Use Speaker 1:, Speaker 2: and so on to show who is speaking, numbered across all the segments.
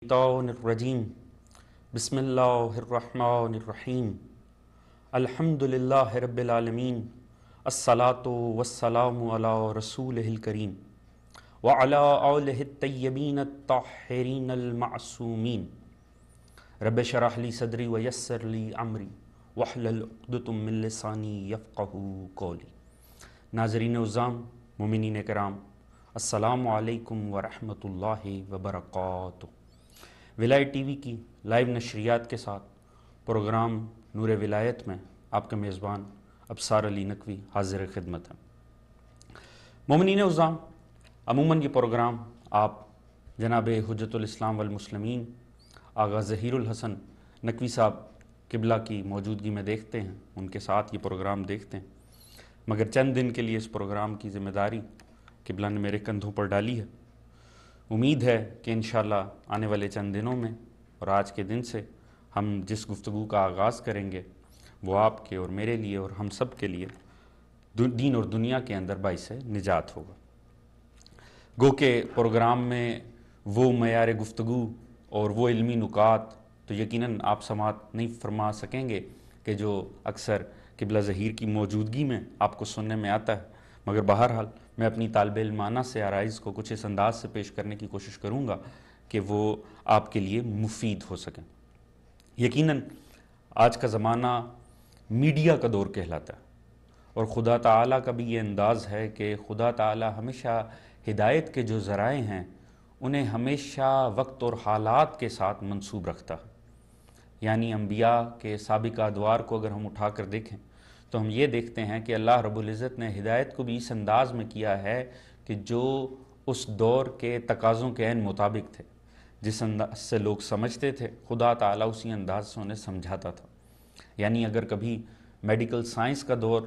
Speaker 1: الرجیم بسم اللہ الرحمن الرحیم الحمدللہ رب العالمین الصلاۃ والسلام علی رسولہ الکریم وعلی آلہ الطیبین الطاہرین المعصومین رب اشرح لی صدری ویسر لی امری واحلل عقدۃ من لسانی یفقہوا قولی۔ ناظرین عظام، مومنین کرام، السلام علیکم ورحمۃ اللہ وبرکاتہ۔ ولایت ٹی وی کی لائیو نشریات کے ساتھ پروگرام نور ولایت میں آپ کا میزبان ابصار علی نقوی حاضر خدمت ہے۔ مومنین عظام، عموماً یہ پروگرام آپ جناب حجت الاسلام والمسلمین آغا ظہیر الحسن نقوی صاحب قبلہ کی موجودگی میں دیکھتے ہیں، ان کے ساتھ یہ پروگرام دیکھتے ہیں، مگر چند دن کے لیے اس پروگرام کی ذمہ داری قبلہ نے میرے کندھوں پر ڈالی ہے۔ امید ہے کہ انشاءاللہ آنے والے چند دنوں میں اور آج کے دن سے ہم جس گفتگو کا آغاز کریں گے وہ آپ کے اور میرے لیے اور ہم سب کے لیے دین اور دنیا کے اندر باعث نجات ہوگا۔ گو کہ پروگرام میں وہ معیار گفتگو اور وہ علمی نکات تو یقیناً آپ سماعت نہیں فرما سکیں گے کہ جو اکثر قبلہ ظہیر کی موجودگی میں آپ کو سننے میں آتا ہے، مگر بہرحال میں اپنی طالب علمانہ سے آرائز کو کچھ اس انداز سے پیش کرنے کی کوشش کروں گا کہ وہ آپ کے لیے مفید ہو سکیں۔ یقیناً آج کا زمانہ میڈیا کا دور کہلاتا ہے، اور خدا تعالیٰ کا بھی یہ انداز ہے کہ خدا تعالیٰ ہمیشہ ہدایت کے جو ذرائع ہیں انہیں ہمیشہ وقت اور حالات کے ساتھ منسوب رکھتا ہے۔ یعنی انبیاء کے سابقہ ادوار کو اگر ہم اٹھا کر دیکھیں تو ہم یہ دیکھتے ہیں کہ اللہ رب العزت نے ہدایت کو بھی اس انداز میں کیا ہے کہ جو اس دور کے تقاضوں کے عین مطابق تھے، جس انداز سے لوگ سمجھتے تھے خدا تعالیٰ اسی انداز سے انہیں سمجھاتا تھا۔ یعنی اگر کبھی میڈیکل سائنس کا دور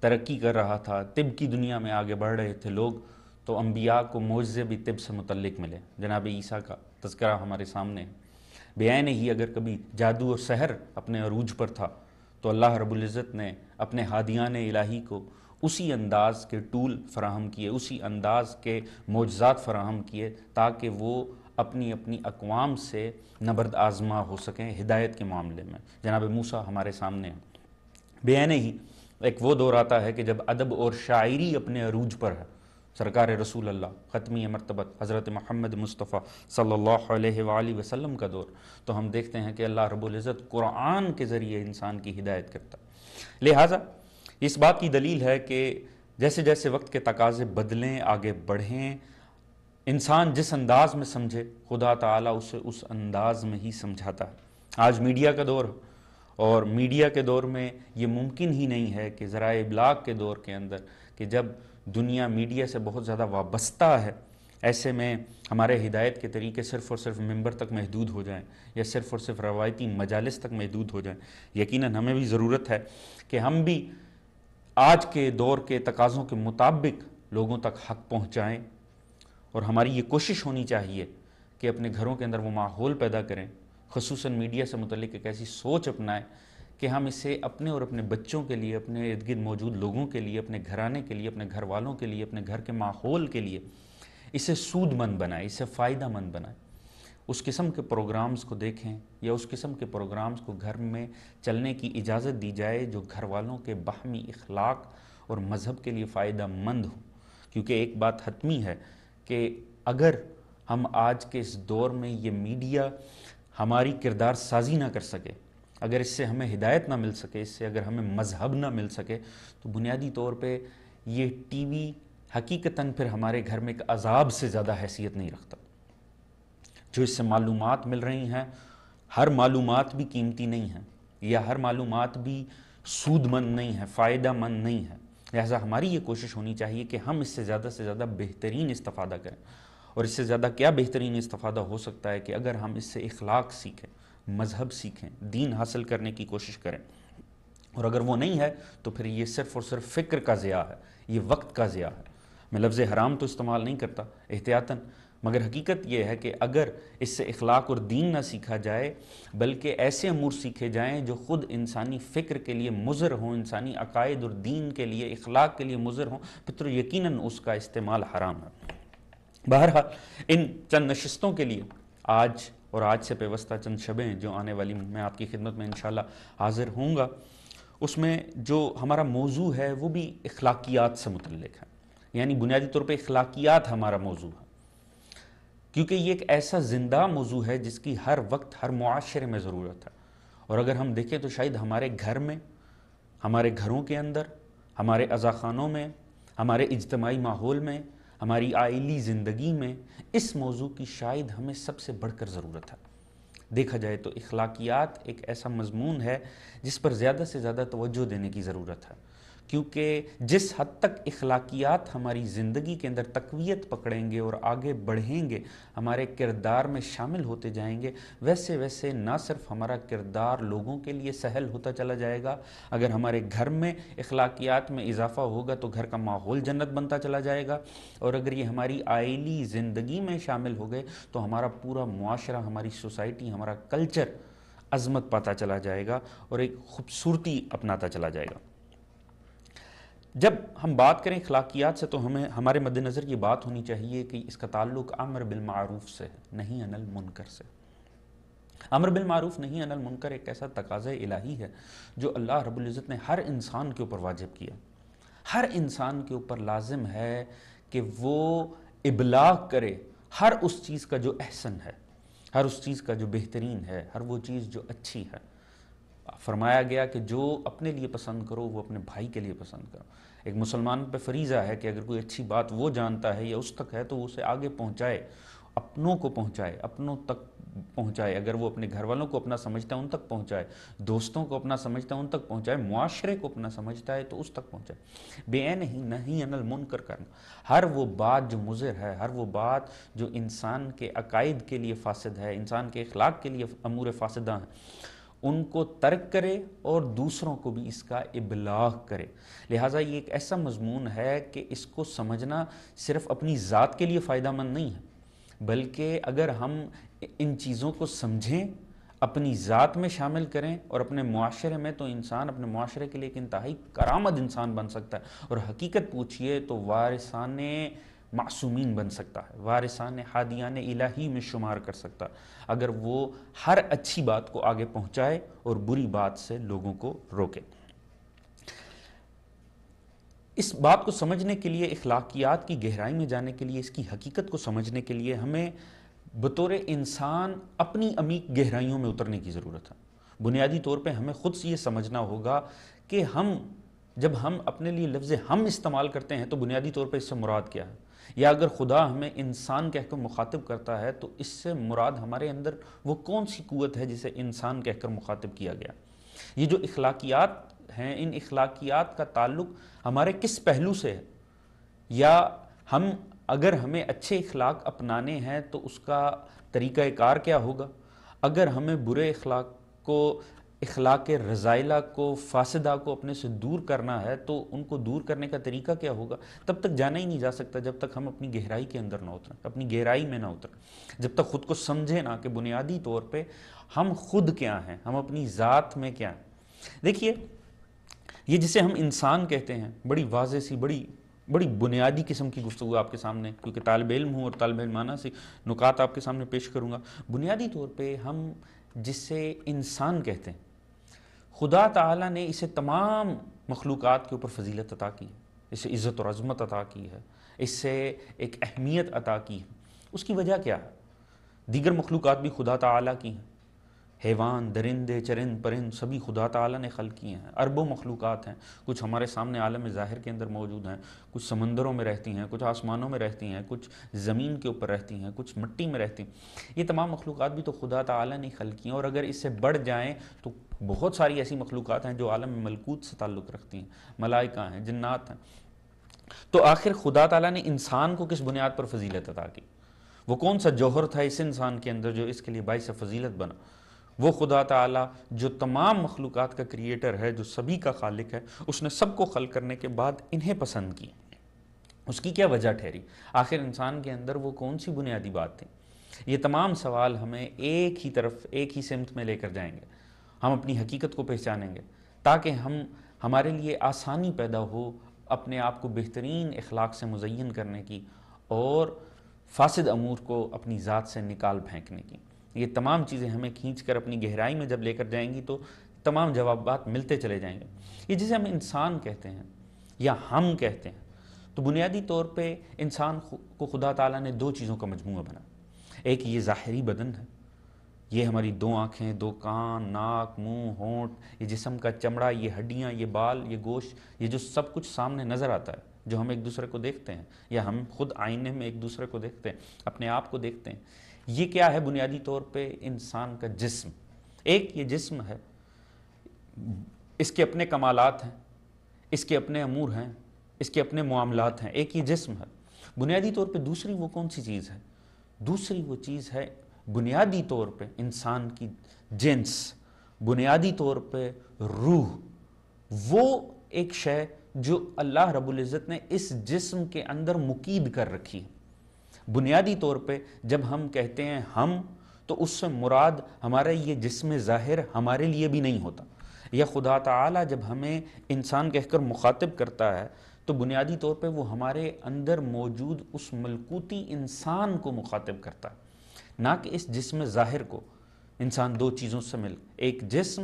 Speaker 1: ترقی کر رہا تھا، طب کی دنیا میں آگے بڑھ رہے تھے لوگ، تو انبیاء کو معجزے بھی طب سے متعلق ملے۔ جناب عیسیٰ کا تذکرہ ہمارے سامنے ہے۔ بیان ہی اگر کبھی جادو اور سحر اپنے عروج پر تھا تو اللہ رب العزت نے اپنے ہادیان الہی کو اسی انداز کے ٹول فراہم کیے، اسی انداز کے معجزات فراہم کیے تاکہ وہ اپنی اپنی اقوام سے نبرد آزما ہو سکیں ہدایت کے معاملے میں۔ جناب موسیٰ ہمارے سامنے ہیں۔ بیان ہی ایک وہ دور آتا ہے کہ جب ادب اور شاعری اپنے عروج پر ہے، سرکار رسول اللہ ختمی مرتبت حضرت محمد مصطفیٰ صلی اللہ علیہ وآلہ وسلم کا دور، تو ہم دیکھتے ہیں کہ اللہ رب العزت قرآن کے ذریعے انسان کی ہدایت کرتا ہے۔ لہٰذا اس بات کی دلیل ہے کہ جیسے جیسے وقت کے تقاضے بدلیں، آگے بڑھیں، انسان جس انداز میں سمجھے خدا تعالیٰ اسے اس انداز میں ہی سمجھاتا ہے۔ آج میڈیا کا دور، اور میڈیا کے دور میں یہ ممکن ہی نہیں ہے کہ ذرائع ابلاغ کے دور کے اندر کہ جب دنیا میڈیا سے بہت زیادہ وابستہ ہے، ایسے میں ہمارے ہدایت کے طریقے صرف اور صرف ممبر تک محدود ہو جائیں یا صرف اور صرف روایتی مجالس تک محدود ہو جائیں۔ یقیناً ہمیں بھی ضرورت ہے کہ ہم بھی آج کے دور کے تقاضوں کے مطابق لوگوں تک حق پہنچائیں، اور ہماری یہ کوشش ہونی چاہیے کہ اپنے گھروں کے اندر وہ ماحول پیدا کریں، خصوصاً میڈیا سے متعلق ایک ایسی سوچ اپنائیں کہ ہم اسے اپنے اور اپنے بچوں کے لیے، اپنے ارد گرد موجود لوگوں کے لیے، اپنے گھرانے کے لیے، اپنے گھر والوں کے لیے، اپنے گھر کے ماحول کے لیے اسے سود مند بنائیں، اسے فائدہ مند بنائیں۔ اس قسم کے پروگرامز کو دیکھیں یا اس قسم کے پروگرامز کو گھر میں چلنے کی اجازت دی جائے جو گھر والوں کے باہمی اخلاق اور مذہب کے لیے فائدہ مند ہوں، کیونکہ ایک بات حتمی ہے کہ اگر ہم آج کے اس دور میں یہ میڈیا ہماری کردار سازی نہ کر سکے، اگر اس سے ہمیں ہدایت نہ مل سکے، اس سے اگر ہمیں مذہب نہ مل سکے، تو بنیادی طور پہ یہ ٹی وی حقیقتاً پھر ہمارے گھر میں ایک عذاب سے زیادہ حیثیت نہیں رکھتا۔ جو اس سے معلومات مل رہی ہیں، ہر معلومات بھی قیمتی نہیں ہیں، یا ہر معلومات بھی سود مند نہیں ہے، فائدہ مند نہیں ہے۔ لہٰذا ہماری یہ کوشش ہونی چاہیے کہ ہم اس سے زیادہ بہترین استفادہ کریں، اور اس سے زیادہ کیا بہترین استفادہ ہو سکتا ہے کہ اگر ہم اس سے اخلاق سیکھیں، مذہب سیکھیں، دین حاصل کرنے کی کوشش کریں، اور اگر وہ نہیں ہے تو پھر یہ صرف اور صرف فکر کا ضیاع ہے، یہ وقت کا ضیاع ہے۔ میں لفظ حرام تو استعمال نہیں کرتا احتیاطاً، مگر حقیقت یہ ہے کہ اگر اس سے اخلاق اور دین نہ سیکھا جائے بلکہ ایسے امور سیکھے جائیں جو خود انسانی فکر کے لیے مضر ہوں، انسانی عقائد اور دین کے لیے، اخلاق کے لیے مضر ہوں، پھر تو یقیناً اس کا استعمال حرام ہے۔ بہرحال ان چند نشستوں کے لیے آج اور آج سے پیوستہ چند شبیں جو آنے والی میں آپ کی خدمت میں انشاءاللہ حاضر ہوں گا، اس میں جو ہمارا موضوع ہے وہ بھی اخلاقیات سے متعلق ہے، یعنی بنیادی طور پہ اخلاقیات ہمارا موضوع ہے، کیونکہ یہ ایک ایسا زندہ موضوع ہے جس کی ہر وقت ہر معاشرے میں ضرورت ہے۔ اور اگر ہم دیکھیں تو شاید ہمارے گھر میں، ہمارے گھروں کے اندر، ہمارے عزاخانوں میں، ہمارے اجتماعی ماحول میں، ہماری آئلی زندگی میں اس موضوع کی شاید ہمیں سب سے بڑھ کر ضرورت ہے۔ دیکھا جائے تو اخلاقیات ایک ایسا مضمون ہے جس پر زیادہ سے زیادہ توجہ دینے کی ضرورت ہے، کیونکہ جس حد تک اخلاقیات ہماری زندگی کے اندر تقویت پکڑیں گے اور آگے بڑھیں گے، ہمارے کردار میں شامل ہوتے جائیں گے، ویسے ویسے نہ صرف ہمارا کردار لوگوں کے لیے سہل ہوتا چلا جائے گا، اگر ہمارے گھر میں اخلاقیات میں اضافہ ہوگا تو گھر کا ماحول جنت بنتا چلا جائے گا، اور اگر یہ ہماری آئلی زندگی میں شامل ہو گئے تو ہمارا پورا معاشرہ، ہماری سوسائٹی، ہمارا کلچر عظمت پاتا چلا جائے گا اور ایک خوبصورتی اپناتا چلا جائے گا۔ جب ہم بات کریں اخلاقیات سے تو ہمیں ہمارے مد نظر یہ بات ہونی چاہیے کہ اس کا تعلق امر بالمعروف سے ہے، نہیں عن المنکر سے۔ امر بالمعروف نہیں عن المنکر ایک ایسا تقاضۂ الہی ہے جو اللہ رب العزت نے ہر انسان کے اوپر واجب کیا۔ ہر انسان کے اوپر لازم ہے کہ وہ ابلاغ کرے ہر اس چیز کا جو احسن ہے، ہر اس چیز کا جو بہترین ہے، ہر وہ چیز جو اچھی ہے۔ فرمایا گیا کہ جو اپنے لیے پسند کرو وہ اپنے بھائی کے لیے پسند کرو۔ ایک مسلمان پہ فریضہ ہے کہ اگر کوئی اچھی بات وہ جانتا ہے یا اس تک ہے تو وہ اسے آگے پہنچائے، اپنوں کو پہنچائے، اپنوں تک پہنچائے، اگر وہ اپنے گھر والوں کو اپنا سمجھتا ہے ان تک پہنچائے، دوستوں کو اپنا سمجھتا ہے ان تک پہنچائے، معاشرے کو اپنا سمجھتا ہے تو اس تک پہنچائے۔ بے عین ہی نہیں عن المنکر کرنا، ہر وہ بات جو مضر ہے، ہر وہ بات جو انسان کے عقائد کے لیے فاسد ہے، انسان کے اخلاق کے لیے امور فاسدہ ہیں، ان کو ترک کرے اور دوسروں کو بھی اس کا ابلاغ کرے۔ لہٰذا یہ ایک ایسا مضمون ہے کہ اس کو سمجھنا صرف اپنی ذات کے لیے فائدہ مند نہیں ہے، بلکہ اگر ہم ان چیزوں کو سمجھیں، اپنی ذات میں شامل کریں اور اپنے معاشرے میں، تو انسان اپنے معاشرے کے لیے ایک انتہائی کارآمد انسان بن سکتا ہے، اور حقیقت پوچھئے تو وارثان معصومین بن سکتا ہے، وارثان ہادیان الہی میں شمار کر سکتا ہے، اگر وہ ہر اچھی بات کو آگے پہنچائے اور بری بات سے لوگوں کو روکے۔ اس بات کو سمجھنے کے لیے، اخلاقیات کی گہرائی میں جانے کے لیے، اس کی حقیقت کو سمجھنے کے لیے ہمیں بطور انسان اپنی عمیق گہرائیوں میں اترنے کی ضرورت ہے۔ بنیادی طور پہ ہمیں خود سے یہ سمجھنا ہوگا کہ جب ہم اپنے لیے لفظ ہم استعمال کرتے ہیں تو بنیادی طور پہ اس سے مراد کیا ہے، یا اگر خدا ہمیں انسان کہہ کر مخاطب کرتا ہے تو اس سے مراد ہمارے اندر وہ کون سی قوت ہے جسے انسان کہہ کر مخاطب کیا گیا۔ یہ جو اخلاقیات ہیں، ان اخلاقیات کا تعلق ہمارے کس پہلو سے ہے، یا اگر ہمیں اچھے اخلاق اپنانے ہیں تو اس کا طریقہ کار کیا ہوگا، اگر ہمیں برے اخلاق رذائلہ کو، فاسدہ کو اپنے سے دور کرنا ہے تو ان کو دور کرنے کا طریقہ کیا ہوگا، تب تک جانا ہی نہیں جا سکتا جب تک ہم اپنی گہرائی کے اندر نہ اتریں، اپنی گہرائی میں نہ اتریں، جب تک خود کو سمجھیں نہ کہ بنیادی طور پہ ہم خود کیا ہیں، ہم اپنی ذات میں کیا ہیں۔ دیکھیے، یہ جسے ہم انسان کہتے ہیں، بڑی واضح سی، بڑی بنیادی قسم کی گفتگو آپ کے سامنے، کیونکہ طالب علم ہوں اور طالب علمانہ سے نکات آپ کے سامنے پیش کروں گا۔ بنیادی طور پہ ہم جسے انسان کہتے ہیں، خدا تعالیٰ نے اسے تمام مخلوقات کے اوپر فضیلت عطا کی ہے، اسے عزت اور عظمت عطا کی ہے، اس سے ایک اہمیت عطا کی ہے۔ اس کی وجہ کیا ہے؟ دیگر مخلوقات بھی خدا تعالیٰ کی ہیں، حیوان، درندے، چرند، پرند سبھی خدا تعالیٰ نے خلق کیے ہیں، اربوں مخلوقات ہیں، کچھ ہمارے سامنے عالم ظاہر کے اندر موجود ہیں، کچھ سمندروں میں رہتی ہیں، کچھ آسمانوں میں رہتی ہیں، کچھ زمین کے اوپر رہتی ہیں، کچھ مٹی میں رہتی ہیں۔ یہ تمام مخلوقات بھی تو خدا تعالیٰ نے خلق کی ہیں، اور اگر اس سے بڑھ جائیں تو بہت ساری ایسی مخلوقات ہیں جو عالم ملکوت سے تعلق رکھتی ہیں، ملائکہ ہیں، جنات ہیں۔ تو آخر خدا تعالیٰ نے انسان کو کس بنیاد پر فضیلت عطا کی؟ وہ کون سا جوہر تھا اس انسان کے اندر جو اس کے لیے باعث فضیلت بنا؟ وہ خدا تعالیٰ جو تمام مخلوقات کا کریٹر ہے، جو سبھی کا خالق ہے، اس نے سب کو خلق کرنے کے بعد انہیں پسند کی۔ اس کی کیا وجہ ٹھہری؟ آخر انسان کے اندر وہ کون سی بنیادی بات تھی؟ یہ تمام سوال ہمیں ایک ہی سمت میں لے کر جائیں گے، ہم اپنی حقیقت کو پہچانیں گے تاکہ ہمارے لیے آسانی پیدا ہو اپنے آپ کو بہترین اخلاق سے مزین کرنے کی اور فاسد امور کو اپنی ذات سے نکال پھینکنے کی۔ یہ تمام چیزیں ہمیں کھینچ کر اپنی گہرائی میں جب لے کر جائیں گی تو تمام جوابات ملتے چلے جائیں گے۔ یہ جسے ہم انسان کہتے ہیں یا ہم کہتے ہیں، تو بنیادی طور پہ انسان کو خدا تعالیٰ نے دو چیزوں کا مجموعہ بنا۔ ایک یہ ظاہری بدن ہے، یہ ہماری دو آنکھیں، دو کان، ناک، منہ، ہونٹ، یہ جسم کا چمڑا، یہ ہڈیاں، یہ بال، یہ گوشت، یہ جو سب کچھ سامنے نظر آتا ہے، جو ہم ایک دوسرے کو دیکھتے ہیں یا ہم خود آئینے میں ایک دوسرے کو دیکھتے ہیں، اپنے آپ کو دیکھتے ہیں، یہ کیا ہے؟ بنیادی طور پہ انسان کا جسم۔ ایک یہ جسم ہے، اس کے اپنے کمالات ہیں، اس کے اپنے امور ہیں، اس کے اپنے معاملات ہیں، ایک یہ جسم ہے۔ بنیادی طور پہ دوسری وہ کون سی چیز ہے؟ دوسری وہ چیز ہے بنیادی طور پہ انسان کی جنس، بنیادی طور پہ روح، وہ ایک شے جو اللہ رب العزت نے اس جسم کے اندر مقید کر رکھی ہے۔ بنیادی طور پہ جب ہم کہتے ہیں ہم، تو اس سے مراد ہمارا یہ جسم ظاہر ہمارے لیے بھی نہیں ہوتا، یا خدا تعالیٰ جب ہمیں انسان کہہ کر مخاطب کرتا ہے تو بنیادی طور پہ وہ ہمارے اندر موجود اس ملکوتی انسان کو مخاطب کرتا ہے، نہ کہ اس جسم ظاہر کو۔ انسان دو چیزوں سے مل، ایک جسم،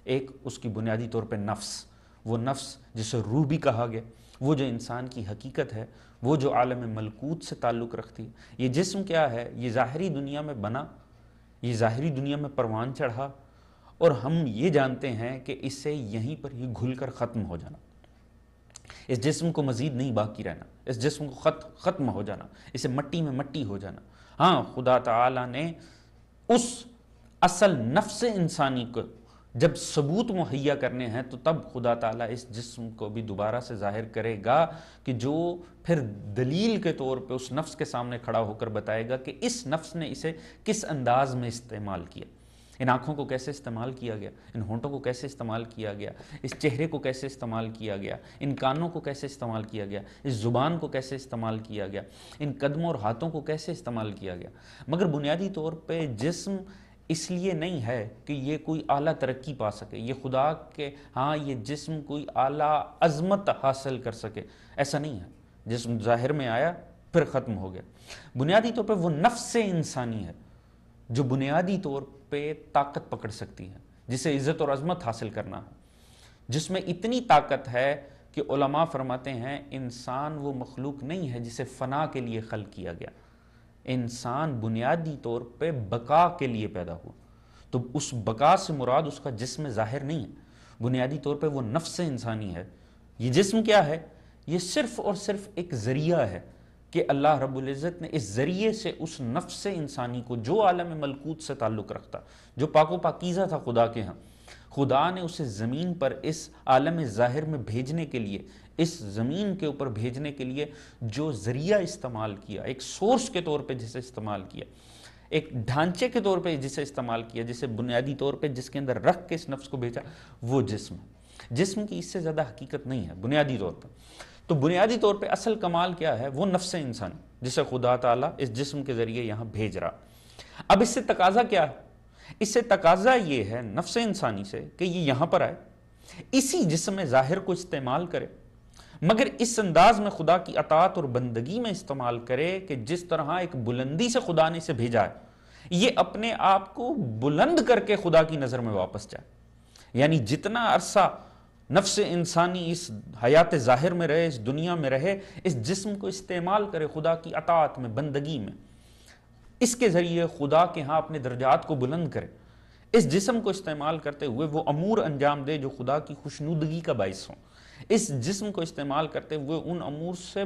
Speaker 1: ایک اس کی بنیادی طور پہ نفس، وہ نفس جسے روح بھی کہا گیا، وہ جو انسان کی حقیقت ہے، وہ جو عالم ملکوت سے تعلق رکھتی ہے۔ یہ جسم کیا ہے؟ یہ ظاہری دنیا میں بنا، یہ ظاہری دنیا میں پروان چڑھا، اور ہم یہ جانتے ہیں کہ اس سے یہیں پر ہی گھل کر ختم ہو جانا، اس جسم کو مزید نہیں باقی رہنا، اس جسم کو ختم ہو جانا، اسے مٹی میں مٹی ہو جانا۔ ہاں، خدا تعالیٰ نے اس اصل نفس انسانی کو جب ثبوت مہیا کرنے ہیں تو تب خدا تعالیٰ اس جسم کو بھی دوبارہ سے ظاہر کرے گا، کہ جو پھر دلیل کے طور پہ اس نفس کے سامنے کھڑا ہو کر بتائے گا کہ اس نفس نے اسے کس انداز میں استعمال کیا، ان آنکھوں کو کیسے استعمال کیا گیا، ان ہونٹوں کو کیسے استعمال کیا گیا، اس چہرے کو کیسے استعمال کیا گیا، ان کانوں کو کیسے استعمال کیا گیا، اس زبان کو کیسے استعمال کیا گیا، ان قدموں اور ہاتھوں کو کیسے استعمال کیا گیا۔ مگر بنیادی طور پہ جسم اس لیے نہیں ہے کہ یہ کوئی اعلیٰ ترقی پا سکے، یہ خدا کے ہاں یہ جسم کوئی اعلیٰ عظمت حاصل کر سکے، ایسا نہیں ہے۔ جسم ظاہر میں آیا پھر ختم ہو گیا۔ بنیادی طور پہ وہ نفس انسانی ہے جو بنیادی طور پہ طاقت پکڑ سکتی ہے، جسے عزت اور عظمت حاصل کرنا ہے، جس میں اتنی طاقت ہے کہ علماء فرماتے ہیں انسان وہ مخلوق نہیں ہے جسے فنا کے لیے خلق کیا گیا، انسان بنیادی طور پہ بقا کے لیے پیدا ہوا۔ تو اس بقا سے مراد اس کا جسم ظاہر نہیں ہے، بنیادی طور پہ وہ نفس انسانی ہے۔ یہ جسم کیا ہے؟ یہ صرف اور صرف ایک ذریعہ ہے کہ اللہ رب العزت نے اس ذریعے سے اس نفس انسانی کو جو عالم ملکوت سے تعلق رکھتا، جو پاک و پاکیزہ تھا خدا کے ہاں، خدا نے اسے زمین پر اس عالم ظاہر میں بھیجنے کے لیے، اس زمین کے اوپر بھیجنے کے لیے جو ذریعہ استعمال کیا، ایک سورس کے طور پہ جسے استعمال کیا، ایک ڈھانچے کے طور پہ جسے استعمال کیا، جسے بنیادی طور پہ جس کے اندر رکھ کے اس نفس کو بھیجا، وہ جسم ہے۔ جسم کی اس سے زیادہ حقیقت نہیں ہے بنیادی طور پر۔ تو بنیادی طور پہ اصل کمال کیا ہے؟ وہ نفس انسانی جسے خدا تعالیٰ اس جسم کے ذریعے یہاں بھیج رہا۔ اب اس سے تقاضا کیا ہے؟ اس سے تقاضا یہ ہے نفس انسانی سے کہ یہ یہاں پر آئے، اسی جسم ظاہر کو استعمال کرے، مگر اس انداز میں خدا کی اطاعت اور بندگی میں استعمال کرے کہ جس طرح ایک بلندی سے خدا نے اسے بھیجا ہے، یہ اپنے آپ کو بلند کر کے خدا کی نظر میں واپس جائے۔ یعنی جتنا عرصہ نفس انسانی اس حیات ظاہر میں رہے، اس دنیا میں رہے، اس جسم کو استعمال کرے خدا کی اطاعت میں، بندگی میں، اس کے ذریعے خدا کے ہاں اپنے درجات کو بلند کرے، اس جسم کو استعمال کرتے ہوئے وہ امور انجام دے جو خدا کی خوشنودگی کا باعث ہوں، اس جسم کو استعمال کرتے ہوئے ان امور سے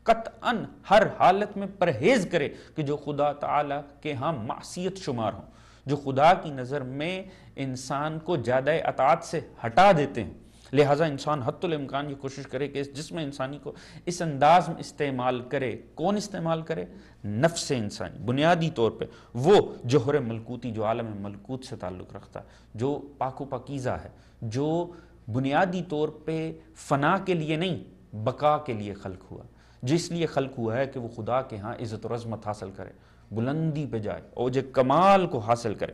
Speaker 1: قطعاً ہر حالت میں پرہیز کرے کہ جو خدا تعالیٰ کے ہاں معصیت شمار ہوں، جو خدا کی نظر میں انسان کو زیادہ اطاعت سے ہٹا دیتے ہیں۔ لہٰذا انسان حتی الامکان یہ کوشش کرے کہ اس جسم انسانی کو اس انداز میں استعمال کرے۔ کون استعمال کرے؟ نفس انسانی، بنیادی طور پہ وہ جوہر ملکوتی جو عالم ملکوت سے تعلق رکھتا ہے، جو پاک و پاکیزہ ہے، جو بنیادی طور پہ فنا کے لیے نہیں بقا کے لیے خلق ہوا، جو اس لیے خلق ہوا ہے کہ وہ خدا کے ہاں عزت و عظمت حاصل کرے، بلندی پہ جائے، اوج کمال کو حاصل کرے۔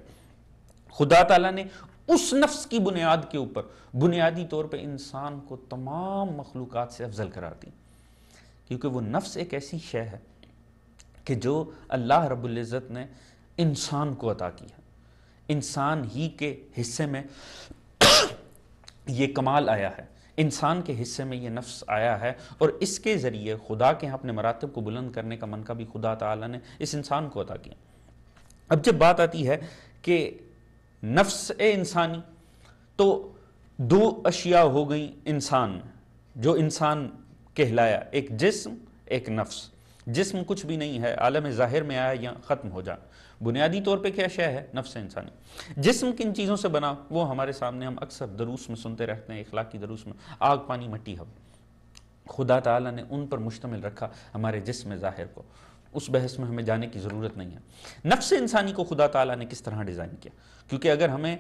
Speaker 1: خدا تعالیٰ نے اس نفس کی بنیاد کے اوپر بنیادی طور پہ انسان کو تمام مخلوقات سے افضل قرار دی، کیونکہ وہ نفس ایک ایسی شے ہے کہ جو اللہ رب العزت نے انسان کو عطا کی ہے، انسان ہی کے حصے میں یہ کمال آیا ہے، انسان کے حصے میں یہ نفس آیا ہے، اور اس کے ذریعے خدا کے ہاں اپنے مراتب کو بلند کرنے کا منقب بھی خدا تعالیٰ نے اس انسان کو عطا کیا۔ اب جب بات آتی ہے کہ نفس انسانی، تو دو اشیاء ہو گئیں انسان، جو انسان کہلایا، ایک جسم ایک نفس۔ جسم کچھ بھی نہیں ہے، عالم ظاہر میں آیا یا ختم ہو جا، بنیادی طور پہ کیا شے ہے؟ نفس انسانی۔ جسم کن چیزوں سے بنا وہ ہمارے سامنے، ہم اکثر دروس میں سنتے رہتے ہیں، اخلاقی دروس میں، آگ پانی مٹی ہوا۔ خدا تعالیٰ نے ان پر مشتمل رکھا ہمارے جسم ظاہر کو، اس بحث میں ہمیں جانے کی ضرورت نہیں ہے۔ نفس انسانی کو خدا تعالیٰ نے کس طرح ڈیزائن کیا؟ کیونکہ اگر ہمیں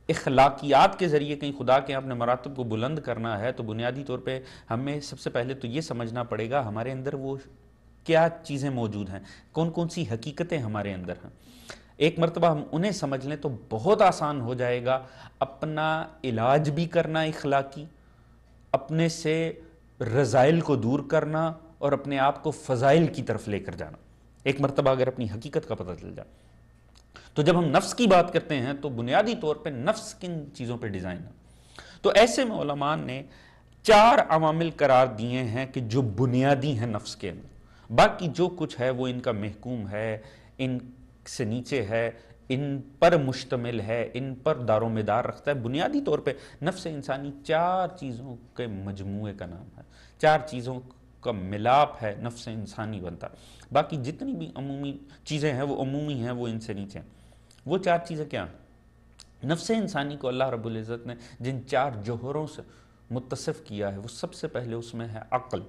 Speaker 1: اخلاقیات کے ذریعے کہیں خدا کے اپنے مراتب کو بلند کرنا ہے، تو بنیادی طور پہ ہمیں سب سے پہلے تو یہ سمجھنا پڑے گا ہمارے اندر وہ کیا چیزیں موجود ہیں، کون کون سی حقیقتیں ہمارے اندر ہیں۔ ایک مرتبہ ہم انہیں سمجھ لیں تو بہت آسان ہو جائے گا اپنا علاج بھی کرنا اخلاقی، اپنے سے رذائل کو دور کرنا، اور اپنے آپ کو فضائل کی طرف لے کر جانا۔ ایک مرتبہ اگر اپنی حقیقت کا پتہ چل جائے تو جب ہم نفس کی بات کرتے ہیں تو بنیادی طور پہ نفس کن چیزوں پہ ڈیزائن ہے؟ تو ایسے میں علماء نے 4 عوامل قرار دیے ہیں کہ جو بنیادی ہیں نفس کے اندر، باقی جو کچھ ہے وہ ان کا محکوم ہے، ان سے نیچے ہے، ان پر مشتمل ہے، ان پر دار و مدار رکھتا ہے۔ بنیادی طور پہ نفس انسانی 4 چیزوں کے مجموعے کا نام ہے، 4 چیزوں کا ملاپ ہے، نفس انسانی بنتا۔ باقی جتنی بھی عمومی چیزیں ہیں وہ عمومی ہیں، وہ ان سے نیچے ہیں۔ وہ 4 چیزیں کیا ہیں؟ نفس انسانی کو اللہ رب العزت نے جن 4 جوہروں سے متصف کیا ہے، وہ سب سے پہلے اس میں ہے عقل،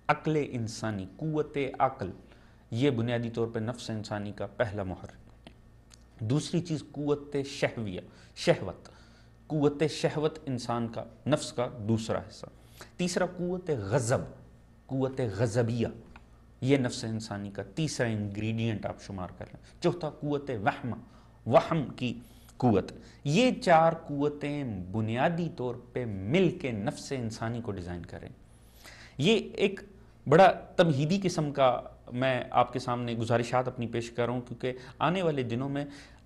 Speaker 1: عقل انسانی، قوت عقل۔ یہ بنیادی طور پہ نفس انسانی کا پہلا محرک۔ دوسری چیز قوت شہویہ، شہوت، قوت شہوت انسان کا، نفس کا دوسرا حصہ۔ تیسرا قوت غضب، قوت غضبیہ، یہ نفس انسانی کا تیسرا انگریڈینٹ آپ شمار کر لیں۔ چوتھا قوت وہم، وہم کی قوت۔ یہ 4 قوتیں بنیادی طور پہ مل کے نفس انسانی کو ڈیزائن کریں۔ یہ ایک بڑا تمہیدی قسم کا میں آپ کے سامنے گزارشات اپنی پیش کر رہا ہوں، کیونکہ آنے والے دنوں میں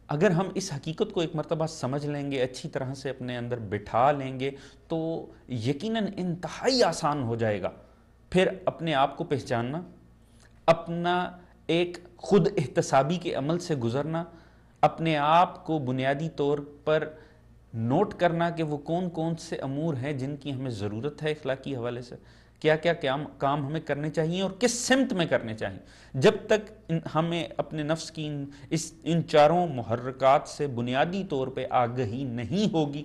Speaker 1: اگر ہم اس حقیقت کو ایک مرتبہ سمجھ لیں گے، اچھی طرح سے اپنے اندر بٹھا لیں گے، تو یقیناً انتہائی آسان ہو جائے گا پھر اپنے آپ کو پہچاننا، اپنا ایک خود احتسابی کے عمل سے گزرنا، اپنے آپ کو بنیادی طور پر نوٹ کرنا کہ وہ کون کون سے امور ہیں جن کی ہمیں ضرورت ہے اخلاقی حوالے سے، کیا کیا کام ہمیں کرنے چاہیے اور کس سمت میں کرنے چاہیے۔ جب تک ہمیں اپنے نفس کی ان 4 محرکات سے بنیادی طور پہ آگہی نہیں ہوگی،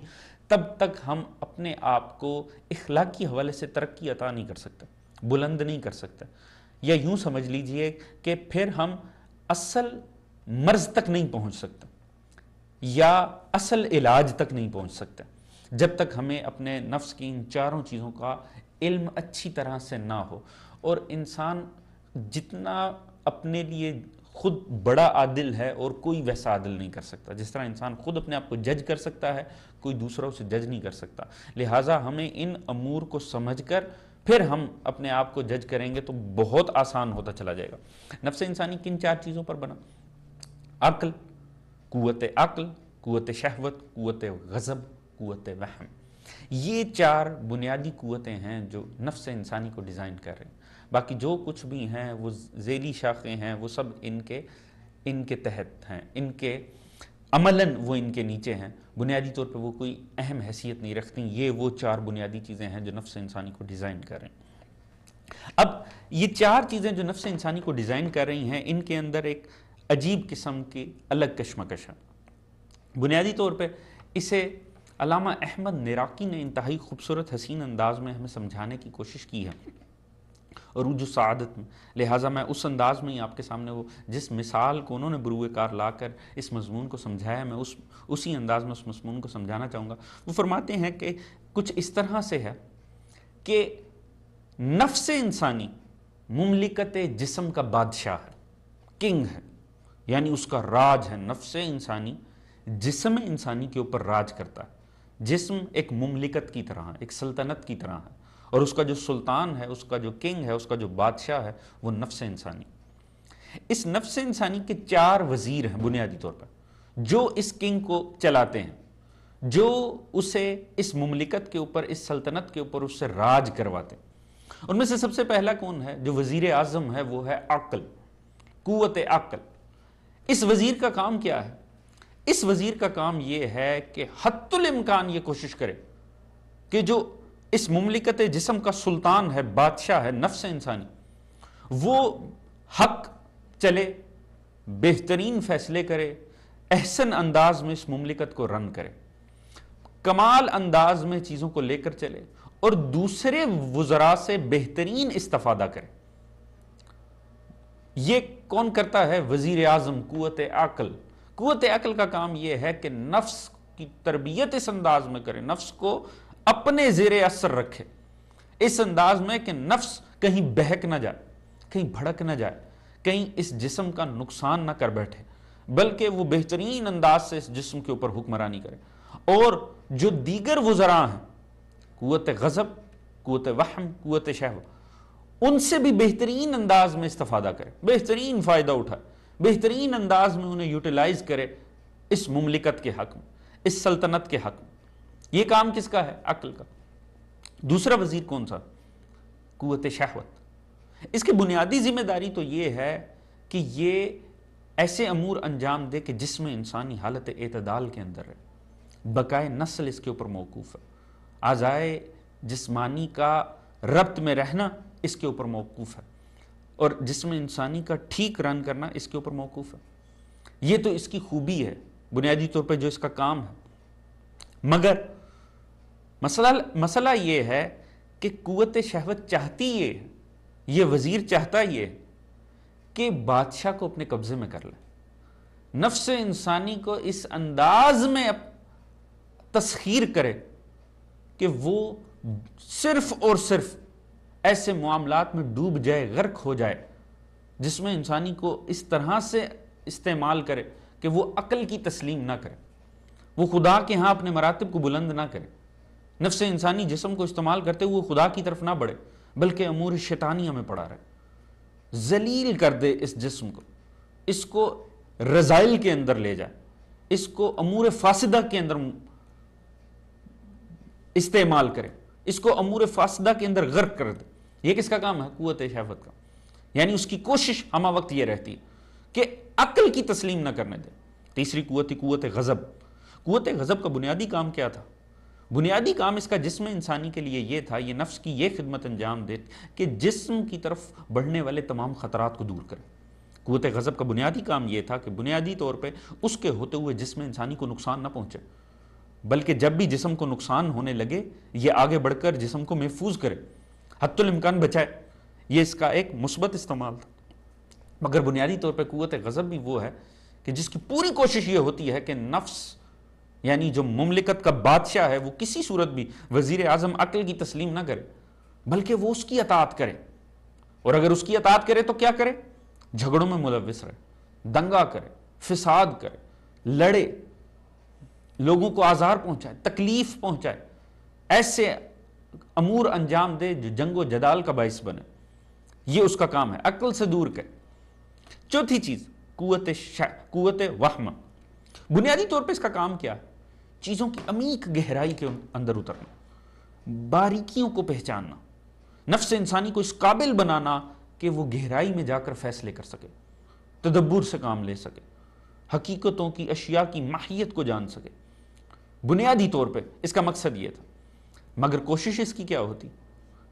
Speaker 1: تب تک ہم اپنے آپ کو اخلاقی حوالے سے ترقی عطا نہیں کر سکتے، بلند نہیں کر سکتے، یا یوں سمجھ لیجئے کہ پھر ہم اصل مرض تک نہیں پہنچ سکتے یا اصل علاج تک نہیں پہنچ سکتے، جب تک ہمیں اپنے نفس کی ان 4 چیزوں کا علم اچھی طرح سے نہ ہو۔ اور انسان جتنا اپنے لیے خود بڑا عادل ہے، اور کوئی ویسا عادل نہیں کر سکتا، جس طرح انسان خود اپنے آپ کو جج کر سکتا ہے، کوئی دوسرا اسے جج نہیں کر سکتا۔ لہٰذا ہمیں ان امور کو سمجھ کر پھر ہم اپنے آپ کو جج کریں گے تو بہت آسان ہوتا چلا جائے گا۔ نفس انسانی کن 4 چیزوں پر بنا؟ عقل، قوت عقل، قوت شہوت، قوت غضب، قوت وہم۔ یہ 4 بنیادی قوتیں ہیں جو نفس انسانی کو ڈیزائن کر رہے ہیں۔ باقی جو کچھ بھی ہیں وہ ذیلی شاخیں ہیں، وہ سب ان کے تحت ہیں، ان کے عملاً وہ ان کے نیچے ہیں، بنیادی طور پہ وہ کوئی اہم حیثیت نہیں رکھتی۔ یہ وہ 4 بنیادی چیزیں ہیں جو نفس انسانی کو ڈیزائن کر رہے ہیں۔ اب یہ 4 چیزیں جو نفس انسانی کو ڈیزائن کر رہی ہیں، ان کے اندر ایک عجیب قسم کی الگ کشمکش ہے۔ بنیادی طور پہ اسے علامہ احمد نراقی نے انتہائی خوبصورت حسین انداز میں ہمیں سمجھانے کی کوشش کی ہے عروج السعادت میں، لہٰذا میں اس انداز میں ہی آپ کے سامنے وہ جس مثال کو انہوں نے بروئے کار لا کر اس مضمون کو سمجھایا، میں اسی انداز میں اس مضمون کو سمجھانا چاہوں گا۔ وہ فرماتے ہیں کہ کچھ اس طرح سے ہے کہ نفس انسانی مملکت جسم کا بادشاہ ہے، کنگ ہے، یعنی اس کا راج ہے۔ نفس انسانی جسم انسانی کے اوپر راج کرتا ہے، جسم ایک مملکت کی طرح ہے، ایک سلطنت کی طرح ہے، اور اس کا جو سلطان ہے، اس کا جو کنگ ہے، اس کا جو بادشاہ ہے، وہ نفس انسانی۔ اس نفس انسانی کے 4 وزیر ہیں بنیادی طور پر، جو اس کنگ کو چلاتے ہیں، جو اسے اس مملکت کے اوپر، اس سلطنت کے اوپر اس سے راج کرواتے ہیں۔ ان میں سے سب سے پہلا کون ہے جو وزیر اعظم ہے؟ وہ ہے عقل، قوت عقل۔ اس وزیر کا کام کیا ہے؟ اس وزیر کا کام یہ ہے کہ حتی الامکان یہ کوشش کرے کہ جو اس مملکت جسم کا سلطان ہے، بادشاہ ہے، نفس انسانی، وہ حق چلے، بہترین فیصلے کرے، احسن انداز میں اس مملکت کو رن کرے، کمال انداز میں چیزوں کو لے کر چلے، اور دوسرے وزراء سے بہترین استفادہ کرے۔ یہ کون کرتا ہے؟ وزیر اعظم، قوت عقل۔ قوت عقل کا کام یہ ہے کہ نفس کی تربیت اس انداز میں کرے، نفس کو اپنے زیر اثر رکھے، اس انداز میں کہ نفس کہیں بہک نہ جائے، کہیں بھڑک نہ جائے، کہیں اس جسم کا نقصان نہ کر بیٹھے، بلکہ وہ بہترین انداز سے اس جسم کے اوپر حکمرانی کرے۔ اور جو دیگر وزراء ہیں، قوت غضب، قوت وحم، قوت شہوت، ان سے بھی بہترین انداز میں استفادہ کرے، بہترین فائدہ اٹھائے، بہترین انداز میں انہیں یوٹیلائز کرے اس مملکت کے حق میں، اس سلطنت کے حق میں۔ یہ کام کس کا ہے؟ عقل کا۔ دوسرا وزیر کون سا؟ قوت شہوت۔ اس کی بنیادی ذمہ داری تو یہ ہے کہ یہ ایسے امور انجام دے کہ جس میں انسانی حالت اعتدال کے اندر ہے، بقائے نسل اس کے اوپر موقوف ہے، اعضائے جسمانی کا ربط میں رہنا اس کے اوپر موقوف ہے، اور جسم انسانی کا ٹھیک رن کرنا اس کے اوپر موقوف ہے۔ یہ تو اس کی خوبی ہے بنیادی طور پہ جو اس کا کام ہے۔ مگر مسئلہ یہ ہے کہ قوت شہوت چاہتی یہ وزیر چاہتا یہ کہ بادشاہ کو اپنے قبضے میں کر لے، نفس انسانی کو اس انداز میں تسخیر کرے کہ وہ صرف اور صرف ایسے معاملات میں ڈوب جائے، غرق ہو جائے، جس میں انسانی کو اس طرح سے استعمال کرے کہ وہ عقل کی تسلیم نہ کرے، وہ خدا کے ہاں اپنے مراتب کو بلند نہ کرے، نفس انسانی جسم کو استعمال کرتے ہوئے خدا کی طرف نہ بڑھے، بلکہ امور شیطانیہ میں پڑا رہے، ذلیل کر دے اس جسم کو، اس کو رذائل کے اندر لے جائے، اس کو امور فاسدہ کے اندر استعمال کرے، اس کو امور فاسدہ کے اندر غرق کر دے۔ یہ کس کا کام ہے؟ قوت شہوت کا۔ یعنی اس کی کوشش ہمہ وقت یہ رہتی ہے کہ عقل کی تسلیم نہ کرنے دے۔ تیسری قوت غضب۔ قوت غضب کا بنیادی کام کیا تھا؟ بنیادی کام اس کا جسم انسانی کے لیے یہ تھا، یہ نفس کی یہ خدمت انجام دے کہ جسم کی طرف بڑھنے والے تمام خطرات کو دور کرے۔ قوت غضب کا بنیادی کام یہ تھا کہ بنیادی طور پہ اس کے ہوتے ہوئے جسم انسانی کو نقصان نہ پہنچے، بلکہ جب بھی جسم کو نقصان ہونے لگے یہ آگے بڑھ کر جسم کو محفوظ کرے، حتی الامکان بچائے۔ یہ اس کا ایک مثبت استعمال تھا۔ مگر بنیادی طور پہ قوت غضب بھی وہ ہے کہ جس کی پوری کوشش یہ ہوتی ہے کہ نفس، یعنی جو مملکت کا بادشاہ ہے، وہ کسی صورت بھی وزیر اعظم عقل کی تسلیم نہ کرے، بلکہ وہ اس کی اطاعت کرے، اور اگر اس کی اطاعت کرے تو کیا کرے؟ جھگڑوں میں ملوث رہے، دنگا کرے، فساد کرے، لڑے، لوگوں کو آزار پہنچائے، تکلیف پہنچائے، ایسے امور انجام دے جو جنگ و جدال کا باعث بنے۔ یہ اس کا کام ہے، عقل سے دور کرے۔ چوتھی چیز قوت وہم۔ بنیادی طور پہ اس کا کام کیا ہے؟ چیزوں کی عمیق گہرائی کے اندر اترنا، باریکیوں کو پہچاننا، نفس انسانی کو اس قابل بنانا کہ وہ گہرائی میں جا کر فیصلے کر سکے، تدبر سے کام لے سکے، حقیقتوں کی، اشیاء کی ماہیت کو جان سکے۔ بنیادی طور پہ اس کا مقصد یہ تھا۔ مگر کوشش اس کی کیا ہوتی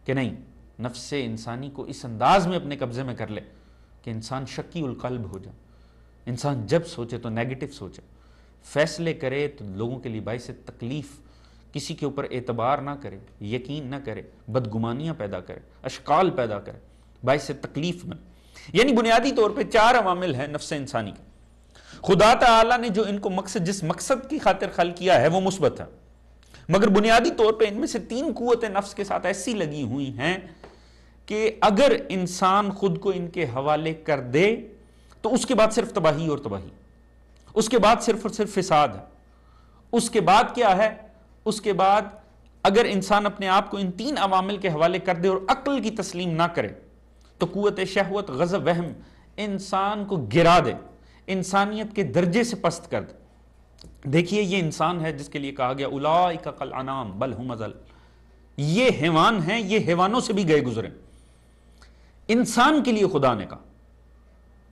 Speaker 1: کہ نہیں، نفس انسانی کو اس انداز میں اپنے قبضے میں کر لے کہ انسان شکی القلب ہو جائے، انسان جب سوچے تو نیگیٹو سوچے، فیصلے کرے تو لوگوں کے لیے باعث تکلیف، کسی کے اوپر اعتبار نہ کرے، یقین نہ کرے، بدگمانیاں پیدا کرے، اشکال پیدا کرے، باعث تکلیف میں۔ یعنی بنیادی طور پہ 4 عوامل ہیں نفس انسانی کے۔ خدا تعالیٰ نے جو ان کو جس مقصد کی خاطر خلق کیا ہے وہ مثبت ہے، مگر بنیادی طور پہ ان میں سے 3 قوتیں نفس کے ساتھ ایسی لگی ہوئی ہیں کہ اگر انسان خود کو ان کے حوالے کر دے تو اس کے بعد صرف تباہی اور تباہی، اس کے بعد صرف اور صرف فساد ہے۔ اس کے بعد کیا ہے؟ اس کے بعد اگر انسان اپنے آپ کو ان 3 عوامل کے حوالے کر دے اور عقل کی تسلیم نہ کرے تو قوت شہوت، غضب، وہم انسان کو گرا دے، انسانیت کے درجے سے پست کر دے۔ دیکھیے یہ انسان ہے جس کے لیے کہا گیا اولئک کالانعام بل ھم اضل، یہ حیوان ہیں، یہ حیوانوں سے بھی گئے گزرے۔ انسان کے لیے خدا نے کہا،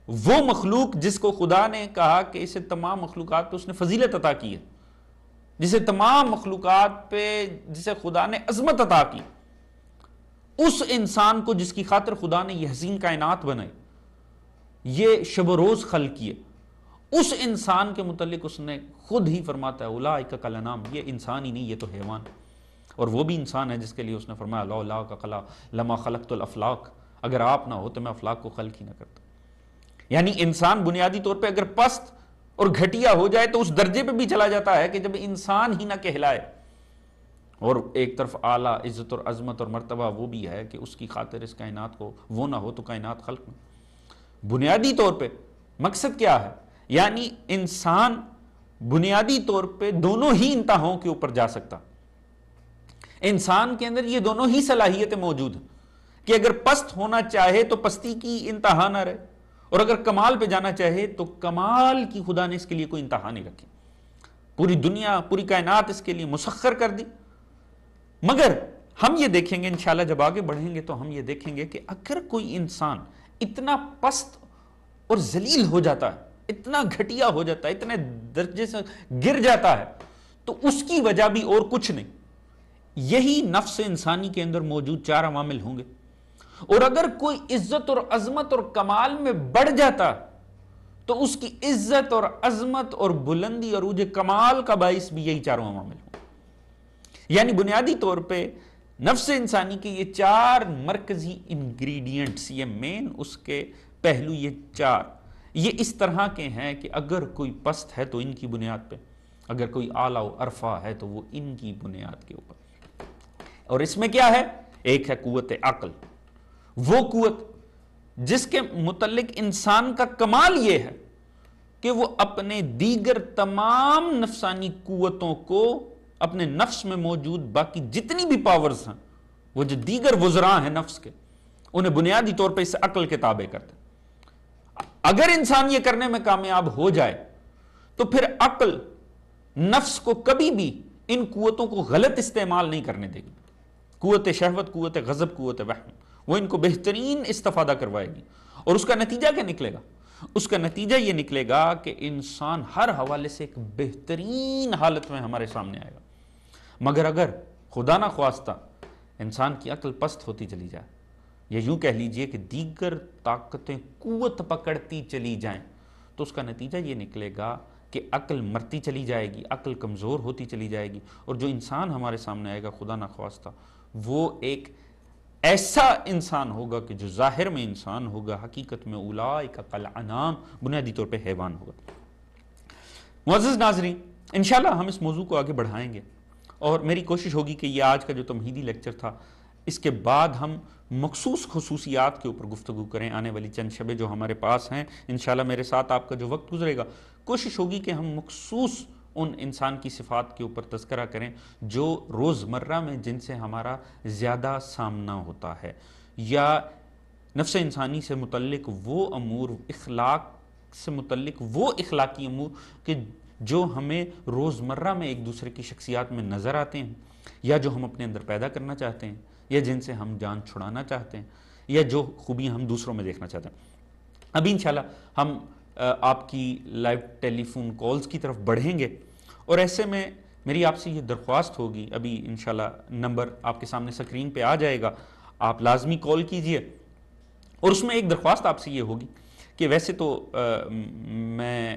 Speaker 1: وہ مخلوق جس کو خدا نے کہا کہ اسے تمام مخلوقات پہ اس نے فضیلت عطا کی ہے، جسے تمام مخلوقات پہ جسے خدا نے عظمت عطا کی، اس انسان کو جس کی خاطر خدا نے یہ حسین کائنات بنائی، یہ شب و روز خلق کیے، اس انسان کے متعلق اس نے خود ہی فرماتا ہے اولئک کالانعام، یہ انسان ہی نہیں، یہ تو حیوان، اور وہ بھی انسان ہے جس کے لیے اس نے فرمایا لولا لما خلقت الافلاق، اگر آپ نہ ہو تو میں افلاق کو خلق ہی نہ کرتا۔ یعنی انسان بنیادی طور پہ اگر پست اور گھٹیا ہو جائے تو اس درجے پہ بھی چلا جاتا ہے کہ جب انسان ہی نہ کہلائے، اور ایک طرف اعلیٰ عزت اور عظمت اور مرتبہ وہ بھی ہے کہ اس کی خاطر اس کائنات کو وہ نہ ہو تو کائنات خلق میں۔ بنیادی طور پہ مقصد کیا ہے؟ یعنی انسان بنیادی طور پہ دونوں ہی انتہاؤں کے اوپر جا سکتا، انسان کے اندر یہ دونوں ہی صلاحیتیں موجود ہیں کہ اگر پست ہونا چاہے تو پستی کی انتہا نہ رہے، اور اگر کمال پہ جانا چاہے تو کمال کی خدا نے اس کے لیے کوئی انتہا نہیں رکھی، پوری دنیا پوری کائنات اس کے لیے مسخر کر دی۔ مگر ہم یہ دیکھیں گے انشاءاللہ جب آگے بڑھیں گے تو ہم یہ دیکھیں گے کہ اگر کوئی انسان اتنا پست اور ذلیل ہو جاتا ہے، اتنا گھٹیا ہو جاتا ہے، اتنے درجے سے گر جاتا ہے، تو اس کی وجہ بھی اور کچھ نہیں، یہی نفس انسانی کے اندر موجود 4 عوامل ہوں گے۔ اور اگر کوئی عزت اور عظمت اور کمال میں بڑھ جاتا تو اس کی عزت اور عظمت اور بلندی اور عروج کمال کا باعث بھی یہی 4 عوامل ہوں۔ یعنی بنیادی طور پہ نفس انسانی کے یہ 4 مرکزی انگریڈینٹس، یہ مین اس کے پہلو، یہ 4 یہ اس طرح کے ہیں کہ اگر کوئی پست ہے تو ان کی بنیاد پہ، اگر کوئی اعلیٰ و عرفہ ہے تو وہ ان کی بنیاد کے اوپر۔ اور اس میں کیا ہے؟ ایک ہے قوت عقل، وہ قوت جس کے متعلق انسان کا کمال یہ ہے کہ وہ اپنے دیگر تمام نفسانی قوتوں کو، اپنے نفس میں موجود باقی جتنی بھی پاورز ہیں، وہ جو دیگر وزراء ہیں نفس کے، انہیں بنیادی طور پہ اس عقل کے تابع کرتے ہیں۔ اگر انسان یہ کرنے میں کامیاب ہو جائے تو پھر عقل نفس کو کبھی بھی ان قوتوں کو غلط استعمال نہیں کرنے دے گی۔ قوت شہوت، قوت غضب، قوت وہم، وہ ان کو بہترین استفادہ کروائے گی، اور اس کا نتیجہ کیا نکلے گا؟ اس کا نتیجہ یہ نکلے گا کہ انسان ہر حوالے سے ایک بہترین حالت میں ہمارے سامنے آئے گا۔ مگر اگر خدا نہ خواستہ انسان کی عقل پست ہوتی چلی جائے، یا یوں کہہ لیجئے کہ دیگر طاقتیں قوت پکڑتی چلی جائیں، تو اس کا نتیجہ یہ نکلے گا کہ عقل مرتی چلی جائے گی، عقل کمزور ہوتی چلی جائے گی، اور جو انسان ہمارے سامنے آئے گا خدا نہ خواستہ وہ ایک ایسا انسان ہوگا کہ جو ظاہر میں انسان ہوگا، حقیقت میں اولئک کالانعام، بنیادی طور پہ حیوان ہوگا۔ معزز ناظرین، انشاءاللہ ہم اس موضوع کو آگے بڑھائیں گے، اور میری کوشش ہوگی کہ یہ آج کا جو تمہیدی لیکچر تھا، اس کے بعد ہم مخصوص خصوصیات کے اوپر گفتگو کریں۔ آنے والی چند شبیں جو ہمارے پاس ہیں، انشاءاللہ میرے ساتھ آپ کا جو وقت گزرے گا، کوشش ہوگی کہ ہم مخصوص ان انسان کی صفات کے اوپر تذکرہ کریں جو روزمرہ میں جن سے ہمارا زیادہ سامنا ہوتا ہے، یا نفس انسانی سے متعلق وہ امور، اخلاق سے متعلق وہ اخلاقی امور کہ جو ہمیں روزمرہ میں ایک دوسرے کی شخصیات میں نظر آتے ہیں، یا جو ہم اپنے اندر پیدا کرنا چاہتے ہیں، یا جن سے ہم جان چھڑانا چاہتے ہیں، یا جو خوبیاں ہم دوسروں میں دیکھنا چاہتے ہیں۔ ابھی انشاءاللہ ہم آپ کی لائیو ٹیلی فون کالز کی طرف بڑھیں گے، اور ایسے میں میری آپ سے یہ درخواست ہوگی، ابھی انشاءاللہ نمبر آپ کے سامنے سکرین پہ آ جائے گا، آپ لازمی کال کیجئے، اور اس میں ایک درخواست آپ سے یہ ہوگی کہ ویسے تو میں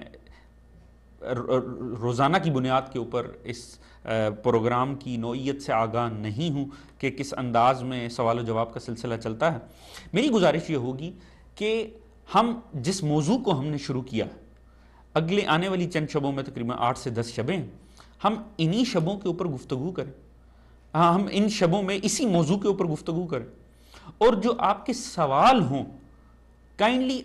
Speaker 1: روزانہ کی بنیاد کے اوپر اس پروگرام کی نوعیت سے آگاہ نہیں ہوں کہ کس انداز میں سوال و جواب کا سلسلہ چلتا ہے۔ میری گزارش یہ ہوگی کہ ہم جس موضوع کو ہم نے شروع کیا، اگلے آنے والی چند شبوں میں تقریباً 8 سے 10 شبیں ہیں، ہم انہی شبوں کے اوپر گفتگو کریں، ہم ان شبوں میں اسی موضوع کے اوپر گفتگو کریں، اور جو آپ کے سوال ہوں کائنڈلی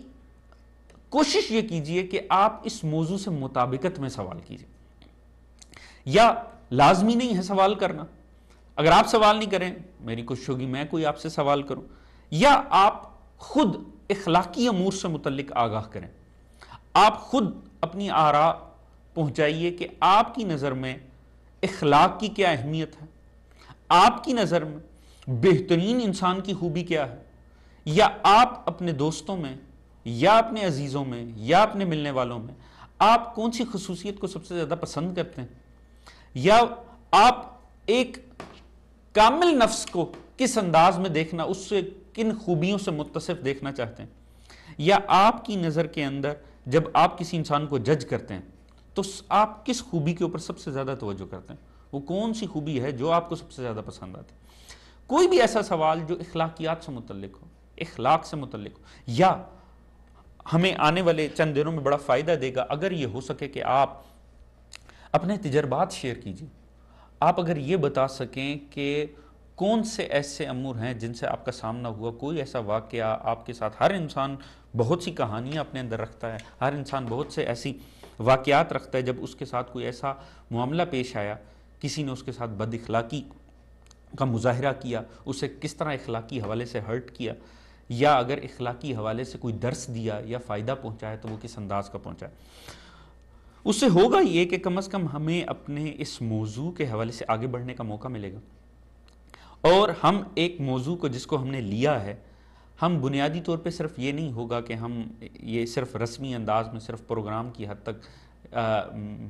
Speaker 1: کوشش یہ کیجئے کہ آپ اس موضوع سے مطابقت میں سوال کیجئے، یا لازمی نہیں ہے سوال کرنا، اگر آپ سوال نہیں کریں میری کوشش ہوگی میں کوئی آپ سے سوال کروں، یا آپ خود اخلاقی امور سے متعلق آگاہ کریں. آپ خود اپنی آراء پہنچائیے کہ آپ کی نظر میں اخلاق کی کیا اہمیت ہے، آپ کی نظر میں بہترین انسان کی خوبی کیا ہے، یا آپ اپنے دوستوں میں یا اپنے عزیزوں میں یا اپنے ملنے والوں میں آپ کون سی خصوصیت کو سب سے زیادہ پسند کرتے ہیں، یا آپ ایک کامل نفس کو کس انداز میں دیکھنا، اس سے کن خوبیوں سے متصف دیکھنا چاہتے ہیں، یا آپ کی نظر کے اندر جب آپ کسی انسان کو جج کرتے ہیں تو آپ کس خوبی کے اوپر سب سے زیادہ توجہ کرتے ہیں، وہ کون سی خوبی ہے جو آپ کو سب سے زیادہ پسند آتی ہے. کوئی بھی ایسا سوال جو اخلاقیات سے متعلق ہو، اخلاق سے متعلق ہو، یا ہمیں آنے والے چند دنوں میں بڑا فائدہ دے گا اگر یہ ہو سکے کہ آپ اپنے تجربات شیئر کیجیے. آپ اگر یہ بتا سکیں کہ کون سے ایسے امور ہیں جن سے آپ کا سامنا ہوا، کوئی ایسا واقعہ آپ کے ساتھ. ہر انسان بہت سی کہانیاں اپنے اندر رکھتا ہے، ہر انسان بہت سے ایسی واقعات رکھتا ہے جب اس کے ساتھ کوئی ایسا معاملہ پیش آیا، کسی نے اس کے ساتھ بد اخلاقی کا مظاہرہ کیا، اسے کس طرح اخلاقی حوالے سے ہرٹ کیا، یا اگر اخلاقی حوالے سے کوئی درس دیا یا فائدہ پہنچایا تو وہ کس انداز کا پہنچایا. اس سے ہوگا یہ کہ کم از کم ہمیں اپنے اس موضوع کے حوالے سے آگے بڑھنے کا موقع ملے گا، اور ہم ایک موضوع کو جس کو ہم نے لیا ہے، ہم بنیادی طور پہ صرف یہ نہیں ہوگا کہ ہم یہ صرف رسمی انداز میں صرف پروگرام کی حد تک،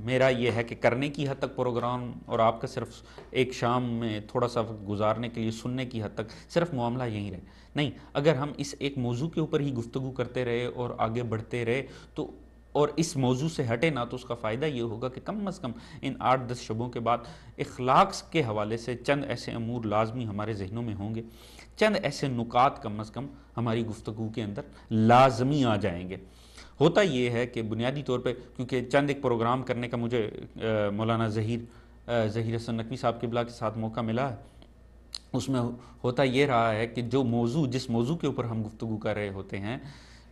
Speaker 1: میرا یہ ہے کہ کرنے کی حد تک پروگرام، اور آپ کا صرف ایک شام میں تھوڑا سا وقت گزارنے کے لیے سننے کی حد تک صرف معاملہ یہی رہے. نہیں، اگر ہم اس ایک موضوع کے اوپر ہی گفتگو کرتے رہے اور آگے بڑھتے رہے تو، اور اس موضوع سے ہٹے نہ، تو اس کا فائدہ یہ ہوگا کہ کم از کم ان 8-10 شبوں کے بعد اخلاق کے حوالے سے چند ایسے امور لازمی ہمارے ذہنوں میں ہوں گے، چند ایسے نکات کم از کم ہماری گفتگو کے اندر لازمی آ جائیں گے. ہوتا یہ ہے کہ بنیادی طور پہ کیونکہ چند ایک پروگرام کرنے کا مجھے مولانا ظہیر حسن نقوی صاحب قبلہ کے ساتھ موقع ملا ہے، اس میں ہوتا یہ رہا ہے کہ جس موضوع کے اوپر ہم گفتگو کر رہے ہوتے ہیں،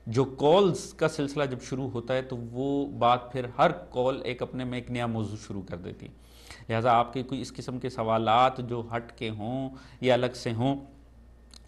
Speaker 1: جو کالز کا سلسلہ جب شروع ہوتا ہے تو وہ بات پھر ہر کال ایک اپنے میں ایک نیا موضوع شروع کر دیتی. لہٰذا آپ کے کوئی اس قسم کے سوالات جو ہٹ کے ہوں یا الگ سے ہوں،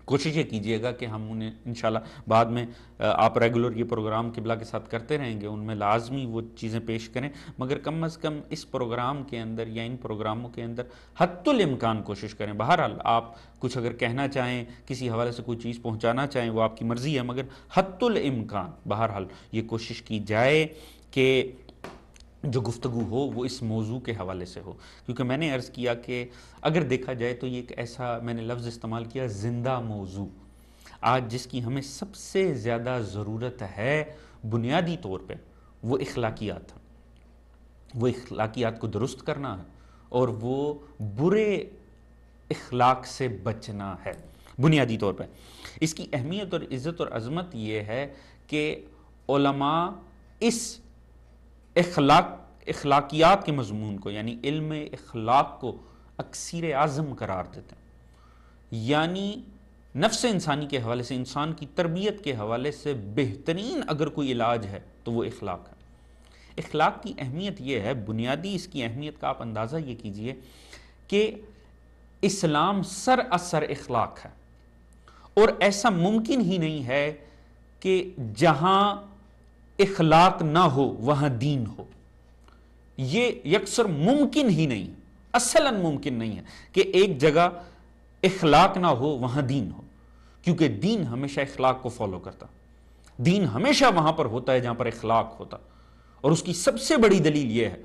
Speaker 1: کوشش یہ کیجئے گا کہ ہم انہیں انشاءاللہ بعد میں، آپ ریگولر یہ پروگرام قبلہ کے ساتھ کرتے رہیں گے، ان میں لازمی وہ چیزیں پیش کریں، مگر کم از کم اس پروگرام کے اندر یا ان پروگراموں کے اندر حتی الامکان کوشش کریں. بہرحال آپ کچھ اگر کہنا چاہیں، کسی حوالے سے کوئی چیز پہنچانا چاہیں، وہ آپ کی مرضی ہے، مگر حتی الامکان بہرحال یہ کوشش کی جائے کہ جو گفتگو ہو وہ اس موضوع کے حوالے سے ہو. کیونکہ میں نے عرض کیا کہ اگر دیکھا جائے تو یہ ایک ایسا، میں نے لفظ استعمال کیا، زندہ موضوع، آج جس کی ہمیں سب سے زیادہ ضرورت ہے بنیادی طور پہ وہ اخلاقیات ہے. وہ اخلاقیات کو درست کرنا ہے اور وہ برے اخلاق سے بچنا ہے. بنیادی طور پہ اس کی اہمیت اور عزت اور عظمت یہ ہے کہ علماء اس اخلاقیات کے مضمون کو، یعنی علم اخلاق کو اکسیر اعظم قرار دیتے ہیں. یعنی نفس انسانی کے حوالے سے، انسان کی تربیت کے حوالے سے بہترین اگر کوئی علاج ہے تو وہ اخلاق ہے. اخلاق کی اہمیت یہ ہے، بنیادی اس کی اہمیت کا آپ اندازہ یہ کیجئے کہ اسلام سراسر اخلاق ہے، اور ایسا ممکن ہی نہیں ہے کہ جہاں اخلاق نہ ہو وہاں دین ہو. یہ یکسر ممکن ہی نہیں، اصلاً ممکن نہیں ہے کہ ایک جگہ اخلاق نہ ہو وہاں دین ہو، کیونکہ دین ہمیشہ اخلاق کو فالو کرتا. دین ہمیشہ وہاں پر ہوتا ہے جہاں پر اخلاق ہوتا، اور اس کی سب سے بڑی دلیل یہ ہے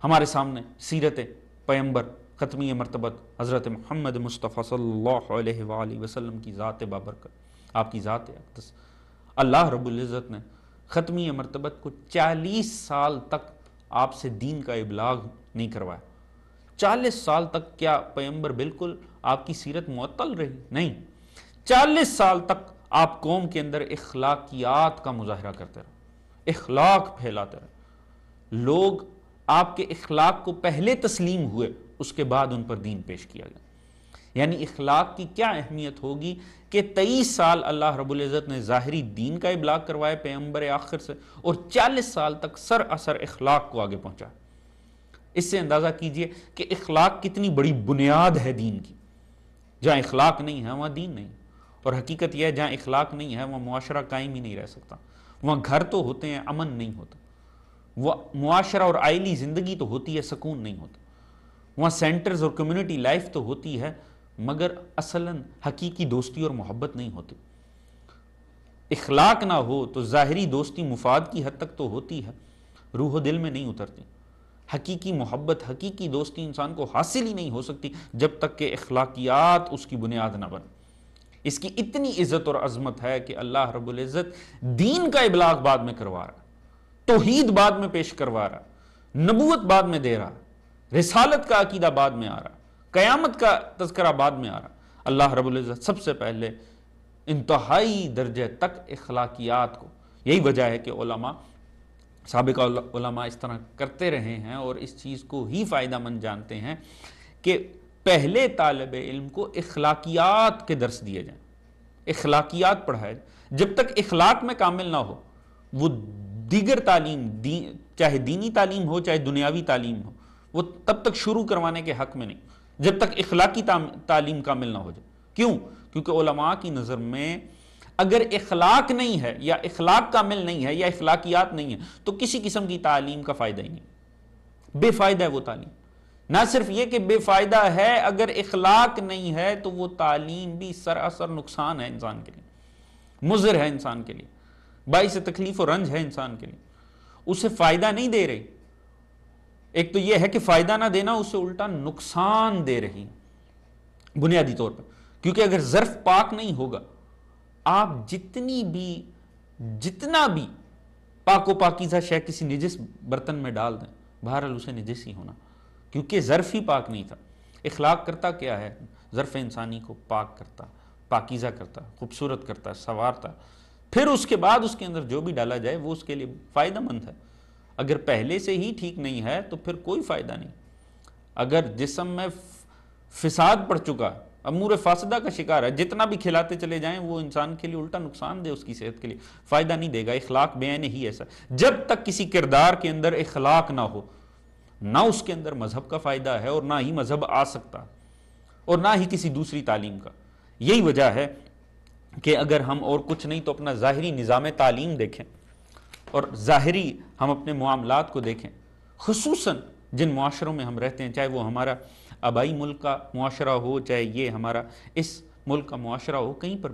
Speaker 1: ہمارے سامنے سیرت پیغمبر ختمی مرتبت حضرت محمد مصطفیٰ صلی اللہ علیہ وآلہ وسلم کی ذات بابرکت، آپ کی ذات اقدس. اللہ رب العزت نے ختمی مرتبت کو 40 سال تک آپ سے دین کا ابلاغ نہیں کروایا. 40 سال تک کیا پیغمبر بالکل آپ کی سیرت معطل رہی؟ نہیں، 40 سال تک آپ قوم کے اندر اخلاقیات کا مظاہرہ کرتے رہے، اخلاق پھیلاتے رہے. لوگ آپ کے اخلاق کو پہلے تسلیم ہوئے، اس کے بعد ان پر دین پیش کیا گیا. یعنی اخلاق کی کیا اہمیت ہوگی کہ 23 سال اللہ رب العزت نے ظاہری دین کا ابلاغ کروائے پیغمبر آخر سے، اور 40 سال تک سراسر اخلاق کو آگے پہنچا. اس سے اندازہ کیجئے کہ اخلاق کتنی بڑی بنیاد ہے دین کی. جہاں اخلاق نہیں ہے وہاں دین نہیں. اور حقیقت یہ ہے جہاں اخلاق نہیں ہے وہاں معاشرہ قائم ہی نہیں رہ سکتا. وہاں گھر تو ہوتے ہیں، امن نہیں ہوتا. وہ معاشرہ اور عائلی زندگی تو ہوتی ہے، سکون نہیں ہوتا. وہاں سینٹرز اور کمیونٹی لائف تو ہوتی ہے مگر اصلاً حقیقی دوستی اور محبت نہیں ہوتی. اخلاق نہ ہو تو ظاہری دوستی مفاد کی حد تک تو ہوتی ہے، روح و دل میں نہیں اترتی. حقیقی محبت، حقیقی دوستی انسان کو حاصل ہی نہیں ہو سکتی جب تک کہ اخلاقیات اس کی بنیاد نہ بنے. اس کی اتنی عزت اور عظمت ہے کہ اللہ رب العزت دین کا ابلاغ بعد میں کروا رہا، توحید بعد میں پیش کروا رہا، نبوت بعد میں دے رہا، رسالت کا عقیدہ بعد میں آ رہا، قیامت کا تذکرہ بعد میں آ رہا. اللہ رب العزت سب سے پہلے انتہائی درجے تک اخلاقیات کو، یہی وجہ ہے کہ علماء، سابقہ علماء اس طرح کرتے رہے ہیں اور اس چیز کو ہی فائدہ مند جانتے ہیں کہ پہلے طالب علم کو اخلاقیات کے درس دیے جائیں، اخلاقیات پڑھائے. جب تک اخلاق میں کامل نہ ہو وہ دیگر تعلیم، چاہے دینی تعلیم ہو چاہے دنیاوی تعلیم ہو، وہ تب تک شروع کروانے کے حق میں نہیں جب تک اخلاقی تعلیم کامل نہ ہو جائے. کیوں؟ کیونکہ علماء کی نظر میں اگر اخلاق نہیں ہے یا اخلاق کامل نہیں ہے یا اخلاقیات نہیں ہے تو کسی قسم کی تعلیم کا فائدہ ہی نہیں، بے فائدہ ہے وہ تعلیم. نہ صرف یہ کہ بے فائدہ ہے، اگر اخلاق نہیں ہے تو وہ تعلیم بھی سراسر نقصان ہے انسان کے لیے، مضر ہے انسان کے لیے، باعث تکلیف و رنج ہے انسان کے لیے، اسے فائدہ نہیں دے رہی. ایک تو یہ ہے کہ فائدہ نہ دینا، اسے الٹا نقصان دے رہی بنیادی طور پر. کیونکہ اگر ظرف پاک نہیں ہوگا، آپ جتنا بھی پاک و پاکیزہ شے کسی نجس برتن میں ڈال دیں، بہرحال اسے نجس ہی ہونا، کیونکہ ظرف ہی پاک نہیں تھا. اخلاق کرتا کیا ہے؟ ظرف انسانی کو پاک کرتا، پاکیزہ کرتا، خوبصورت کرتا، سنوارتا، پھر اس کے بعد اس کے اندر جو بھی ڈالا جائے وہ اس کے لیے فائدہ مند ہے. اگر پہلے سے ہی ٹھیک نہیں ہے تو پھر کوئی فائدہ نہیں. اگر جسم میں فساد پڑ چکا، امور فاسدہ کا شکار ہے، جتنا بھی کھلاتے چلے جائیں وہ انسان کے لیے الٹا نقصان دے، اس کی صحت کے لیے فائدہ نہیں دے گا. اخلاق بعین ہی ایسا، جب تک کسی کردار کے اندر اخلاق نہ ہو، نہ اس کے اندر مذہب کا فائدہ ہے اور نہ ہی مذہب آ سکتا اور نہ ہی کسی دوسری تعلیم کا. یہی وجہ ہے کہ اگر ہم اور کچھ نہیں تو اپنا ظاہری نظام تعلیم دیکھیں اور ظاہری ہم اپنے معاملات کو دیکھیں، خصوصاً جن معاشروں میں ہم رہتے ہیں، چاہے وہ ہمارا آبائی ملک کا معاشرہ ہو چاہے یہ ہمارا اس ملک کا معاشرہ ہو، کہیں پر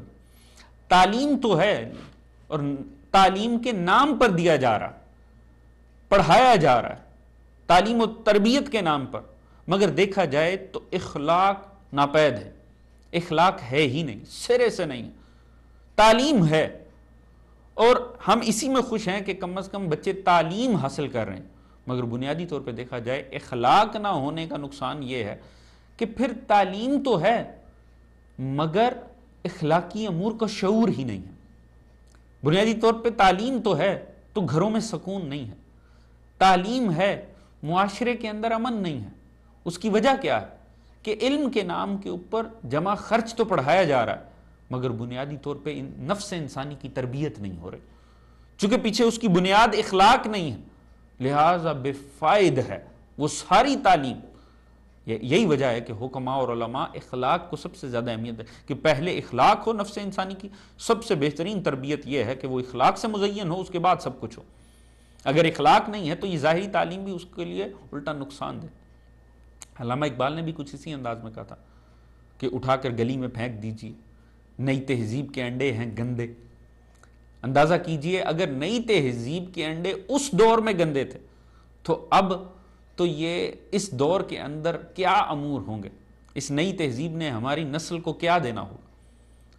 Speaker 1: تعلیم تو ہے اور تعلیم کے نام پر دیا جا رہا، پڑھایا جا رہا ہے، تعلیم و تربیت کے نام پر، مگر دیکھا جائے تو اخلاق ناپید ہے، اخلاق ہے ہی نہیں، سرے سے نہیں. تعلیم ہے اور ہم اسی میں خوش ہیں کہ کم از کم بچے تعلیم حاصل کر رہے ہیں، مگر بنیادی طور پہ دیکھا جائے اخلاق نہ ہونے کا نقصان یہ ہے کہ پھر تعلیم تو ہے مگر اخلاقی امور کا شعور ہی نہیں ہے. بنیادی طور پہ تعلیم تو ہے تو گھروں میں سکون نہیں ہے، تعلیم ہے معاشرے کے اندر امن نہیں ہے. اس کی وجہ کیا ہے کہ علم کے نام کے اوپر جمع خرچ تو پڑھایا جا رہا ہے مگر بنیادی طور پہ نفس انسانی کی تربیت نہیں ہو رہی. چونکہ پیچھے اس کی بنیاد اخلاق نہیں ہے لہٰذا بے فائد ہے وہ ساری تعلیم. یہی وجہ ہے کہ حکماء اور علماء اخلاق کو سب سے زیادہ اہمیت ہے کہ پہلے اخلاق ہو نفس انسانی کی. سب سے بہترین تربیت یہ ہے کہ وہ اخلاق سے مزین ہو، اس کے بعد سب کچھ ہو. اگر اخلاق نہیں ہے تو یہ ظاہری تعلیم بھی اس کے لیے الٹا نقصان دے. علامہ اقبال نے بھی کچھ اسی انداز میں کہا تھا کہ اٹھا کر گلی میں پھینک دیجیے، نئی تہذیب کے انڈے ہیں گندے. اندازہ کیجئے اگر نئی تہذیب کے انڈے اس دور میں گندے تھے تو اب تو یہ اس دور کے اندر کیا امور ہوں گے. اس نئی تہذیب نے ہماری نسل کو کیا دینا ہوگا.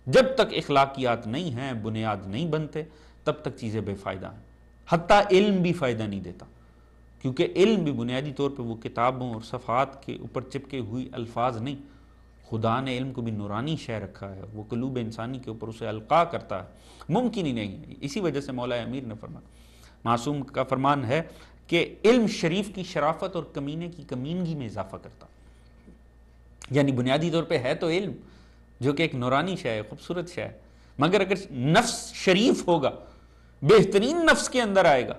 Speaker 1: جب تک اخلاقیات نہیں ہیں، بنیاد نہیں بنتے، تب تک چیزیں بے فائدہ ہیں. حتیٰ علم بھی فائدہ نہیں دیتا، کیونکہ علم بھی بنیادی طور پہ وہ کتابوں اور صفحات کے اوپر چپکے ہوئی الفاظ نہیں. خدا نے علم کو بھی نورانی شے رکھا ہے، وہ قلوب انسانی کے اوپر اسے القاء کرتا ہے. ممکن ہی نہیں ہے. اسی وجہ سے مولا امیر نے فرمایا، معصوم کا فرمان ہے کہ علم شریف کی شرافت اور کمینے کی کمینگی میں اضافہ کرتا. یعنی بنیادی طور پہ ہے تو علم جو کہ ایک نورانی شے ہے، خوبصورت شے ہے، مگر اگر نفس شریف ہوگا، بہترین نفس کے اندر آئے گا،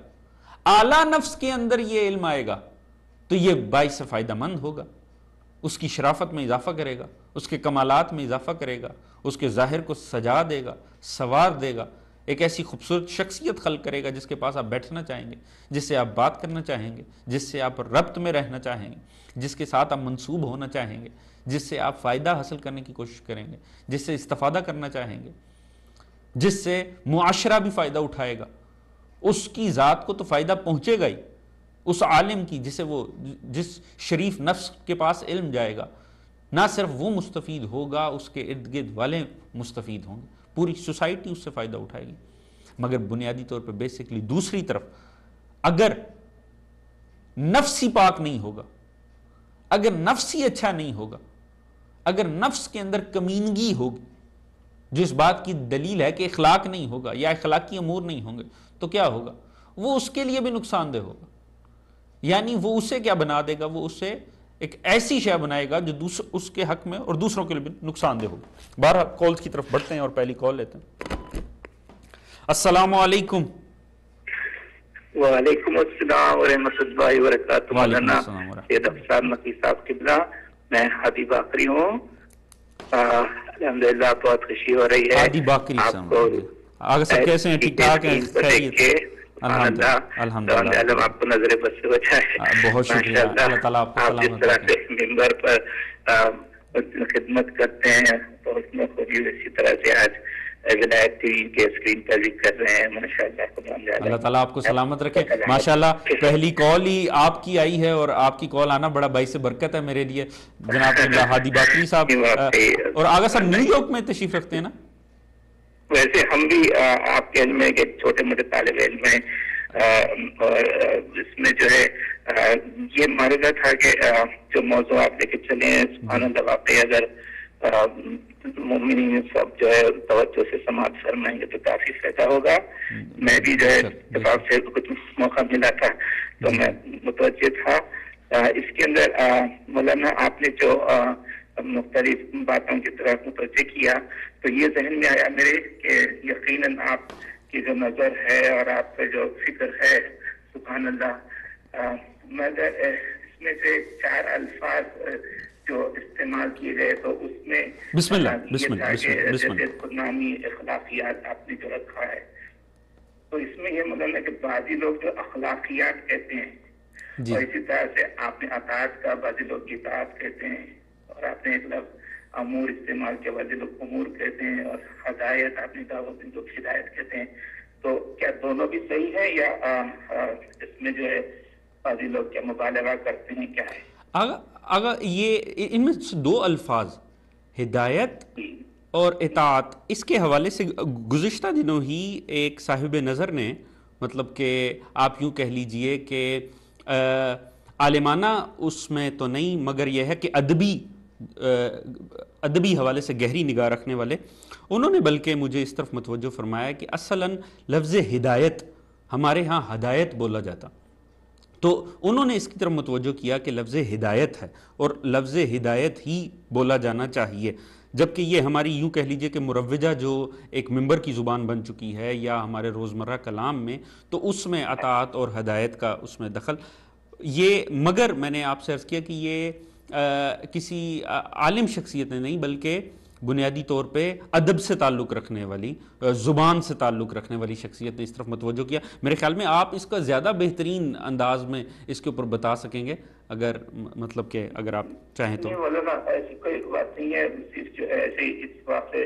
Speaker 1: اعلیٰ نفس کے اندر یہ علم آئے گا تو یہ باعث فائدہ مند ہوگا. اس کی شرافت میں اضافہ کرے گا، اس کے کمالات میں اضافہ کرے گا، اس کے ظاہر کو سجا دے گا، سنوار دے گا، ایک ایسی خوبصورت شخصیت خلق کرے گا جس کے پاس آپ بیٹھنا چاہیں گے، جس سے آپ بات کرنا چاہیں گے، جس سے آپ ربط میں رہنا چاہیں گے، جس کے ساتھ آپ منسوب ہونا چاہیں گے، جس سے آپ فائدہ حاصل کرنے کی کوشش کریں گے، جس سے استفادہ کرنا چاہیں گے، جس سے معاشرہ بھی فائدہ اٹھائے گا، اس کی ذات کو تو فائدہ پہنچے گا ہی، اس عالم کی جس شریف نفس کے پاس علم جائے گا، نہ صرف وہ مستفید ہوگا، اس کے ارد گرد والے مستفید ہوں گے، پوری سوسائٹی اس سے فائدہ اٹھائے گی۔ مگر بنیادی طور پہ بیسکلی دوسری طرف اگر نفس ہی پاک نہیں ہوگا، اگر نفس ہی اچھا نہیں ہوگا، اگر نفس کے اندر کمینگی ہوگی، جو اس بات کی دلیل ہے کہ اخلاق نہیں ہوگا یا اخلاقی امور نہیں ہوں گے، تو کیا ہوگا؟ وہ اس کے لیے بھی نقصان دہ ہوگا، یعنی وہ اسے کیا بنا دے گا؟ وہ اسے ایک ایسی شے بنائے گا جو اس کے حق میں اور دوسروں کے لیے بھی نقصان دہ ہوگا۔ بارہ کالز کی طرف بڑھتے ہیں اور پہلی کال لیتے ہیں۔ السلام علیکم۔
Speaker 2: وعلیکم السلام ورحمۃ اللہ وبرکاتہ۔ مولانا سید افسر مکی صاحب قبلہ، میں ہادی باقری ہوں۔ الحمدللہ بہت خوشی ہو رہی ہے
Speaker 1: ہادی باقری
Speaker 2: آپ کو،
Speaker 1: آگے سب کیسے ہیں؟ ٹھیک ٹھاک ہیں؟ خیریت؟
Speaker 2: الحمدللہ آپ کو نظر بس سے بچائے۔
Speaker 1: بہت شکریہ، اللہ تعالیٰ آپ کو
Speaker 2: آپ جس طرح سے ممبر پر خدمت کرتے ہیں تو اس میں خود ہی اسی طرح سے آج ولایت ٹی وی کے اسکرین پر بھی کر رہے ہیں، ماشاءاللہ۔
Speaker 1: اللہ تعالیٰ آپ کو سلامت رکھے۔ ماشاءاللہ پہلی کال ہی آپ کی آئی ہے اور آپ کی کال آنا بڑا باعث برکت ہے میرے لیے، جناب ہادی باقری صاحب۔ اور آگا صاحب نیو یارک میں تشریف رکھتے ہیں نا؟
Speaker 2: ویسے ہم بھی آپ کے علم میں ایک چھوٹے موٹے طالب علم ہیں، اور اس میں جو ہے یہ معرضہ تھا کہ جو موضوع آپ لے کے چلے ہیں، سبحان اللہ، واقعی اگر مومنین سب جو ہے توجہ سے سماعت فرمائیں گے تو کافی فائدہ ہوگا۔ میں بھی جو ہے اتفاق سے کچھ موقع ملا تھا تو میں متوجہ تھا۔ اس کے اندر مولانا آپ نے جو مختلف باتوں کی طرف متوجہ کیا تو یہ ذہن میں آیا میرے کہ یقیناً آپ کی جو نظر ہے اور آپ کا جو فکر ہے، سبحان اللہ، مگر اس میں سے 4 الفاظ جو استعمال کیے گئے تو اس میں
Speaker 1: بسم اللہ
Speaker 2: جیسے خودنامی اخلاقیات آپ نے جو رکھا ہے، تو اس میں یہ مولانا کہ بعضی لوگ جو اخلاقیات کہتے ہیں اور اسی طرح سے آپ نے اطاعت کا، بعضی لوگ اطاعت کہتے ہیں، اور آپ نے ایک لفظ امور استعمال کیا، بعضی لوگ امور کہتے ہیں، اور ہدایت آپ نے کہا بعضی لوگ ہدایت کہتے ہیں۔ تو کیا دونوں بھی صحیح ہے یا اس میں جو ہے بعضی لوگ کیا مبالغہ کرتے ہیں، کیا ہے؟
Speaker 1: اگر یہ ان میں 2 الفاظ ہدایت اور اطاعت، اس کے حوالے سے گزشتہ دنوں ہی ایک صاحب نظر نے، مطلب کہ آپ یوں کہہ لیجئے کہ عالمانہ اس میں تو نہیں، مگر یہ ہے کہ ادبی حوالے سے گہری نگاہ رکھنے والے، انہوں نے بلکہ مجھے اس طرف متوجہ فرمایا کہ اصلاً لفظ ہدایت ہمارے ہاں ہدایت بولا جاتا، تو انہوں نے اس کی طرف متوجہ کیا کہ لفظ ہدایت ہے اور لفظ ہدایت ہی بولا جانا چاہیے، جبکہ یہ ہماری یوں کہہ لیجئے کہ مروجہ جو ایک ممبر کی زبان بن چکی ہے یا ہمارے روزمرہ کلام میں، تو اس میں اطاعت اور ہدایت کا اس میں دخل یہ، مگر میں نے آپ سے عرض کیا کہ یہ کسی عالم شخصیت نے نہیں بلکہ بنیادی طور پہ ادب سے تعلق رکھنے والی، زبان سے تعلق رکھنے والی شخصیت نے اس طرف متوجہ کیا۔ میرے خیال میں آپ اس کا زیادہ بہترین انداز میں اس کے اوپر بتا سکیں گے، اگر مطلب کہ اگر آپ چاہیں تو۔
Speaker 2: مولانا ایسی کوئی بات نہیں ہے، صرف جو ہے ایسے اس بات سے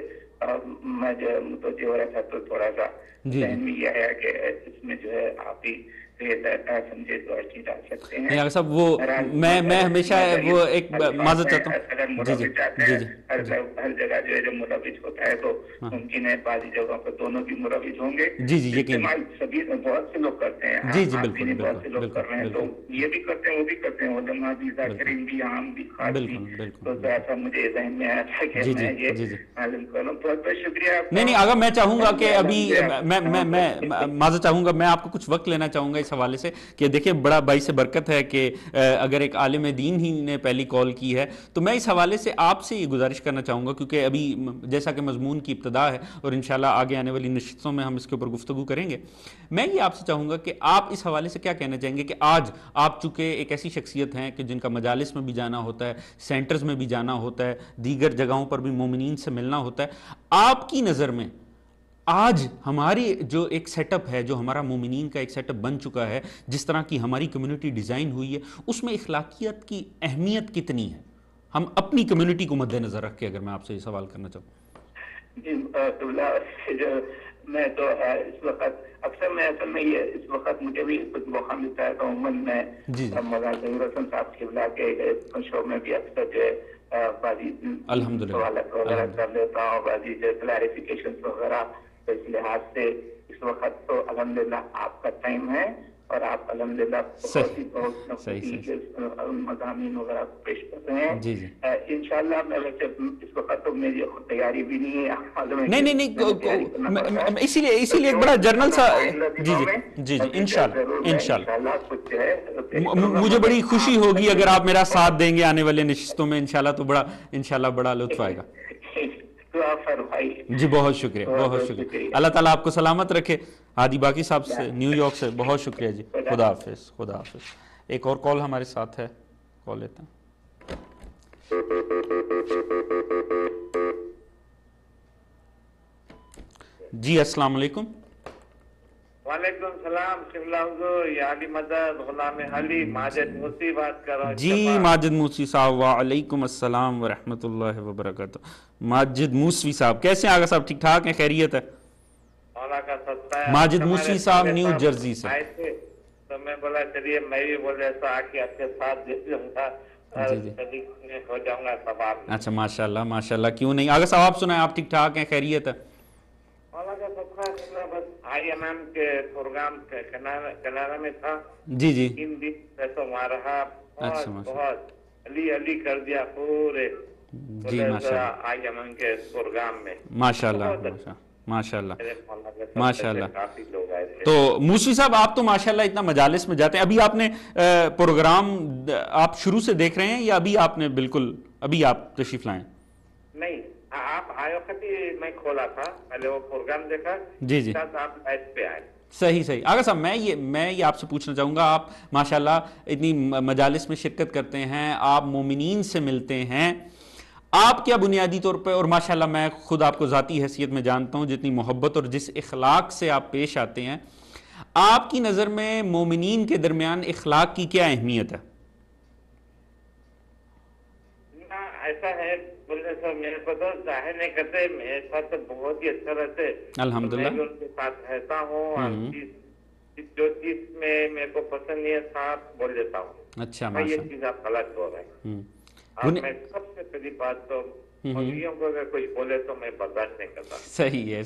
Speaker 2: میں جو متوجہ ہو رہا تھا تو تھوڑا سا ذہن میں یہ آیا کہ اس میں جو ہے آپ ہی سمجھے تو اچھی ڈال سکتے ہیں۔
Speaker 1: نہیں صاحب، وہ میں ہمیشہ وہ ایک معذرت چاہتا ہوں،
Speaker 2: اگر مروج آتا ہے ہر جگہ جو ہے جو مروج ہوتا ہے تو ممکن ہے بعضی جگہوں پر دونوں بھی مروج ہوں گے، استعمال سبھی بہت سے لوگ کرتے ہیں، آپ بھی بہت سے لوگ کر رہے ہیں، تو یہ بھی کرتے ہیں وہ بھی کرتے ہیں، علماء بھی، ذاکرین بھی، عام بھی، خاص بھی، تو ایسا مجھے ذہن میں آیا تھا کہ میں یہ معلوم کروں۔ بہت بہت شکریہ۔
Speaker 1: نہیں آگا میں چاہوں گا کہ ابھی میں معذرت چاہوں گا، میں آپ کو کچھ وقت لینا چاہوں گا اس حوالے سے کہ دیکھیں بڑا باعث برکت ہے کہ اگر ایک عالم دین ہی نے پہلی کال کی ہے، تو میں اس حوالے سے آپ سے یہ گزارش کرنا چاہوں گا، کیونکہ ابھی جیسا کہ مضمون کی ابتدا ہے اور انشاءاللہ آگے آنے والی نشستوں میں ہم اس کے اوپر گفتگو کریں گے، میں یہ آپ سے چاہوں گا کہ آپ اس حوالے سے کیا کہنا چاہیں گے کہ آج آپ چونکہ ایک ایسی شخصیت ہیں کہ جن کا مجالس میں بھی جانا ہوتا ہے، سینٹرز میں بھی جانا ہوتا ہے، دیگر جگہوں پر بھی مومنین سے ملنا ہوتا ہے، آپ کی نظر میں آج ہماری جو ایک سیٹ اپ ہے، جو ہمارا مومنین کا ایک سیٹ اپ بن چکا ہے، جس طرح کی ہماری کمیونٹی ڈیزائن ہوئی ہے، اس میں اخلاقیات کی اہمیت کتنی ہے؟ ہم اپنی کمیونٹی کو مد نظر رکھ کے اگر میں آپ سے یہ سوال کرنا چاہوں۔
Speaker 2: جی میں تو اس وقت اکثر میں اصل میں یہ اس وقت مجھے بھی کچھ موقع ملتا ہے تو عموماً میں مولانا ظہور حسن صاحب کی بلا کے شو میں بھی اکثر جو ہے بازی سوالات وغیرہ کر لیتا ہوں، بازی جو کلیریفیکیشن وغیرہ، تو اس لحاظ سے اس وقت تو الحمدللہ آپ کا ٹائم ہے اور آپ الحمدللہ بہت ہی مضامین وغیرہ پیش کر رہے ہیں۔ انشاءاللہ میں ویسے اس وقت تو میری تیاری بھی نہیں ہے،
Speaker 1: نہیں، اسی لیے ایک بڑا جرنل سا جی انشاءاللہ مجھے بڑی خوشی ہوگی اگر آپ میرا ساتھ دیں گے آنے والے نشستوں میں انشاءاللہ بڑا لطف آئے گا۔ جی بہت شکریہ، بہت شکریہ، اللہ تعالیٰ آپ کو سلامت رکھے۔ ہادی باقری صاحب سے نیو یارک سے بہت شکریہ جی، خدا حافظ، خدا حافظ۔ ایک اور کال ہمارے ساتھ ہے، کال لیتے ہیں۔ جی السلام علیکم۔
Speaker 3: وعلیکم السلام، قبلہ حضور، یا علی مدد، غلام علی، ماجد موسی بات کر رہا ہوں۔
Speaker 1: جی ماجد موسی صاحب، وعلیکم السلام ورحمۃ اللہ وبرکاتہ۔ ماجد موسوی صاحب کیسے ہیں؟ آگا صاحب ٹھیک ٹھاک ہیں، خیریت ہے؟
Speaker 3: مولا کا ستا ہے۔
Speaker 1: ماجد موسوی صاحب نیو جرسی سے
Speaker 3: آئے تھے تو میں بولا چلیے میں بھی بول رہا آ کے آپ کے ساتھ دے دوں گا، ہو جاؤں گا سوال۔
Speaker 1: اچھا ماشاء اللہ ماشاء اللہ، کیوں نہیں؟ آگا صاحب آپ سنائیں، آپ ٹھیک ٹھاک ہیں، خیریت ہے؟
Speaker 3: مولا کا ستا ہے، بس آئی ایم ایم کے پروگرام کنارہ میں تھا
Speaker 1: جی
Speaker 3: 3 دن پیسوں مار رہا، بہت علی علی کر دیا پورے آئی ایم ایم کے پروگرام میں۔
Speaker 1: ماشاء اللہ ماشاء اللہ ماشاء اللہ۔
Speaker 3: کافی لوگ آئے تھے۔
Speaker 1: تو موسوی صاحب آپ تو ماشاءاللہ اتنا مجالس میں جاتے ہیں، ابھی آپ نے پروگرام آپ شروع سے دیکھ رہے ہیں یا ابھی آپ نے بالکل ابھی آپ تشریف لائیں؟
Speaker 3: نہیں، آپ آئے وقت ہی میں کھولا تھا، پہلے وہ پروگرام دیکھا،
Speaker 1: جی
Speaker 3: آپ لائٹ پہ آئے۔
Speaker 1: صحیح آگا صاحب، میں یہ آپ سے پوچھنا چاہوں گا، آپ ماشاءاللہ اتنی مجالس میں شرکت کرتے ہیں، آپ مومنین سے ملتے ہیں، آپ کیا بنیادی طور پہ، اور ماشاءاللہ میں خود آپ کو ذاتی حیثیت میں جانتا ہوں، جتنی محبت اور جس اخلاق سے آپ پیش آتے ہیں، آپ کی نظر میں مومنین کے درمیان اخلاق کی کیا اہمیت ہے؟
Speaker 3: ایسا ہے بولنے سے میرے کو تو ظاہر نہیں کرتے، میرے ساتھ تو بہت ہی اچھا رہتے،
Speaker 1: الحمدللہ
Speaker 3: میں ان کے ساتھ رہتا ہوں، جو چیز میں میرے کو پسند نہیں ہے صاحب بول دیتا ہوں۔
Speaker 1: اچھا
Speaker 3: میں یہ چیز آپ غلط ہو رہے ہیں، اور میں سب سے پہلی بات تو مولویوں کو اگر کوئی بولے تو میں برداشت نہیں کرتا۔
Speaker 1: صحیح ہے۔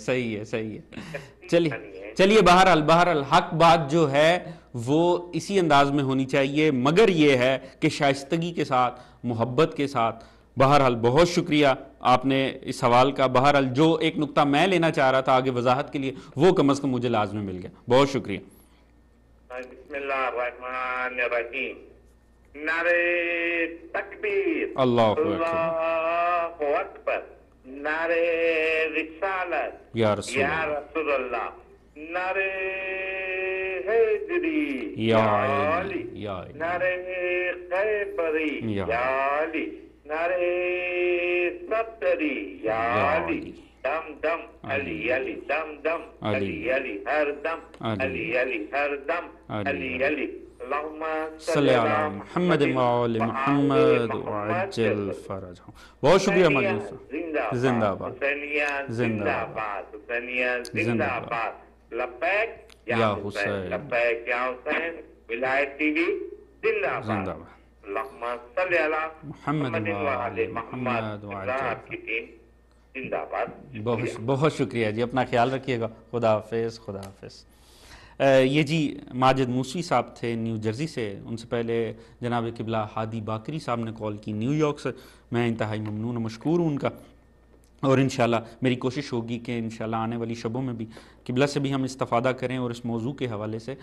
Speaker 1: چلیے بہرحال حق بات جو ہے وہ اسی انداز میں ہونی چاہیے، مگر یہ ہے کہ شائستگی کے ساتھ، محبت کے ساتھ۔ بہرحال بہت شکریہ آپ نے اس سوال کا، بہرحال جو ایک نقطہ میں لینا چاہ رہا تھا آگے وضاحت کے لیے، وہ کم از کم مجھے لازمی مل گیا، بہت شکریہ۔
Speaker 3: بسم اللہ الرحمن الرحیم، نعرہ تکبیر، اللہ اکبر، نعرہ رسالت یا رسول اللہ، نعرہ حیدری یا علی، نعرہ خیبری یا علی، نعرہ صدری یا علی، دم دم علی علی، دم دم علی علی، ہر دم علی علی، ہر دم علی علی، اللہم صلی علی محمد
Speaker 1: وآل محمد وعجل فرجہم۔ بہت شکریہ مجید صاحب، زندہ آباد،
Speaker 3: زندہ آباد، زندہ آباد، لبیک یا حسین، لبیک یا حسین، ولایت ٹی وی زندہ آباد، اللہم صلی علی محمد وآل محمد، آپ کی ٹیم زندہ آباد۔
Speaker 1: بہت شکریہ جی، اپنا خیال رکھیے گا، خدا حافظ، خدا حافظ۔ یہ جی ماجد موسوی صاحب تھے نیو جرسی سے، ان سے پہلے جناب قبلہ ہادی باقری صاحب نے کال کی نیو یارک سے، میں انتہائی ممنون و مشکور ہوں ان کا۔ اور انشاءاللہ میری کوشش ہوگی کہ انشاءاللہ آنے والی شبوں میں بھی قبلہ سے بھی ہم استفادہ کریں، اور اس موضوع کے حوالے سے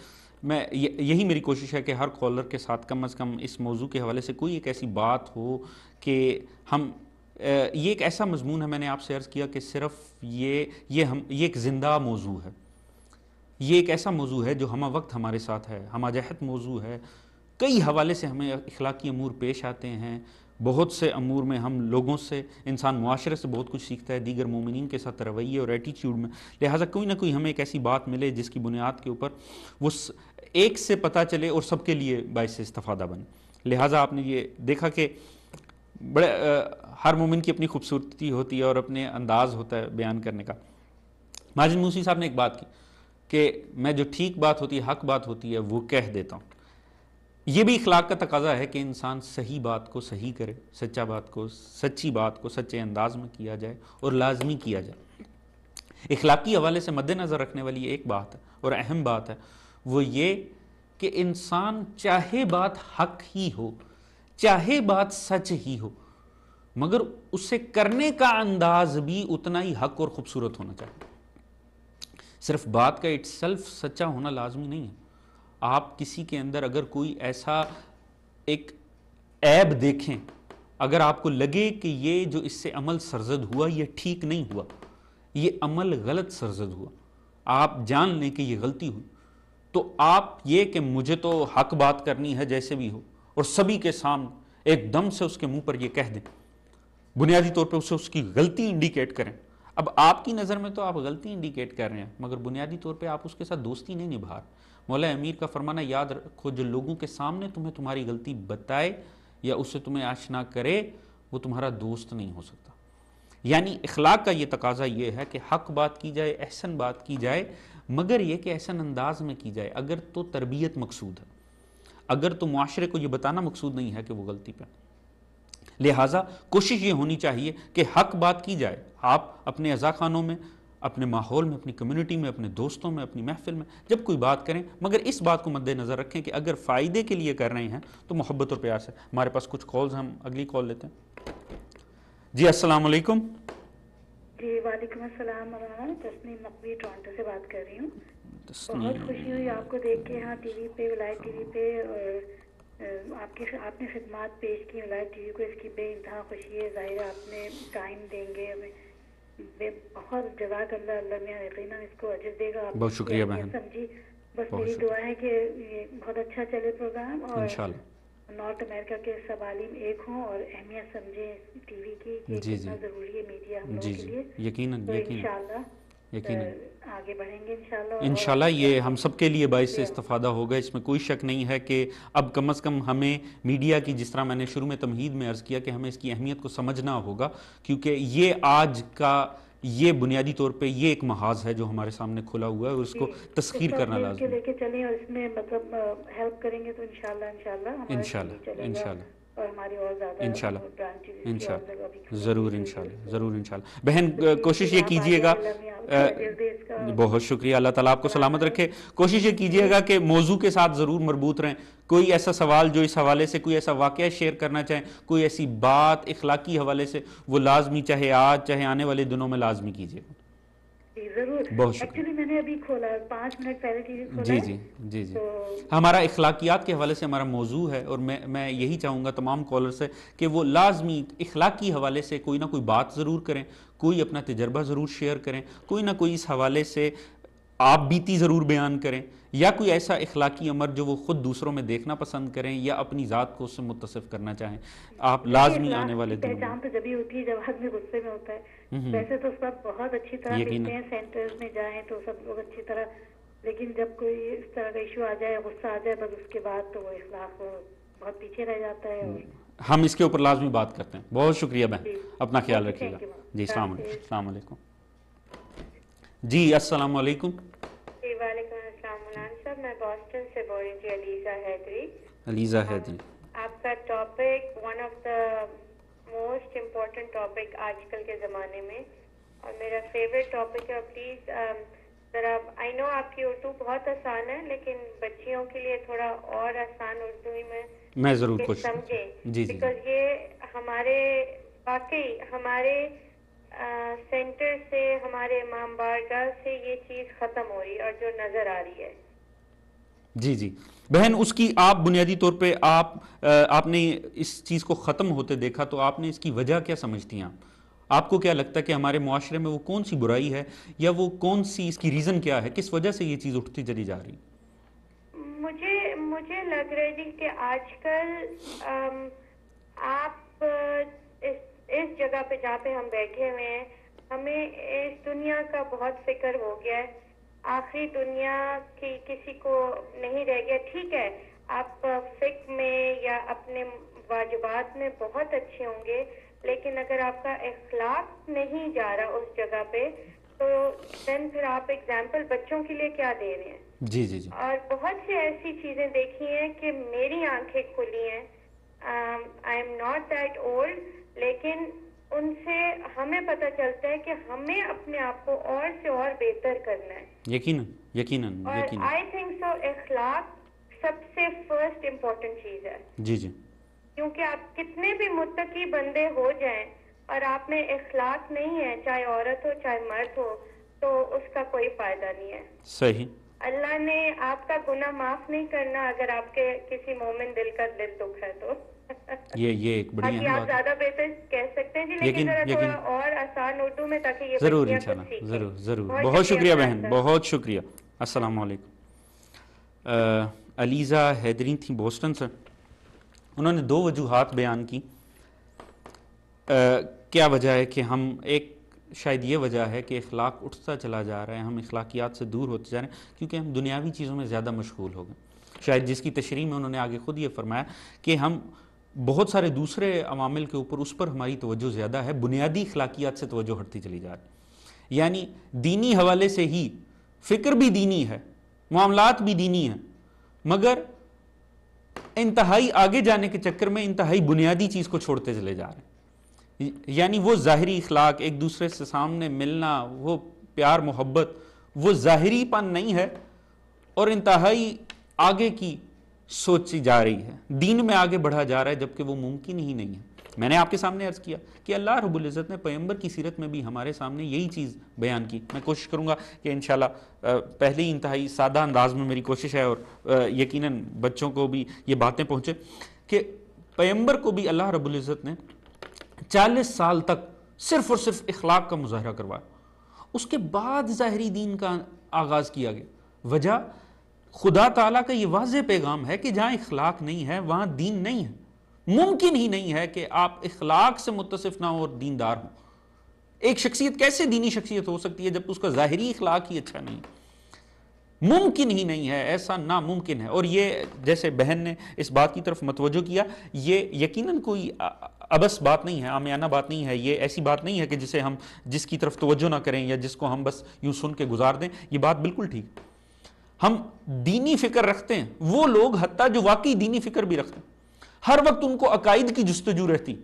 Speaker 1: میں یہی میری کوشش ہے کہ ہر کالر کے ساتھ کم از کم اس موضوع کے حوالے سے کوئی ایک ایسی بات ہو کہ ہم یہ ایک ایسا مضمون ہے، میں نے آپ سے عرض کیا کہ صرف یہ ایک زندہ موضوع ہے، یہ ایک ایسا موضوع ہے جو ہمہ وقت ہمارے ساتھ ہے، ہمہ جہت موضوع ہے، کئی حوالے سے ہمیں اخلاقی امور پیش آتے ہیں، بہت سے امور میں ہم لوگوں سے، انسان معاشرے سے بہت کچھ سیکھتا ہے، دیگر مومنین کے ساتھ رویے اور ایٹیچیوڈ میں، لہٰذا کوئی نہ کوئی ہمیں ایک ایسی بات ملے جس کی بنیاد کے اوپر وہ ایک سے پتہ چلے اور سب کے لیے باعث استفادہ بنے۔ لہٰذا آپ نے یہ دیکھا کہ بڑے ہر مومن کی اپنی خوبصورتی ہوتی ہے اور اپنے انداز ہوتا ہے بیان کرنے کا۔ ماجد موسی صاحب نے ایک بات کی کہ میں جو ٹھیک بات ہوتی ہے، حق بات ہوتی ہے، وہ کہہ دیتا ہوں۔ یہ بھی اخلاق کا تقاضا ہے کہ انسان صحیح بات کو صحیح کرے، سچی بات کو سچے انداز میں کیا جائے اور لازمی کیا جائے۔ اخلاقی حوالے سے مد نظر رکھنے والی ایک بات ہے اور اہم بات ہے، وہ یہ کہ انسان چاہے بات حق ہی ہو، چاہے بات سچ ہی ہو، مگر اسے کرنے کا انداز بھی اتنا ہی حق اور خوبصورت ہونا چاہیے۔ صرف بات کا اٹ سیلف سچا ہونا لازمی نہیں ہے۔ آپ کسی کے اندر اگر کوئی ایسا ایک عیب دیکھیں، اگر آپ کو لگے کہ یہ جو اس سے عمل سرزد ہوا یہ ٹھیک نہیں ہوا، یہ عمل غلط سرزد ہوا، آپ جان لیں کہ یہ غلطی ہوئی، تو آپ یہ کہ مجھے تو حق بات کرنی ہے جیسے بھی ہو، اور سبھی کے سامنے ایک دم سے اس کے منہ پر یہ کہہ دیں، بنیادی طور پہ اسے اس کی غلطی انڈیکیٹ کریں۔ اب آپ کی نظر میں تو آپ غلطی انڈیکیٹ کر رہے ہیں، مگر بنیادی طور پہ آپ اس کے ساتھ دوستی نہیں نبھا رہے۔ مولا امیر کا فرمانا یاد رکھو، جو لوگوں کے سامنے تمہیں تمہاری غلطی بتائے یا اس سے تمہیں آشنا کرے، وہ تمہارا دوست نہیں ہو سکتا۔ یعنی اخلاق کا یہ تقاضا یہ ہے کہ حق بات کی جائے، احسن بات کی جائے، مگر یہ کہ احسن انداز میں کی جائے۔ اگر تو تربیت مقصود ہے، اگر تو معاشرے کو یہ بتانا مقصود نہیں ہے کہ وہ غلطی پہ، لہٰذا کوشش یہ ہونی چاہیے کہ حق بات کی جائے۔ آپ اپنے اعضاء خانوں میں، اپنے ماحول میں، اپنی کمیونٹی میں، اپنے دوستوں میں، اپنی محفل میں جب کوئی بات کریں، مگر اس بات کو مد نظر رکھیں کہ اگر فائدے کے لیے کر رہے ہیں تو محبت اور پیار سے۔ ہمارے پاس کچھ کالز، ہم اگلی کال لیتے ہیں۔ جی السلام علیکم۔
Speaker 4: جی وعلیکم السلام مولانا، تسنیم نقوی ٹورنٹو سے بات کر رہی ہوں۔ بہت خوشی ہوئی آپ کو دیکھ کے، ہاں ٹی وی پہ، ولایت ٹی وی پہ، اور آپ نے خدمات پیش کی ولایت ٹی وی کو، اس کی بے انتہا خوشی ہے۔ ظاہر ہے آپ نے ٹائم دیں گے ہمیں، بہت جزاک اللہ، اللہ میاں یقیناً اس کو اجر دے گا۔
Speaker 1: بہت شکریہ بہن،
Speaker 4: سمجھی، بس میری دعا ہے کہ یہ بہت اچھا چلے پروگرام، اور
Speaker 1: انشاءاللہ
Speaker 4: نارتھ امریکہ کے سب عالم ایک ہوں اور اہمیت سمجھیں ٹی وی کی کہ کتنا ضروری ہے میڈیا ہم لوگوں کے لیے۔
Speaker 1: یقیناً
Speaker 4: انشاءاللہ آگے بڑھیں گے
Speaker 1: انشاءاللہ یہ ہم سب کے لیے باعث استفادہ ہوگا، اس میں کوئی شک نہیں ہے کہ اب کم از کم ہمیں میڈیا کی، جس طرح میں نے شروع میں تمہید میں عرض کیا، کہ ہمیں اس کی اہمیت کو سمجھنا ہوگا، کیونکہ یہ آج کا یہ بنیادی طور پہ یہ ایک محاذ ہے جو ہمارے سامنے کھلا ہوا ہے، اور اس کو تسخیر کرنا لازم ہے۔
Speaker 4: لے کے چلیں اور اس میں مطلب ہیلپ کریں گے تو انشاءاللہ اور ہماری اور زیادہ
Speaker 1: انشاءاللہ ضرور، انشاءاللہ بہن کوشش یہ کیجئے گا، بہت شکریہ، اللہ تعالیٰ آپ کو سلامت رکھے۔ کوشش یہ کیجئے گا کہ موضوع کے ساتھ ضرور مربوط رہیں۔ کوئی ایسا سوال جو اس حوالے سے، کوئی ایسا واقعہ شیئر کرنا چاہیں، کوئی ایسی بات اخلاقی حوالے سے، وہ لازمی چاہے آج چاہے آنے والے دنوں میں لازمی کیجئے گا۔
Speaker 4: ضرور، ایکچولی میں نے ابھی کھولا 5 منٹ پہلے ٹی وی کھولا ہے۔
Speaker 1: جی ہمارا اخلاقیات کے حوالے سے ہمارا موضوع ہے، اور میں یہی چاہوں گا تمام کالر سے کہ وہ لازمی اخلاقی حوالے سے کوئی نہ کوئی بات ضرور کریں، کوئی اپنا تجربہ ضرور شیئر کریں، کوئی نہ کوئی اس حوالے سے آپ بیتی ضرور بیان کریں، یا کوئی ایسا اخلاقی امر جو وہ خود دوسروں میں دیکھنا پسند کریں یا اپنی ذات کو اس سے متصف کرنا چاہیں۔ آپ لازمی آنے والے دنوں میں،
Speaker 4: پہچان تو جبھی ہوتی ہے جب آدمی غصے میں ہوتا ہے۔ ویسے تو سب بہت اچھی طرح دیکھتے ہیں، سینٹرز میں جائیں تو سب لوگ اچھی طرح، لیکن جب کوئی اس طرح کا ایشو آ جائے، غصہ آ جائے، بس اس کے بعد تو وہ اخلاق بہت پیچھے رہ جاتا ہے۔ اور
Speaker 1: ہم اس کے اوپر لازمی بات کرتے ہیں۔ بہت شکریہ بہن، اپنا خیال رکھیے گا۔ جی السلام علیکم۔ جی السلام علیکم۔
Speaker 5: جی وعلیکم السلام مولانا صاحب، میں بوسٹن سے بول رہی تھی،
Speaker 1: علیزہ حیدری۔
Speaker 5: آپ کا topic one of the most important topic آج کل کے زمانے میں، اور میرا فیوریٹ ٹاپک ہے۔ پلیز ذرا، آئی نو آپ کی اردو بہت آسان ہے، لیکن بچیوں کے لیے تھوڑا اور آسان اردو ہی
Speaker 1: میں ضرور
Speaker 5: سمجھیں، بیکاز یہ ہمارے واقعی ہمارے سینٹر سے ہمارے امام بارگاہ سے یہ چیز ختم ہو رہی اور جو نظر آ رہی ہے.
Speaker 1: جی جی بہن، اس کی آپ بنیادی طور پہ آپ نے اس چیز کو ختم ہوتے دیکھا تو آپ نے اس کی وجہ کیا سمجھتی ہیں؟ آپ کو کیا لگتا ہے کہ ہمارے معاشرے میں وہ کون سی برائی ہے یا وہ کون سی اس کی ریزن کیا ہے، کس وجہ سے یہ چیز اٹھتی چلی جا رہی؟
Speaker 5: مجھے لگ رہا ہے کہ آج کل آپ اس جگہ پہ جہاں پہ ہم بیٹھے ہوئے ہیں، ہمیں اس دنیا کا بہت فکر ہو گیا ہے. آخری دنیا کی کسی کو نہیں رہ گیا. ٹھیک ہے، آپ فکر میں یا اپنے واجبات میں بہت اچھے ہوں گے، لیکن اگر آپ کا اخلاق نہیں جا رہا اس جگہ پہ تو دین پھر آپ ایگزامپل بچوں کے لیے کیا دے رہے ہیں؟
Speaker 1: جی جی جی.
Speaker 5: اور بہت سی ایسی چیزیں دیکھی ہیں کہ میری آنکھیں کھلی ہیں. I am not that old, لیکن ان سے ہمیں پتہ چلتا ہے کہ ہمیں اپنے آپ کو اور سے اور بہتر کرنا ہے.
Speaker 1: یقیناً.
Speaker 5: اور آئی تھنک سو اخلاق سب سے فرسٹ امپورٹنٹ چیز ہے.
Speaker 1: جی جی.
Speaker 5: کیونکہ آپ کتنے بھی متقی بندے ہو جائیں اور آپ میں اخلاق نہیں ہے، چاہے عورت ہو چاہے مرد ہو، تو اس کا کوئی فائدہ نہیں ہے.
Speaker 1: صحیح.
Speaker 5: اللہ نے آپ کا گناہ معاف نہیں کرنا اگر آپ کے کسی مومن دل کا دل دکھ ہے تو.
Speaker 1: یہ ایک بڑی اہم
Speaker 5: آپ
Speaker 1: بات
Speaker 5: زیادہ بہتر کہہ سکتے ہیں جی، لیکن ذرا تھوڑا اور آسان اردو میں تاکہ یہ
Speaker 1: ضرور
Speaker 5: بچیاں
Speaker 1: انشاءاللہ.
Speaker 5: کچھ سیکھیں.
Speaker 1: ضرور ضرور. بہت شکریہ بہن، بہت شکریہ. السلام علیکم. علیزہ حیدری تھیں بوسٹن سے. انہوں نے 2 وجوہات بیان کی. کیا وجہ ہے کہ ہم شاید یہ وجہ ہے کہ اخلاق اٹھتا چلا جا رہا ہے، ہم اخلاقیات سے دور ہوتے جا رہے ہیں کیونکہ ہم دنیاوی چیزوں میں زیادہ مشغول ہو گئے. شاید جس کی تشریح میں انہوں نے آگے خود یہ فرمایا کہ ہم بہت سارے دوسرے عوامل کے اوپر اس پر ہماری توجہ زیادہ ہے، بنیادی اخلاقیات سے توجہ ہٹتی چلی جا رہی ہے. یعنی دینی حوالے سے ہی فکر بھی دینی ہے، معاملات بھی دینی ہیں، مگر انتہائی آگے جانے کے چکر میں انتہائی بنیادی چیز کو چھوڑتے چلے جا رہے ہیں. یعنی وہ ظاہری اخلاق، ایک دوسرے سے سامنے ملنا، وہ پیار محبت، وہ ظاہری پن نہیں ہے اور انتہائی آگے کی سوچی جا رہی ہے، دین میں آگے بڑھا جا رہا ہے جبکہ وہ ممکن ہی نہیں ہے. میں نے آپ کے سامنے عرض کیا کہ اللہ رب العزت نے پیغمبر کی سیرت میں بھی ہمارے سامنے یہی چیز بیان کی. میں کوشش کروں گا کہ انشاءاللہ پہلے ہی انتہائی سادہ انداز میں میری کوشش ہے اور یقیناً بچوں کو بھی یہ باتیں پہنچے کہ پیغمبر کو بھی اللہ رب العزت نے 40 سال تک صرف اور صرف اخلاق کا مظاہرہ کروایا. اس کے بعد ظاہری دین کا آغاز کیا گیا. وجہ خدا تعالیٰ کا یہ واضح پیغام ہے کہ جہاں اخلاق نہیں ہے وہاں دین نہیں ہے. ممکن ہی نہیں ہے کہ آپ اخلاق سے متصف نہ ہو اور دیندار ہوں. ایک شخصیت کیسے دینی شخصیت ہو سکتی ہے جب اس کا ظاہری اخلاق ہی اچھا نہیں؟ ممکن ہی نہیں ہے، ایسا ناممکن ہے. اور یہ جیسے بہن نے اس بات کی طرف متوجہ کیا، یہ یقیناً کوئی ابس بات نہیں ہے، عامیانہ بات نہیں ہے. یہ ایسی بات نہیں ہے کہ جس کی طرف توجہ نہ کریں یا جس کو ہم بس یوں سن کے گزار دیں. یہ بات بالکل ٹھیک. ہم دینی فکر رکھتے ہیں، وہ لوگ حتیٰ جو واقعی دینی فکر بھی رکھتے ہیں، ہر وقت ان کو عقائد کی جستجو رہتی.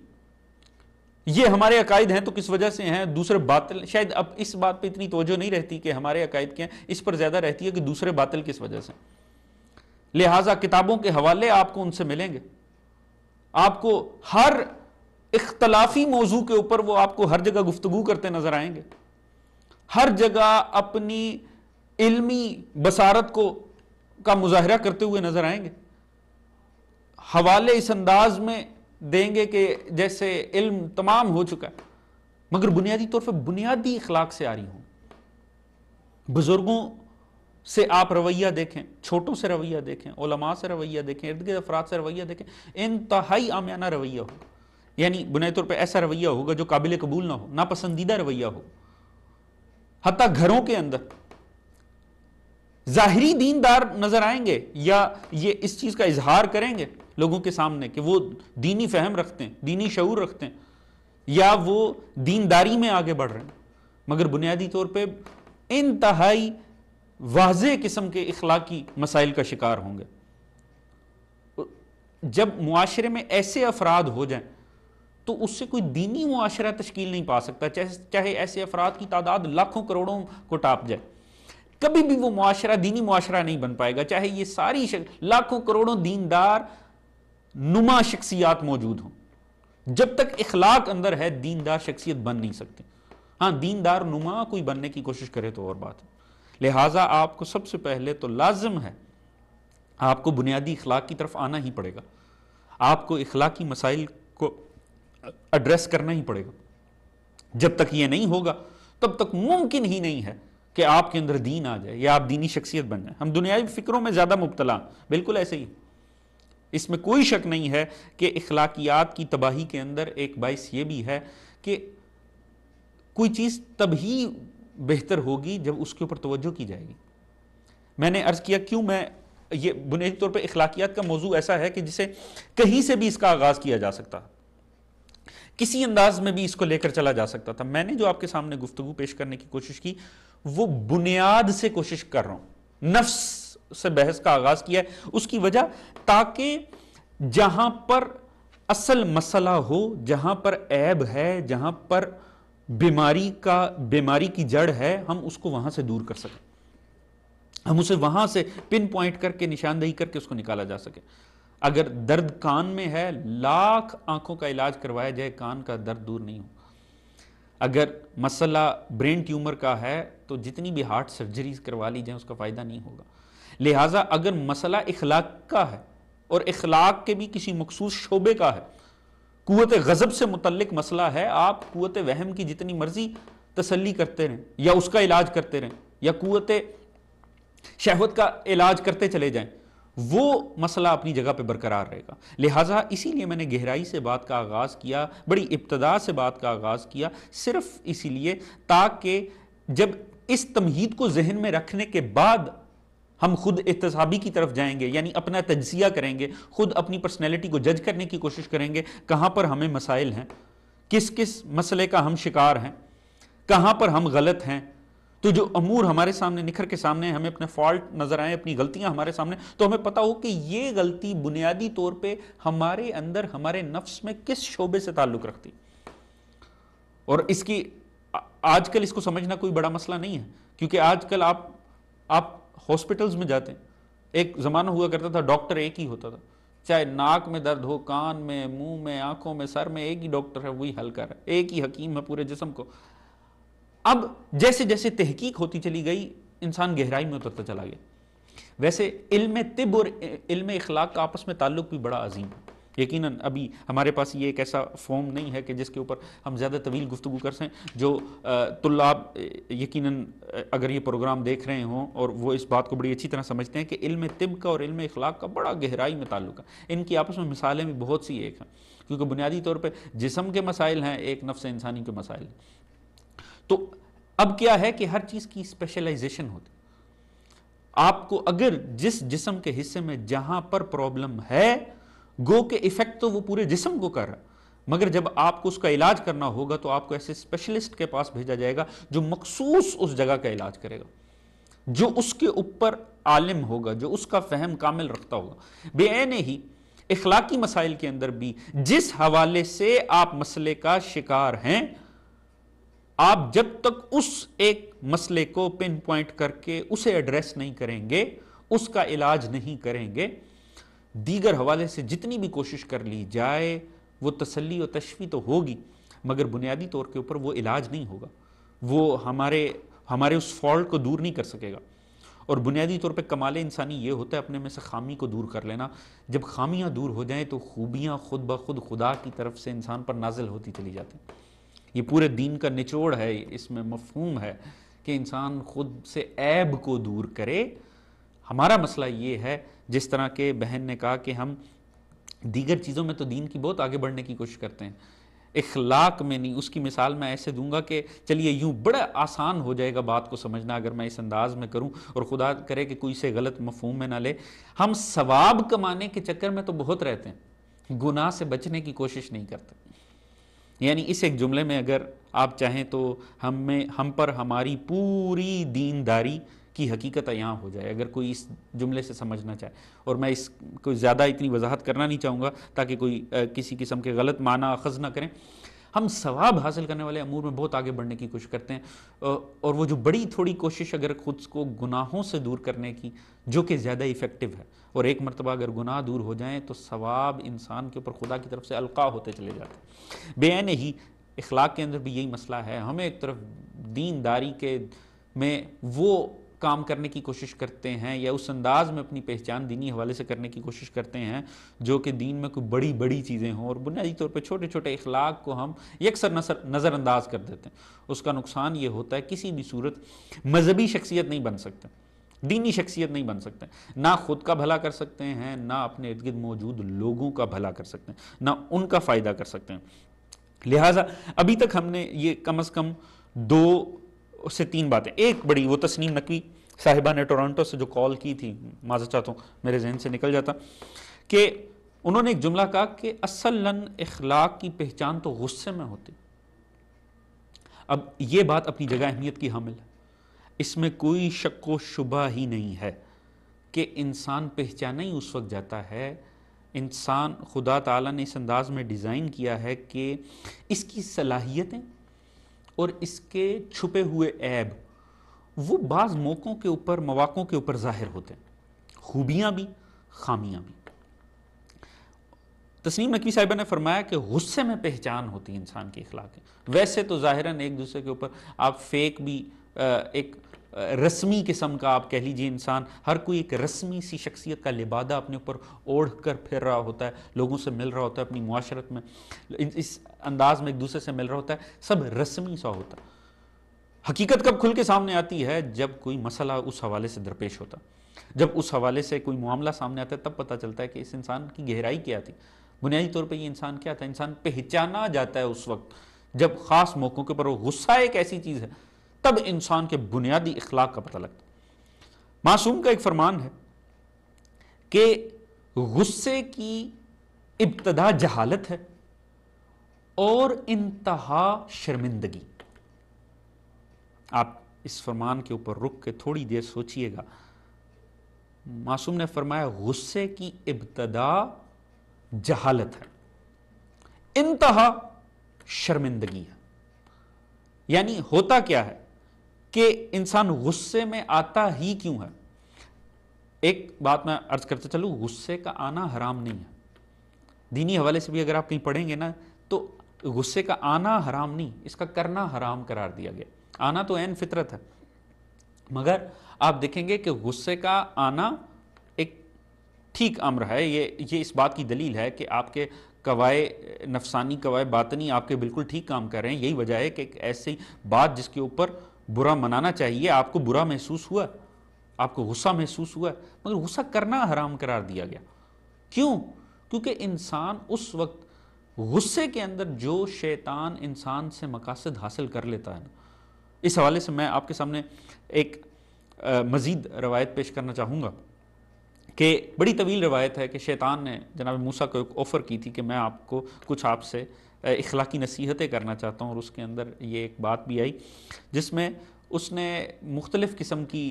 Speaker 1: یہ ہمارے عقائد ہیں تو کس وجہ سے ہیں، دوسرے باطل. شاید اب اس بات پہ اتنی توجہ نہیں رہتی کہ ہمارے عقائد کیا ہیں، اس پر زیادہ رہتی ہے کہ دوسرے باطل کس وجہ سے. لہٰذا کتابوں کے حوالے آپ کو ان سے ملیں گے. آپ کو ہر اختلافی موضوع کے اوپر وہ آپ کو ہر جگہ گفتگو کرتے نظر آئیں گے، ہر جگہ اپنی علمی بصارت کا مظاہرہ کرتے ہوئے نظر آئیں گے. حوالے اس انداز میں دیں گے کہ جیسے علم تمام ہو چکا ہے، مگر بنیادی طور پر بنیادی اخلاق سے آ رہی ہوں. بزرگوں سے آپ رویہ دیکھیں، چھوٹوں سے رویہ دیکھیں، علماء سے رویہ دیکھیں، ارد گرد افراد سے رویہ دیکھیں، انتہائی عامیانہ رویہ ہو. یعنی بنیادی طور پہ ایسا رویہ ہوگا جو قابل قبول نہ ہو، ناپسندیدہ رویہ ہو. حتیٰ گھروں کے اندر ظاہری دیندار نظر آئیں گے یا یہ اس چیز کا اظہار کریں گے لوگوں کے سامنے کہ وہ دینی فہم رکھتے ہیں، دینی شعور رکھتے ہیں، یا وہ دینداری میں آگے بڑھ رہے ہیں، مگر بنیادی طور پہ انتہائی واضح قسم کے اخلاقی مسائل کا شکار ہوں گے. جب معاشرے میں ایسے افراد ہو جائیں تو اس سے کوئی دینی معاشرہ تشکیل نہیں پا سکتا، چاہے ایسے افراد کی تعداد لاکھوں کروڑوں کو ٹاپ جائے. کبھی بھی وہ معاشرہ دینی معاشرہ نہیں بن پائے گا، چاہے یہ ساری لاکھوں کروڑوں دیندار نما شخصیات موجود ہوں. جب تک اخلاق اندر ہے دیندار شخصیت بن نہیں سکتی. ہاں دیندار نما کوئی بننے کی کوشش کرے تو اور بات ہے. لہٰذا آپ کو سب سے پہلے تو لازم ہے آپ کو بنیادی اخلاق کی طرف آنا ہی پڑے گا. آپ کو اخلاقی مسائل کو ایڈریس کرنا ہی پڑے گا. جب تک یہ نہیں ہوگا تب تک ممکن ہی نہیں ہے کہ آپ کے اندر دین آ جائے یا آپ دینی شخصیت بن جائیں. ہم دنیاوی فکروں میں زیادہ مبتلا ہیں, بالکل ایسے ہی. اس میں کوئی شک نہیں ہے کہ اخلاقیات کی تباہی کے اندر ایک باعث یہ بھی ہے کہ کوئی چیز تب ہی بہتر ہوگی جب اس کے اوپر توجہ کی جائے گی. میں نے عرض کیا کیوں میں یہ بنیادی طور پہ اخلاقیات کا موضوع ایسا ہے کہ جسے کہیں سے بھی اس کا آغاز کیا جا سکتا, کسی انداز میں بھی اس کو لے کر چلا جا سکتا تھا. میں نے جو آپ کے سامنے گفتگو پیش کرنے کی کوشش کی وہ بنیاد سے کوشش کر رہا ہوں, نفس سے بحث کا آغاز کیا ہے. اس کی وجہ تاکہ جہاں پر اصل مسئلہ ہو, جہاں پر عیب ہے, جہاں پر بیماری کی جڑ ہے, ہم اس کو وہاں سے دور کر سکیں, ہم اسے وہاں سے پن پوائنٹ کر کے نشاندہی کر کے اس کو نکالا جا سکے. اگر درد کان میں ہے, لاکھ آنکھوں کا علاج کروایا جائے, کان کا درد دور نہیں ہو. اگر مسئلہ برین ٹیومر کا ہے تو جتنی بھی ہارٹ سرجریز کروا لی جائیں اس کا فائدہ نہیں ہوگا. لہٰذا اگر مسئلہ اخلاق کا ہے اور اخلاق کے بھی کسی مخصوص شعبے کا ہے, قوت غضب سے متعلق مسئلہ ہے, آپ قوت وہم کی جتنی مرضی تسلی کرتے رہیں یا اس کا علاج کرتے رہیں یا قوت شہوت کا علاج کرتے چلے جائیں, وہ مسئلہ اپنی جگہ پہ برقرار رہے گا. لہٰذا اسی لیے میں نے گہرائی سے بات کا آغاز کیا, بڑی ابتدا سے بات کا آغاز کیا, صرف اسی لیے تاکہ جب اس تمہید کو ذہن میں رکھنے کے بعد ہم خود احتسابی کی طرف جائیں گے, یعنی اپنا تجزیہ کریں گے, خود اپنی پرسنالٹی کو جج کرنے کی کوشش کریں گے, کہاں پر ہمیں مسائل ہیں, کس کس مسئلے کا ہم شکار ہیں, کہاں پر ہم غلط ہیں, تو جو امور ہمارے سامنے نکھر کے سامنے ہمیں اپنے فالٹ نظر آئیں, اپنی غلطیاں ہمارے سامنے, تو ہمیں پتا ہو کہ یہ غلطی بنیادی طور پہ ہمارے اندر ہمارے نفس میں کس شعبے سے تعلق رکھتی. اور اس کی آج کل اس کو سمجھنا کوئی بڑا مسئلہ نہیں ہے, کیونکہ آج کل آپ ہاسپٹلز میں جاتے ہیں, ایک زمانہ ہوا کرتا تھا ڈاکٹر ایک ہی ہوتا تھا, چاہے ناک میں درد ہو, کان میں, منہ میں, آنکھوں میں, سر میں, ایک ہی ڈاکٹر ہے, وہی حل کر رہا ہے, ایک ہی حکیم ہے پورے جسم کو. اب جیسے جیسے تحقیق ہوتی چلی گئی انسان گہرائی میں اترتا چلا گیا. ویسے علم طب اور علم اخلاق کا آپس میں تعلق بھی بڑا عظیم ہے. یقیناً ابھی ہمارے پاس یہ ایک ایسا فارم نہیں ہے کہ جس کے اوپر ہم زیادہ طویل گفتگو کر سکیں. جو طلاب یقیناً اگر یہ پروگرام دیکھ رہے ہوں اور وہ اس بات کو بڑی اچھی طرح سمجھتے ہیں کہ علم طب کا اور علم اخلاق کا بڑا گہرائی میں تعلق ہے. ان کی آپس میں مثالیں بھی بہت سی ایک ہیں, کیونکہ بنیادی طور پہ جسم کے مسائل ہیں, ایک نفس انسانی کے مسائل ہیں. تو اب کیا ہے کہ ہر چیز کی اسپیشلائزیشن ہوتی. آپ کو اگر جس جسم کے حصے میں جہاں پر پرابلم ہے, گو کہ ایفیکٹ تو وہ پورے جسم کو کر رہا ہے, مگر جب آپ کو اس کا علاج کرنا ہوگا تو آپ کو ایسے اسپیشلسٹ کے پاس بھیجا جائے گا جو مخصوص اس جگہ کا علاج کرے گا, جو اس کے اوپر عالم ہوگا, جو اس کا فہم کامل رکھتا ہوگا. بے عین ہی اخلاقی مسائل کے اندر بھی جس حوالے سے آپ مسئلے کا شکار ہیں, آپ جب تک اس ایک مسئلے کو پن پوائنٹ کر کے اسے ایڈریس نہیں کریں گے, اس کا علاج نہیں کریں گے, دیگر حوالے سے جتنی بھی کوشش کر لی جائے وہ تسلی و تشفی تو ہوگی, مگر بنیادی طور کے اوپر وہ علاج نہیں ہوگا, وہ ہمارے اس فالٹ کو دور نہیں کر سکے گا. اور بنیادی طور پہ کمال انسانی یہ ہوتا ہے اپنے میں سے خامی کو دور کر لینا. جب خامیاں دور ہو جائیں تو خوبیاں خود بخود خدا کی طرف سے انسان پر نازل ہوتی چلی جاتی ہیں. یہ پورے دین کا نچوڑ ہے, اس میں مفہوم ہے کہ انسان خود سے عیب کو دور کرے. ہمارا مسئلہ یہ ہے, جس طرح کہ بہن نے کہا کہ ہم دیگر چیزوں میں تو دین کی بہت آگے بڑھنے کی کوشش کرتے ہیں, اخلاق میں نہیں. اس کی مثال میں ایسے دوں گا کہ چلیے یوں بڑا آسان ہو جائے گا بات کو سمجھنا اگر میں اس انداز میں کروں, اور خدا کرے کہ کوئی سے غلط مفہوم میں نہ لے. ہم ثواب کمانے کے چکر میں تو بہت رہتے ہیں, گناہ سے بچنے کی کوشش نہیں کرتے. یعنی اس ایک جملے میں اگر آپ چاہیں تو ہم پر ہماری پوری دینداری کی حقیقت یہاں ہو جائے, اگر کوئی اس جملے سے سمجھنا چاہے. اور میں اس کو زیادہ اتنی وضاحت کرنا نہیں چاہوں گا تاکہ کوئی کسی قسم کے غلط معنی اخذ نہ کریں. ہم ثواب حاصل کرنے والے امور میں بہت آگے بڑھنے کی کوشش کرتے ہیں, اور وہ جو بڑی تھوڑی کوشش اگر خود کو گناہوں سے دور کرنے کی, جو کہ زیادہ ایفیکٹو ہے, اور ایک مرتبہ اگر گناہ دور ہو جائیں تو ثواب انسان کے اوپر خدا کی طرف سے القاء ہوتے چلے جاتے ہیں. بے عین ہی اخلاق کے اندر بھی یہی مسئلہ ہے. ہمیں ایک طرف دینداری کے میں وہ کام کرنے کی کوشش کرتے ہیں یا اس انداز میں اپنی پہچان دینی حوالے سے کرنے کی کوشش کرتے ہیں جو کہ دین میں کوئی بڑی بڑی چیزیں ہوں, اور بنیادی طور پہ چھوٹے چھوٹے اخلاق کو ہم یکسر نظر انداز کر دیتے ہیں. اس کا نقصان یہ ہوتا ہے کسی بھی صورت مذہبی شخصیت نہیں بن سکتے, دینی شخصیت نہیں بن سکتے, نہ خود کا بھلا کر سکتے ہیں, نہ اپنے ارد گرد موجود لوگوں کا بھلا کر سکتے ہیں, نہ ان کا فائدہ کر سکتے ہیں. لہٰذا ابھی تک ہم نے یہ کم از کم 2 سے 3 باتیں, ایک بڑی وہ تسنیم نقوی صاحبہ نے ٹورانٹو سے جو کال کی تھی, معذرت چاہتا ہوں میرے ذہن سے نکل جاتا, کہ انہوں نے ایک جملہ کہا کہ اصلاً اخلاق کی پہچان تو غصے میں ہوتی. اب یہ بات اپنی جگہ اہمیت کی حامل ہے, اس میں کوئی شک و شبہ ہی نہیں ہے کہ انسان پہچانا ہی اس وقت جاتا ہے. انسان خدا تعالیٰ نے اس انداز میں ڈیزائن کیا ہے کہ اس کی صلاحیتیں اور اس کے چھپے ہوئے عیب وہ بعض موقعوں کے اوپر, مواقعوں کے اوپر ظاہر ہوتے ہیں, خوبیاں بھی خامیاں بھی. تسنیم نقوی صاحبہ نے فرمایا کہ غصے میں پہچان ہوتی ہے انسان کی اخلاق. ویسے تو ظاہراً ایک دوسرے کے اوپر آپ فیک بھی ایک رسمی قسم کا آپ کہہ لیجئے, انسان ہر کوئی ایک رسمی سی شخصیت کا لبادہ اپنے اوپر اوڑھ کر پھر رہا ہوتا ہے, لوگوں سے مل رہا ہوتا ہے, اپنی معاشرت میں اس انداز میں ایک دوسرے سے مل رہا ہوتا ہے, سب رسمی سا ہوتا ہے. حقیقت کب کھل کے سامنے آتی ہے؟ جب کوئی مسئلہ اس حوالے سے درپیش ہوتا, جب اس حوالے سے کوئی معاملہ سامنے آتا ہے, تب پتہ چلتا ہے کہ اس انسان کی گہرائی کیا تھی, بنیادی طور پہ یہ انسان کیا تھا. انسان پہچانا جاتا ہے اس وقت جب خاص موقعوں کے اوپر وہ غصہ ایک ایسی چیز ہے, تب انسان کے بنیادی اخلاق کا پتہ لگتا. معصوم کا ایک فرمان ہے کہ غصے کی ابتدا جہالت ہے اور انتہا شرمندگی. آپ اس فرمان کے اوپر رک کے تھوڑی دیر سوچئے گا. معصوم نے فرمایا غصے کی ابتدا جہالت ہے, انتہا شرمندگی ہے. یعنی ہوتا کیا ہے کہ انسان غصے میں آتا ہی کیوں ہے؟ ایک بات میں عرض کرتے چلوں, غصے کا آنا حرام نہیں ہے. دینی حوالے سے بھی اگر آپ کہیں پڑھیں گے نا تو غصے کا آنا حرام نہیں, اس کا کرنا حرام قرار دیا گیا. آنا تو عین فطرت ہے, مگر آپ دیکھیں گے کہ غصے کا آنا ایک ٹھیک امر ہے. یہ اس بات کی دلیل ہے کہ آپ کے قوائے نفسانی, قوائے باطنی آپ کے بالکل ٹھیک کام کر رہے ہیں. یہی وجہ ہے کہ ایک ایسی بات جس کے اوپر برا منانا چاہیے, آپ کو برا محسوس ہوا, آپ کو غصہ محسوس ہوا, مگر غصہ کرنا حرام قرار دیا گیا. کیوں؟ کیونکہ انسان اس وقت غصے کے اندر جو شیطان انسان سے مقاصد حاصل کر لیتا ہے نا, اس حوالے سے میں آپ کے سامنے ایک مزید روایت پیش کرنا چاہوں گا کہ بڑی طویل روایت ہے کہ شیطان نے جناب موسیٰ کو ایک آفر کی تھی کہ میں آپ کو کچھ آپ سے اخلاقی نصیحتیں کرنا چاہتا ہوں, اور اس کے اندر یہ ایک بات بھی آئی جس میں اس نے مختلف قسم کی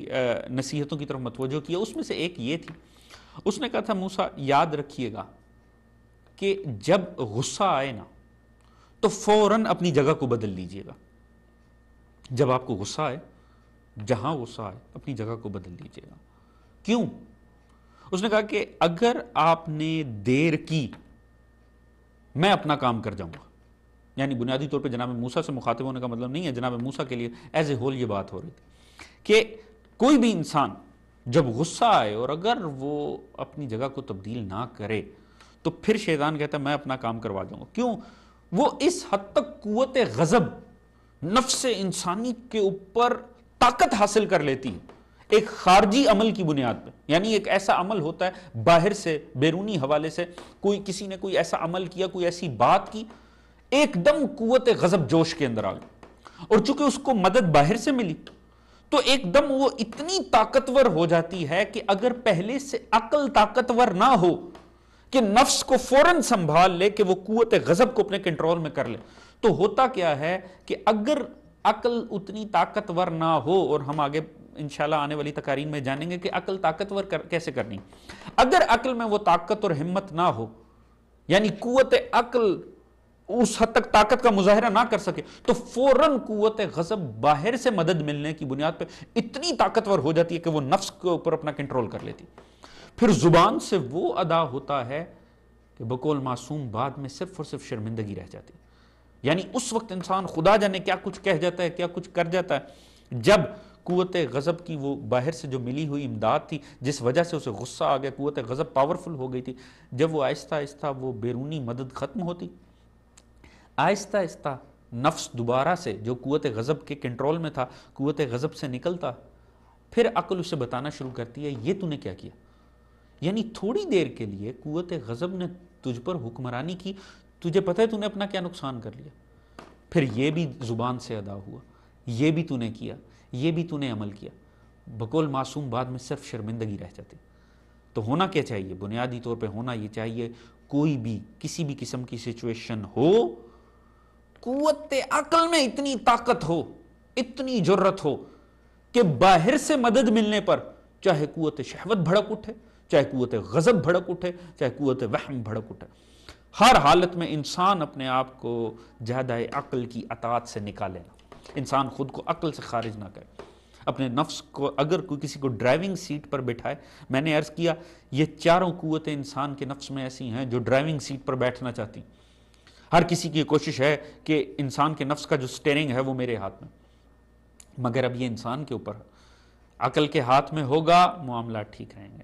Speaker 1: نصیحتوں کی طرف متوجہ کیا. اس میں سے ایک یہ تھی, اس نے کہا تھا موسیٰ یاد رکھیے گا کہ جب غصہ آئے نا تو فوراً اپنی جگہ کو بدل لیجئے گا. جب آپ کو غصہ آئے, جہاں غصہ آئے, اپنی جگہ کو بدل لیجئے گا. کیوں؟ اس نے کہا کہ اگر آپ نے دیر کی میں اپنا کام کر جاؤں گا. یعنی بنیادی طور پہ جناب موسیٰ سے مخاطب ہونے کا مطلب نہیں ہے, جناب موسیٰ کے لیے ایز اے ہول یہ بات ہو رہی تھی کہ کوئی بھی انسان جب غصہ آئے اور اگر وہ اپنی جگہ کو تبدیل نہ کرے تو پھر شیطان کہتا ہے میں اپنا کام کروا جاؤں گا. کیوں؟ وہ اس حد تک قوت غضب نفس انسانی کے اوپر طاقت حاصل کر لیتی ہے ایک خارجی عمل کی بنیاد پہ. یعنی ایک ایسا عمل ہوتا ہے باہر سے, بیرونی حوالے سے, کسی نے کوئی ایسا عمل کیا, کوئی ایسی بات کی, ایک دم قوت غضب جوش کے اندر آ گئی, اور چونکہ اس کو مدد باہر سے ملی تو ایک دم وہ اتنی طاقتور ہو جاتی ہے کہ اگر پہلے سے عقل طاقتور نہ ہو کہ نفس کو فوراً سنبھال لے, کہ وہ قوت غضب کو اپنے کنٹرول میں کر لے, تو ہوتا کیا ہے کہ اگر عقل اتنی طاقتور نہ ہو, اور ہم آگے انشاءاللہ آنے والی تقاریر میں جانیں گے کہ عقل طاقتور کیسے کرنی, اگر عقل میں وہ طاقت اور ہمت نہ ہو, یعنی قوت عقل اس حد تک طاقت کا مظاہرہ نہ کر سکے, تو فوراً قوت غضب باہر سے مدد ملنے کی بنیاد پہ اتنی طاقتور ہو جاتی ہے کہ وہ نفس کے اوپر اپنا کنٹرول کر لیتی. پھر زبان سے وہ ادا ہوتا ہے کہ بقول معصوم بعد میں صرف اور صرف شرمندگی رہ جاتی. یعنی اس وقت انسان خدا جانے کیا کچھ کہہ جاتا ہے، کیا کچھ کر جاتا ہے، جب قوت غضب کی وہ باہر سے جو ملی ہوئی امداد تھی جس وجہ سے اسے غصہ آ گیا، قوت غضب پاورفل ہو گئی تھی، جب وہ آہستہ آہستہ وہ بیرونی مدد ختم ہوتی، آہستہ آہستہ نفس دوبارہ سے جو قوت غضب کے کنٹرول میں تھا قوت غضب سے نکلتا، پھر عقل اسے بتانا شروع کرتی ہے یہ تو نے کیا کیا. یعنی تھوڑی دیر کے لیے قوت غضب نے تجھ پر حکمرانی کی، تجھے پتہ ہے تو نے اپنا کیا نقصان کر لیا، پھر یہ بھی زبان سے ادا ہوا، یہ بھی تو نے کیا، یہ بھی تو نے عمل کیا، بقول معصوم بعد میں صرف شرمندگی رہ جاتی. تو ہونا کیا چاہیے؟ بنیادی طور پہ ہونا یہ چاہیے کوئی بھی کسی بھی قسم کی سچویشن ہو، قوت عقل میں اتنی طاقت ہو، اتنی جرت ہو کہ باہر سے مدد ملنے پر چاہے قوت شہوت بھڑک اٹھے، چاہے قوت غضب بھڑک اٹھے، چاہے قوت وہم بھڑک اٹھے، ہر حالت میں انسان اپنے آپ کو جہدہ عقل کی اطاعت سے نکالے نا، انسان خود کو عقل سے خارج نہ کرے. اپنے نفس کو اگر کوئی کسی کو ڈرائیونگ سیٹ پر بٹھائے، میں نے عرض کیا یہ چاروں قوتیں انسان کے نفس میں ایسی ہیں جو ڈرائیونگ سیٹ پر بیٹھنا چاہتی. ہر کسی کی کوشش ہے کہ انسان کے نفس کا جو سٹیئرنگ ہے وہ میرے ہاتھ میں، مگر اب یہ انسان کے اوپر ہے. عقل کے ہاتھ میں ہوگا معاملات ٹھیک رہیں گے،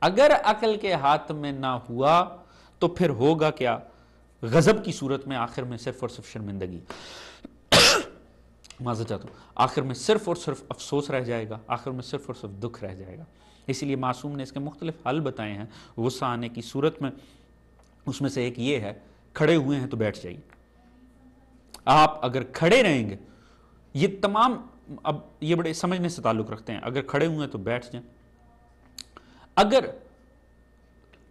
Speaker 1: اگر عقل کے ہاتھ میں نہ ہوا تو پھر ہوگا کیا؟ غضب کی صورت میں آخر میں صرف اور صرف شرمندگی، معذرت چاہتا ہوں، آخر میں صرف اور صرف افسوس رہ جائے گا، آخر میں صرف اور صرف دکھ رہ جائے گا. اسی لیے معصوم نے اس کے مختلف حل بتائے ہیں غصہ آنے کی صورت میں. اس میں سے ایک یہ ہے کھڑے ہوئے ہیں تو بیٹھ جائیے. آپ اگر کھڑے رہیں گے، یہ تمام اب یہ بڑے سمجھنے سے تعلق رکھتے ہیں، اگر کھڑے ہوئے ہیں تو بیٹھ جائیں. اگر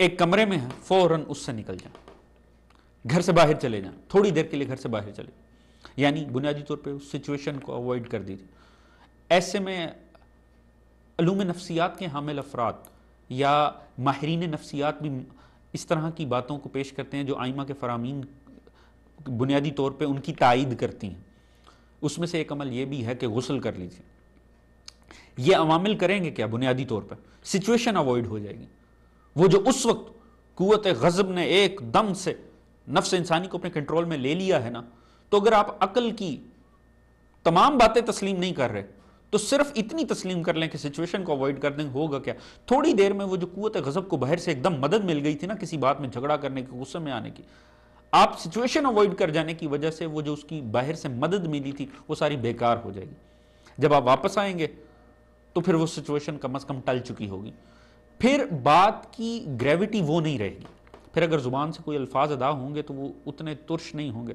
Speaker 1: ایک کمرے میں ہیں فوراً اس سے نکل جائیں، گھر سے باہر چلے جائیں، تھوڑی دیر کے لیے گھر سے باہر چلے جائیں، یعنی بنیادی طور پہ اس سچویشن کو اوائڈ کر دیجیے. ایسے میں علوم نفسیات کے حامل افراد یا ماہرین نفسیات بھی اس طرح کی باتوں کو پیش کرتے ہیں جو آئمہ کے فرامین بنیادی طور پہ ان کی تائید کرتی ہیں. اس میں سے ایک عمل یہ بھی ہے کہ غسل کر لیجیے. یہ عوامل کریں گے کیا؟ بنیادی طور پر سچویشن اوائڈ ہو جائے گی. وہ جو اس وقت قوت غضب نے ایک دم سے نفس انسانی کو اپنے کنٹرول میں لے لیا ہے نا، تو اگر آپ عقل کی تمام باتیں تسلیم نہیں کر رہے تو صرف اتنی تسلیم کر لیں کہ سچویشن کو اوائڈ کر دیں. ہوگا کیا؟ تھوڑی دیر میں وہ جو قوت غضب کو باہر سے ایک دم مدد مل گئی تھی نا کسی بات میں جھگڑا کرنے کی، غصے میں آنے کی، آپ سچویشن اوائڈ کر جانے کی وجہ سے وہ جو اس کی باہر سے مدد ملی تھی وہ ساری بیکار ہو جائے گی. جب آپ واپس آئیں گے تو پھر وہ سچویشن کم از کم ٹل چکی ہوگی، پھر بات کی گریوٹی وہ نہیں رہے گی. پھر اگر زبان سے کوئی الفاظ ادا ہوں گے تو وہ اتنے ترش نہیں ہوں گے،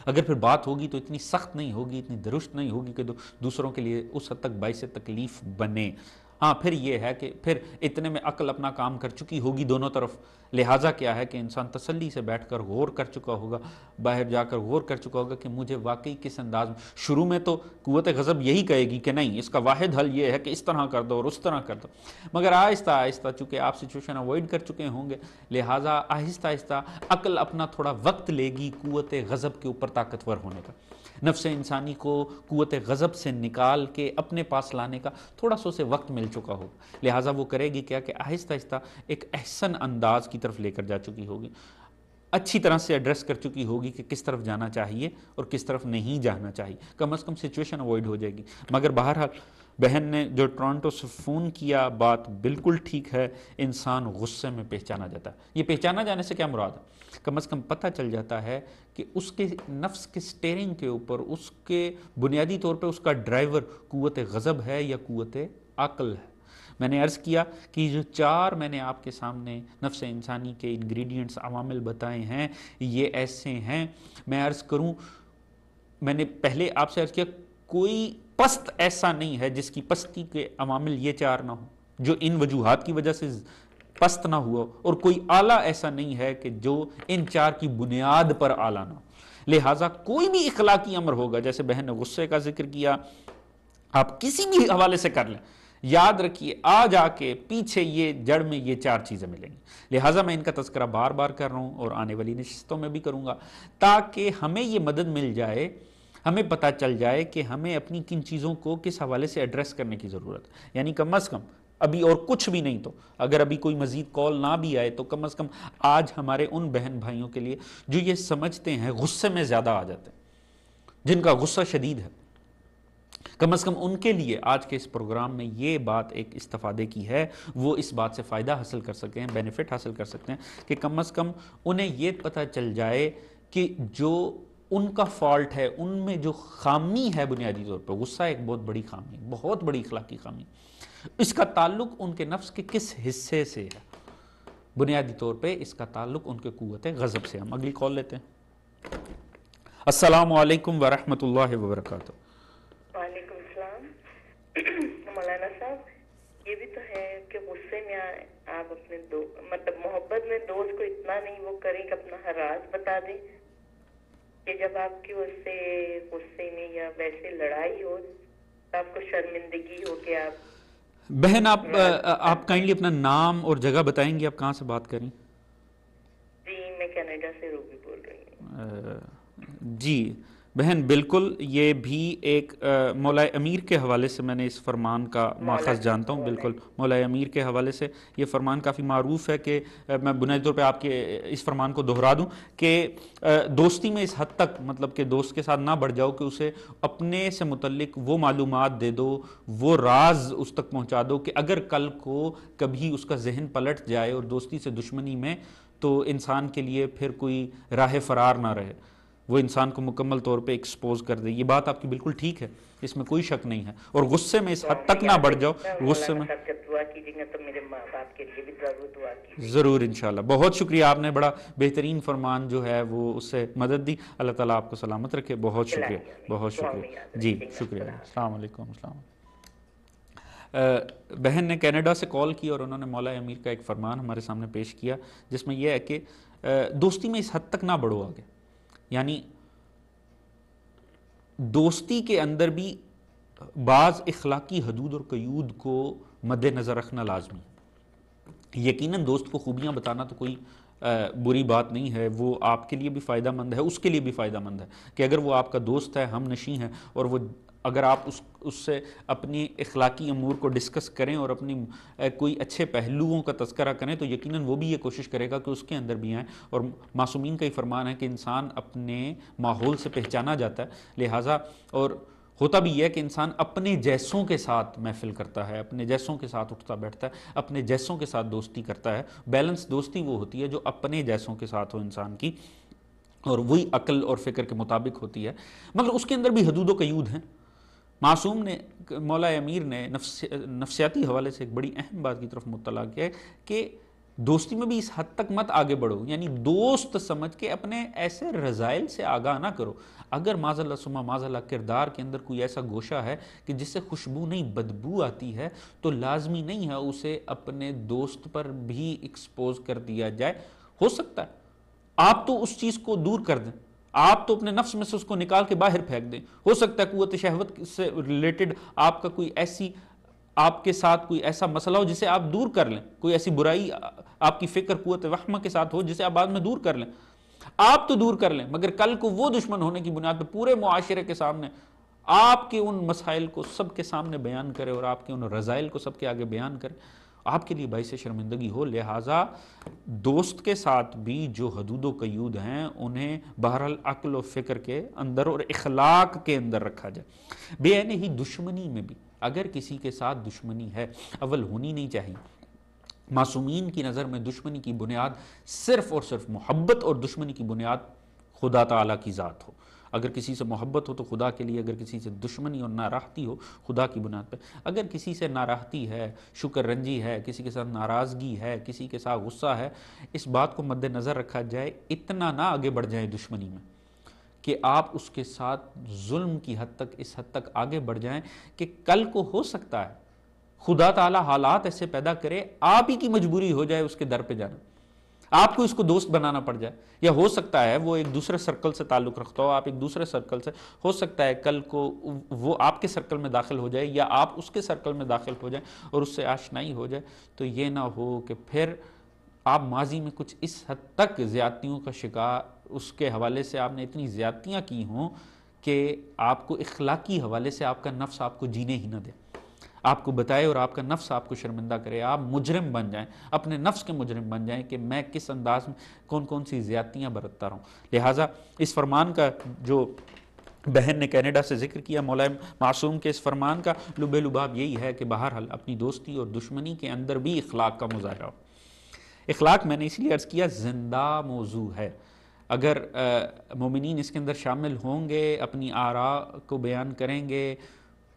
Speaker 1: اگر پھر بات ہوگی تو اتنی سخت نہیں ہوگی، اتنی درست نہیں ہوگی کہ دوسروں کے لیے اس حد تک باعث تکلیف بنے. ہاں پھر یہ ہے کہ پھر اتنے میں عقل اپنا کام کر چکی ہوگی دونوں طرف. لہٰذا کیا ہے کہ انسان تسلی سے بیٹھ کر غور کر چکا ہوگا، باہر جا کر غور کر چکا ہوگا کہ مجھے واقعی کس انداز میں. شروع میں تو قوت غضب یہی کہے گی کہ نہیں، اس کا واحد حل یہ ہے کہ اس طرح کر دو اور اس طرح کر دو، مگر آہستہ آہستہ چونکہ آپ سچویشن اوائڈ کر چکے ہوں گے، لہٰذا آہستہ آہستہ عقل اپنا تھوڑا وقت لے گی قوت غضب کے اوپر طاقتور ہونے کا. نفس انسانی کو قوت غضب سے نکال کے اپنے پاس لانے کا تھوڑا سا اسے وقت مل چکا ہوگا. لہٰذا وہ کرے گی کیا کہ آہستہ آہستہ ایک احسن انداز کی طرف لے کر جا چکی ہوگی، اچھی طرح سے ایڈریس کر چکی ہوگی کہ کس طرف جانا چاہیے اور کس طرف نہیں جانا چاہیے. کم از کم سچویشن اوائڈ ہو جائے گی. مگر بہرحال بہن نے جو ٹورنٹو سے فون کیا بات بالکل ٹھیک ہے، انسان غصے میں پہچانا جاتا ہے. یہ پہچانا جانے سے کیا مراد ہے؟ کم از کم پتہ چل جاتا ہے کہ اس کے نفس کے سٹیئرنگ کے اوپر اس کے بنیادی طور پہ اس کا ڈرائیور قوت غضب ہے یا قوت عقل ہے. میں نے عرض کیا کہ جو چار میں نے آپ کے سامنے نفس انسانی کے انگریڈینٹس عوامل بتائے ہیں یہ ایسے ہیں. میں عرض کروں، میں نے پہلے آپ سے عرض کیا کوئی پست ایسا نہیں ہے جس کی پستی کے عوامل یہ چار نہ ہوں، جو ان وجوہات کی وجہ سے پست نہ ہوا، اور کوئی اعلیٰ ایسا نہیں ہے کہ جو ان چار کی بنیاد پر اعلیٰ نہ ہو. لہٰذا کوئی بھی اخلاقی امر ہوگا، جیسے بہن نے غصے کا ذکر کیا، آپ کسی بھی حوالے سے کر لیں، یاد رکھیے آ جا کے پیچھے یہ جڑ میں یہ چار چیزیں ملیں گی. لہٰذا میں ان کا تذکرہ بار بار کر رہا ہوں اور آنے والی نشستوں میں بھی کروں گا، تاکہ ہمیں یہ مدد مل جائے، ہمیں پتہ چل جائے کہ ہمیں اپنی کن چیزوں کو کس حوالے سے ایڈریس کرنے کی ضرورت ہے. یعنی کم از کم ابھی اور کچھ بھی نہیں تو اگر ابھی کوئی مزید کال نہ بھی آئے تو کم از کم آج ہمارے ان بہن بھائیوں کے لیے جو یہ سمجھتے ہیں غصے میں زیادہ آ جاتے ہیں، جن کا غصہ شدید ہے، کم از کم ان کے لیے آج کے اس پروگرام میں یہ بات ایک استفادے کی ہے، وہ اس بات سے فائدہ حاصل کر سکتے ہیں، بینیفٹ حاصل کر سکتے ہیں کہ کم از کم انہیں یہ پتہ چل جائے کہ جو ان کا فالٹ ہے، ان میں جو خامی ہے بنیادی طور پر، غصہ ایک بہت بڑی خامی، بہت بڑی اخلاقی خامی، اس کا تعلق ان کے نفس کے کس حصے سے ہے؟ بنیادی طور پہ اس کا تعلق ان کے قوت غضب سے۔ ہم اگلی کال لیتے ہیں۔ السلام علیکم ورحمۃ اللہ وبرکاتہ۔
Speaker 6: وعلیکم السلام۔ مولانا صاحب، یہ بھی تو ہے کہ غصے میں آپ اپنے مطلب محبت میں دوست کو اتنا نہیں وہ کریں کہ اپنا ہر راز بتا دیں، کہ جب آپ کی اس سے غصے میں یا ویسے لڑائی ہو تو آپ کو شرمندگی ہو کہ آپ
Speaker 1: بہن آپ کائنڈلی اپنا نام اور جگہ بتائیں گے، آپ کہاں سے بات کریں؟
Speaker 6: جی میں کینیڈا سے روبی بول رہی ہوں۔
Speaker 1: جی بہن بالکل، یہ بھی ایک مولا امیر کے حوالے سے میں نے اس فرمان کا ماخذ جانتا ہوں، بالکل مولا امیر کے حوالے سے یہ فرمان کافی معروف ہے کہ میں بنیادی طور پہ آپ کے اس فرمان کو دہرا دوں کہ دوستی میں اس حد تک مطلب کہ دوست کے ساتھ نہ بڑھ جاؤ کہ اسے اپنے سے متعلق وہ معلومات دے دو، وہ راز اس تک پہنچا دو کہ اگر کل کو کبھی اس کا ذہن پلٹ جائے اور دوستی سے دشمنی میں، تو انسان کے لیے پھر کوئی راہ فرار نہ رہے، وہ انسان کو مکمل طور پہ ایکسپوز کر دے۔ یہ بات آپ کی بالکل ٹھیک ہے، اس میں کوئی شک نہیں ہے، اور غصے میں اس حد تک نہ بڑھ جاؤ، غصے میں ضرور انشاءاللہ۔ بہت شکریہ، آپ نے بڑا بہترین فرمان جو ہے وہ اس سے مدد دی، اللہ تعالیٰ آپ کو سلامت رکھے، بہت شکریہ، بہت شکریہ جی، شکریہ، السلام علیکم۔ السلام۔ بہن نے کینیڈا سے کال کی اور انہوں نے مولا امیر کا ایک فرمان ہمارے سامنے پیش کیا جس میں یہ ہے کہ دوستی میں اس حد تک نہ بڑھو آگے، یعنی دوستی کے اندر بھی بعض اخلاقی حدود اور قیود کو مد نظر رکھنا لازمی ہے۔ یقیناً دوست کو خوبیاں بتانا تو کوئی بری بات نہیں ہے، وہ آپ کے لیے بھی فائدہ مند ہے، اس کے لیے بھی فائدہ مند ہے کہ اگر وہ آپ کا دوست ہے، ہم نشیں ہیں، اور وہ اگر آپ اس سے اپنی اخلاقی امور کو ڈسکس کریں اور اپنی کوئی اچھے پہلوؤں کا تذکرہ کریں تو یقیناً وہ بھی یہ کوشش کرے گا کہ اس کے اندر بھی آئیں، اور معصومین کا یہ فرمان ہے کہ انسان اپنے ماحول سے پہچانا جاتا ہے، لہٰذا اور ہوتا بھی یہ ہے کہ انسان اپنے جیسوں کے ساتھ محفل کرتا ہے، اپنے جیسوں کے ساتھ اٹھتا بیٹھتا ہے، اپنے جیسوں کے ساتھ دوستی کرتا ہے۔ بیلنس دوستی وہ ہوتی ہے جو اپنے جیسوں کے ساتھ ہو انسان کی، اور وہی عقل اور فکر کے مطابق ہوتی ہے، مگر اس کے اندر بھی حدود و قیود ہیں۔ معصوم نے، مولا امیر نے نفسیاتی حوالے سے ایک بڑی اہم بات کی طرف مطلع کیا ہے کہ دوستی میں بھی اس حد تک مت آگے بڑھو، یعنی دوست سمجھ کے اپنے ایسے رذائل سے آگاہ نہ کرو۔ اگر معاذ اللہ ثم معاذ اللہ کردار کے اندر کوئی ایسا گوشہ ہے کہ جس سے خوشبو نہیں بدبو آتی ہے تو لازمی نہیں ہے اسے اپنے دوست پر بھی ایکسپوز کر دیا جائے۔ ہو سکتا ہے آپ تو اس چیز کو دور کر دیں، آپ تو اپنے نفس میں سے اس کو نکال کے باہر پھینک دیں، ہو سکتا ہے قوت شہوت سے ریلیٹڈ آپ کا کوئی ایسی آپ کے ساتھ کوئی ایسا مسئلہ ہو جسے آپ دور کر لیں، کوئی ایسی برائی آپ کی فکر قوت وہمہ کے ساتھ ہو جسے آپ بعد میں دور کر لیں، آپ تو دور کر لیں، مگر کل کو وہ دشمن ہونے کی بنیاد پہ پورے معاشرے کے سامنے آپ کے ان مسائل کو سب کے سامنے بیان کرے اور آپ کے ان رذائل کو سب کے آگے بیان کرے، آپ کے لیے باعث شرمندگی ہو۔ لہٰذا دوست کے ساتھ بھی جو حدود و قیود ہیں انہیں بہرحال عقل و فکر کے اندر اور اخلاق کے اندر رکھا جائے۔ بے عینی ہی دشمنی میں بھی اگر کسی کے ساتھ دشمنی ہے، اول ہونی نہیں چاہیے۔ معصومین کی نظر میں دشمنی کی بنیاد صرف اور صرف محبت، اور دشمنی کی بنیاد خدا تعالیٰ کی ذات ہو۔ اگر کسی سے محبت ہو تو خدا کے لیے، اگر کسی سے دشمنی اور ناراحتی ہو خدا کی بنیاد پہ۔ اگر کسی سے ناراحتی ہے، شکر رنجی ہے، کسی کے ساتھ ناراضگی ہے، کسی کے ساتھ غصہ ہے، اس بات کو مد نظر رکھا جائے، اتنا نہ آگے بڑھ جائیں دشمنی میں کہ آپ اس کے ساتھ ظلم کی حد تک، اس حد تک آگے بڑھ جائیں کہ کل کو ہو سکتا ہے خدا تعالیٰ حالات ایسے پیدا کرے آپ ہی کی مجبوری ہو جائے اس کے در پہ جانا، آپ کو اس کو دوست بنانا پڑ جائے، یا ہو سکتا ہے وہ ایک دوسرے سرکل سے تعلق رکھتا ہو، آپ ایک دوسرے سرکل سے، ہو سکتا ہے کل کو وہ آپ کے سرکل میں داخل ہو جائے یا آپ اس کے سرکل میں داخل ہو جائیں اور اس سے آشنائی ہو جائے، تو یہ نہ ہو کہ پھر آپ ماضی میں کچھ اس حد تک زیادتیوں کا شکار، اس کے حوالے سے آپ نے اتنی زیادتیاں کی ہوں کہ آپ کو اخلاقی حوالے سے آپ کا نفس آپ کو جینے ہی نہ دے۔
Speaker 7: آپ کو بتائے اور آپ کا نفس آپ کو شرمندہ کرے، آپ مجرم بن جائیں، اپنے نفس کے مجرم بن جائیں کہ میں کس انداز میں کون کون سی زیادتیاں برتتا رہا ہوں۔ لہٰذا اس فرمان کا جو بہن نے کینیڈا سے ذکر کیا، مولا معصوم کے اس فرمان کا لب لباب یہی ہے کہ بہرحال اپنی دوستی اور دشمنی کے اندر بھی اخلاق کا مظاہرہ ہو۔ اخلاق میں نے اس لیے عرض کیا زندہ موضوع ہے، اگر مومنین اس کے اندر شامل ہوں گے، اپنی آراء کو بیان کریں گے،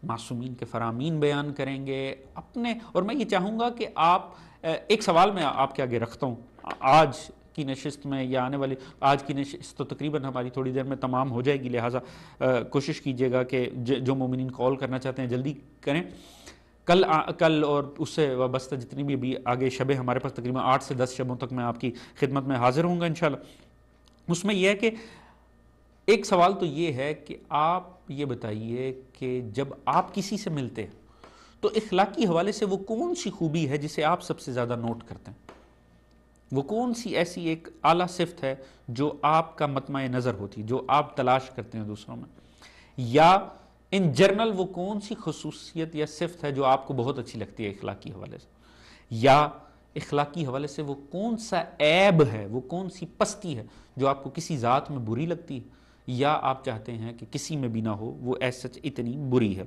Speaker 7: معصومین کے فرامین بیان کریں گے اپنے، اور میں یہ چاہوں گا کہ آپ ایک سوال میں آپ کے آگے رکھتا ہوں، آج کی نشست میں یا آنے والی آج کی نشست تو تقریباً ہماری تھوڑی دیر میں تمام ہو جائے گی، لہٰذا کوشش کیجیے گا کہ جو مومنین کال کرنا چاہتے ہیں جلدی کریں۔ کل اور اس سے وابستہ جتنی بھی آگے شبیں ہمارے پاس تقریباً 8 سے 10 شبوں تک میں آپ کی خدمت میں حاضر ہوں گا انشاءاللہ۔ اس میں یہ ہے کہ ایک سوال تو یہ ہے کہ آپ یہ بتائیے کہ جب آپ کسی سے ملتے ہیں تو اخلاقی حوالے سے وہ کون سی خوبی ہے جسے آپ سب سے زیادہ نوٹ کرتے ہیں؟ وہ کون سی ایسی ایک اعلیٰ صفت ہے جو آپ کا مطمع نظر ہوتی، جو آپ تلاش کرتے ہیں دوسروں میں؟ یا ان جرنل وہ کون سی خصوصیت یا صفت ہے جو آپ کو بہت اچھی لگتی ہے اخلاقی حوالے سے؟ یا اخلاقی حوالے سے وہ کون سا عیب ہے، وہ کون سی پستی ہے جو آپ کو کسی ذات میں بری لگتی ہے یا آپ چاہتے ہیں کہ کسی میں بھی نہ ہو، وہ ایس سچ اتنی بری ہے؟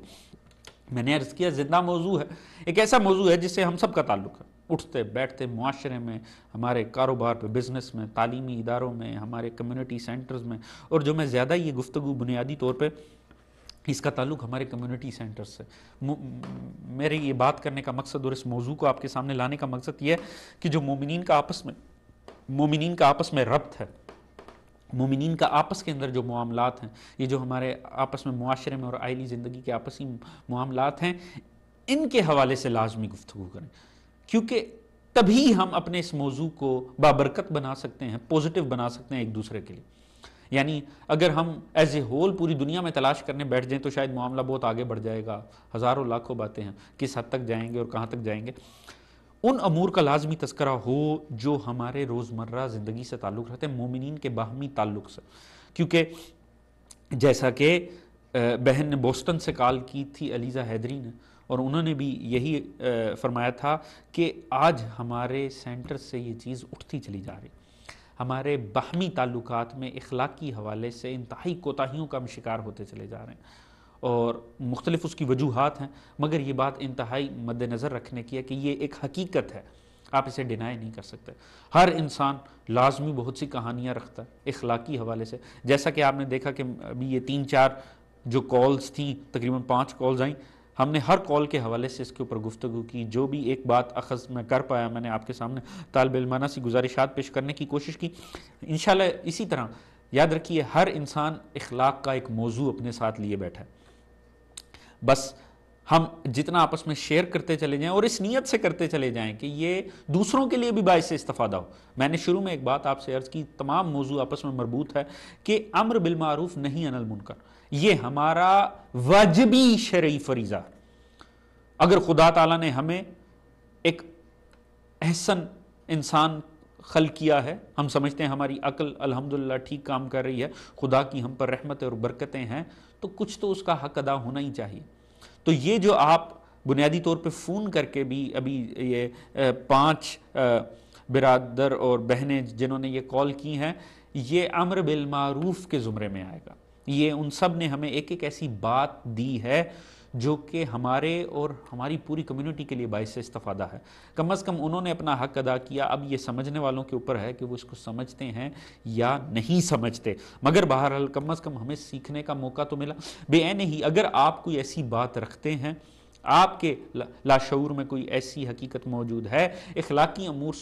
Speaker 7: میں نے عرض کیا زندہ موضوع ہے، ایک ایسا موضوع ہے جس سے ہم سب کا تعلق ہے، اٹھتے بیٹھتے معاشرے میں، ہمارے کاروبار پہ، بزنس میں، تعلیمی اداروں میں، ہمارے کمیونٹی سینٹرز میں، اور جو میں زیادہ یہ گفتگو بنیادی طور پہ اس کا تعلق ہمارے کمیونٹی سینٹرز سے، میرے یہ بات کرنے کا مقصد اور اس موضوع کو آپ کے سامنے لانے کا مقصد یہ ہے کہ جو مومنین کا آپس میں ربط ہے، مومنین کا آپس کے اندر جو معاملات ہیں، یہ جو ہمارے آپس میں معاشرے میں اور آئلی زندگی کے آپسی معاملات ہیں، ان کے حوالے سے لازمی گفتگو کریں، کیونکہ تبھی ہم اپنے اس موضوع کو بابرکت بنا سکتے ہیں، پوزیٹیو بنا سکتے ہیں ایک دوسرے کے لیے۔ یعنی اگر ہم ایز اے ہول پوری دنیا میں تلاش کرنے بیٹھ جائیں تو شاید معاملہ بہت آگے بڑھ جائے گا، ہزاروں لاکھوں باتیں ہیں، کس حد تک جائیں گے اور کہاں تک جائیں گے۔ ان امور کا لازمی تذکرہ ہو جو ہمارے روزمرہ زندگی سے تعلق رکھتے ہیں، مومنین کے باہمی تعلق سے، کیونکہ جیسا کہ بہن نے بوسٹن سے کال کی تھی علیزہ حیدری نے، اور انہوں نے بھی یہی فرمایا تھا کہ آج ہمارے سینٹر سے یہ چیز اٹھتی چلی جا رہی، ہمارے باہمی تعلقات میں اخلاقی حوالے سے انتہائی کوتاہیوں کا ہم شکار ہوتے چلے جا رہے ہیں، اور مختلف اس کی وجوہات ہیں، مگر یہ بات انتہائی مد نظر رکھنے کی ہے کہ یہ ایک حقیقت ہے، آپ اسے ڈینائی نہیں کر سکتے۔ ہر انسان لازمی بہت سی کہانیاں رکھتا ہے اخلاقی حوالے سے، جیسا کہ آپ نے دیکھا کہ ابھی یہ 3-4 جو کالز تھیں، تقریباً 5 کالز آئیں، ہم نے ہر کال کے حوالے سے اس کے اوپر گفتگو کی، جو بھی ایک بات اخذ میں کر پایا میں نے آپ کے سامنے طالب علمانہ سی گزارشات پیش کرنے کی کوشش کی۔ انشاءاللہ اسی طرح یاد رکھیے ہر انسان اخلاق کا ایک موضوع اپنے ساتھ لیے بیٹھا ہے، بس ہم جتنا آپس میں شیئر کرتے چلے جائیں اور اس نیت سے کرتے چلے جائیں کہ یہ دوسروں کے لیے بھی باعث استفادہ ہو۔ میں نے شروع میں ایک بات آپ سے عرض کی، تمام موضوع آپس میں مربوط ہے کہ امر بالمعروف نہی عن المنکر، یہ ہمارا واجبی شرعی فریضہ۔ اگر خدا تعالیٰ نے ہمیں ایک احسن انسان خلق کیا ہے، ہم سمجھتے ہیں ہماری عقل الحمدللہ ٹھیک کام کر رہی ہے، خدا کی ہم پر رحمتیں اور برکتیں ہیں، تو کچھ تو اس کا حق ادا ہونا ہی چاہیے۔ تو یہ جو آپ بنیادی طور پہ فون کر کے بھی ابھی یہ 5 برادر اور بہنیں جنہوں نے یہ کال کی ہیں، یہ امر بالمعروف کے زمرے میں آئے گا۔ یہ ان سب نے ہمیں ایک ایک ایسی بات دی ہے جو کہ ہمارے اور ہماری پوری کمیونٹی کے لیے باعث استفادہ ہے۔ کم از کم انہوں نے اپنا حق ادا کیا، اب یہ سمجھنے والوں کے اوپر ہے کہ وہ اس کو سمجھتے ہیں یا نہیں سمجھتے، مگر بہرحال کم از کم ہمیں سیکھنے کا موقع تو ملا۔ بے عین ہی اگر آپ کوئی ایسی بات رکھتے ہیں، آپ کے لاشعور میں کوئی ایسی حقیقت موجود ہے، اخلاقی امور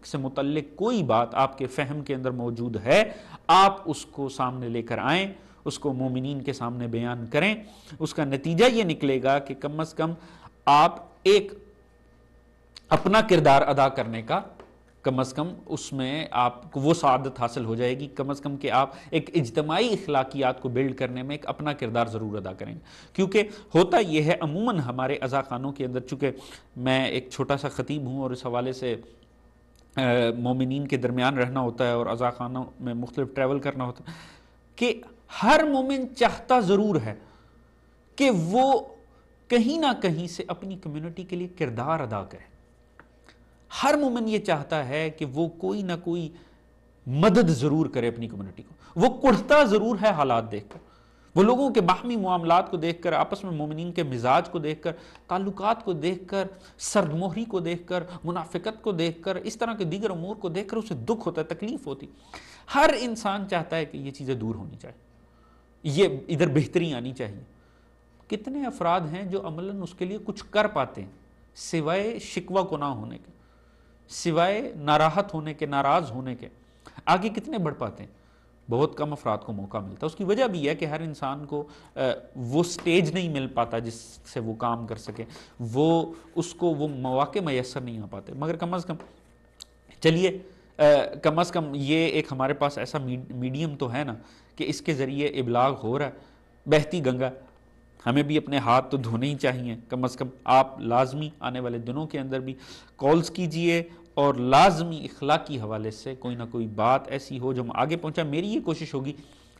Speaker 7: سے متعلق کوئی بات آپ کے فہم کے اندر موجود ہے، آپ اس کو سامنے لے کر آئیں، اس کو مومنین کے سامنے بیان کریں۔ اس کا نتیجہ یہ نکلے گا کہ کم از کم آپ ایک اپنا کردار ادا کرنے کا، کم از کم اس میں آپ کو وہ سعادت حاصل ہو جائے گی، کم از کم کہ آپ ایک اجتماعی اخلاقیات کو بلڈ کرنے میں ایک اپنا کردار ضرور ادا کریں گے۔ کیونکہ ہوتا یہ ہے عموماً ہمارے عزاخانوں کے اندر، چونکہ میں ایک چھوٹا سا خطیب ہوں اور اس حوالے سے مومنین کے درمیان رہنا ہوتا ہے اور عزاخانوں میں مختلف ٹریول کرنا ہوتا ہے، کہ ہر مومن چاہتا ضرور ہے کہ وہ کہیں نہ کہیں سے اپنی کمیونٹی کے لیے کردار ادا کرے. ہر مومن یہ چاہتا ہے کہ وہ کوئی نہ کوئی مدد ضرور کرے اپنی کمیونٹی کو. وہ کڑھتا ضرور ہے حالات دیکھ کر, وہ لوگوں کے باہمی معاملات کو دیکھ کر, آپس میں مومنین کے مزاج کو دیکھ کر, تعلقات کو دیکھ کر, سرد مہری کو دیکھ کر, منافقت کو دیکھ کر, اس طرح کے دیگر امور کو دیکھ کر اسے دکھ ہوتا ہے, تکلیف ہوتی. ہر انسان چاہتا ہے کہ یہ چیزیں دور ہونی چاہیے, یہ ادھر بہتری آنی چاہیے. کتنے افراد ہیں جو عملاً اس کے لیے کچھ کر پاتے ہیں سوائے شکوہ کو نہ ہونے کے, سوائے ناراحت ہونے کے, ناراض ہونے کے, آگے کتنے بڑھ پاتے ہیں؟ بہت کم افراد کو موقع ملتا ہے. اس کی وجہ بھی ہے کہ ہر انسان کو وہ سٹیج نہیں مل پاتا جس سے وہ کام کر سکے, اس کو وہ مواقع میسر نہیں آ پاتے. مگر کم از کم چلیے, کم از کم یہ ایک ہمارے پاس ایسا میڈیم تو ہے نا کہ اس کے ذریعے ابلاغ ہو رہا ہے. بہتی گنگا, ہمیں بھی اپنے ہاتھ تو دھونے ہی چاہیے. کم از کم آپ لازمی آنے والے دنوں کے اندر بھی کالز کیجئے اور لازمی اخلاقی حوالے سے کوئی نہ کوئی بات ایسی ہو جو ہم آگے پہنچا. میری یہ کوشش ہوگی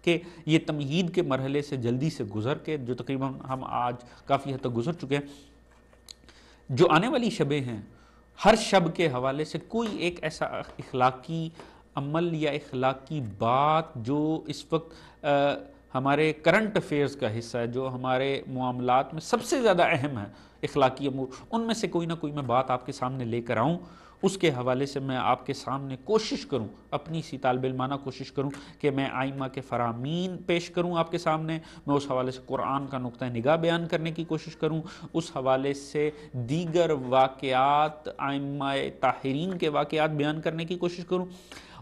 Speaker 7: کہ یہ تمہید کے مرحلے سے جلدی سے گزر کے, جو تقریباً ہم آج کافی حد تک گزر چکے ہیں, جو آنے والی شبیں ہیں, ہر شب کے حوالے سے کوئی ایک ایسا اخلاقی عمل یا اخلاقی بات جو اس وقت ہمارے کرنٹ افیئرز کا حصہ ہے, جو ہمارے معاملات میں سب سے زیادہ اہم ہے اخلاقی امور, ان میں سے کوئی نہ کوئی میں بات آپ کے سامنے لے کر آؤں. اس کے حوالے سے میں آپ کے سامنے کوشش کروں, اپنی سی طالب علمانہ کوشش کروں کہ میں آئمہ کے فرامین پیش کروں آپ کے سامنے. میں اس حوالے سے قرآن کا نقطہ نگاہ بیان کرنے کی کوشش کروں, اس حوالے سے دیگر واقعات, آئمہ طاہرین کے واقعات بیان کرنے کی کوشش کروں.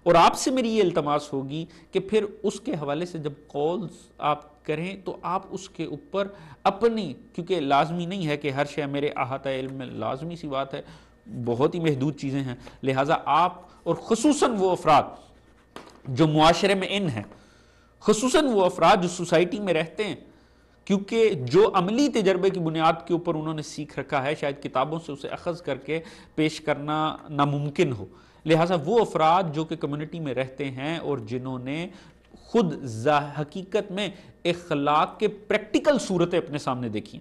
Speaker 7: اور آپ سے میری یہ التماس ہوگی کہ پھر اس کے حوالے سے جب کالز آپ کریں تو آپ اس کے اوپر اپنی, کیونکہ لازمی نہیں ہے کہ ہر شے میرے احاطہ علم میں, لازمی سی بات ہے, بہت ہی محدود چیزیں ہیں, لہٰذا آپ اور خصوصاً وہ افراد جو معاشرے میں ان ہیں, خصوصاً وہ افراد جو سوسائٹی میں رہتے ہیں, کیونکہ جو عملی تجربے کی بنیاد کے اوپر انہوں نے سیکھ رکھا ہے شاید کتابوں سے اسے اخذ کر کے پیش کرنا ناممکن ہو. لہٰذا وہ افراد جو کہ کمیونٹی میں رہتے ہیں اور جنہوں نے خود حقیقت میں اخلاق کے پریکٹیکل صورتیں اپنے سامنے دیکھی,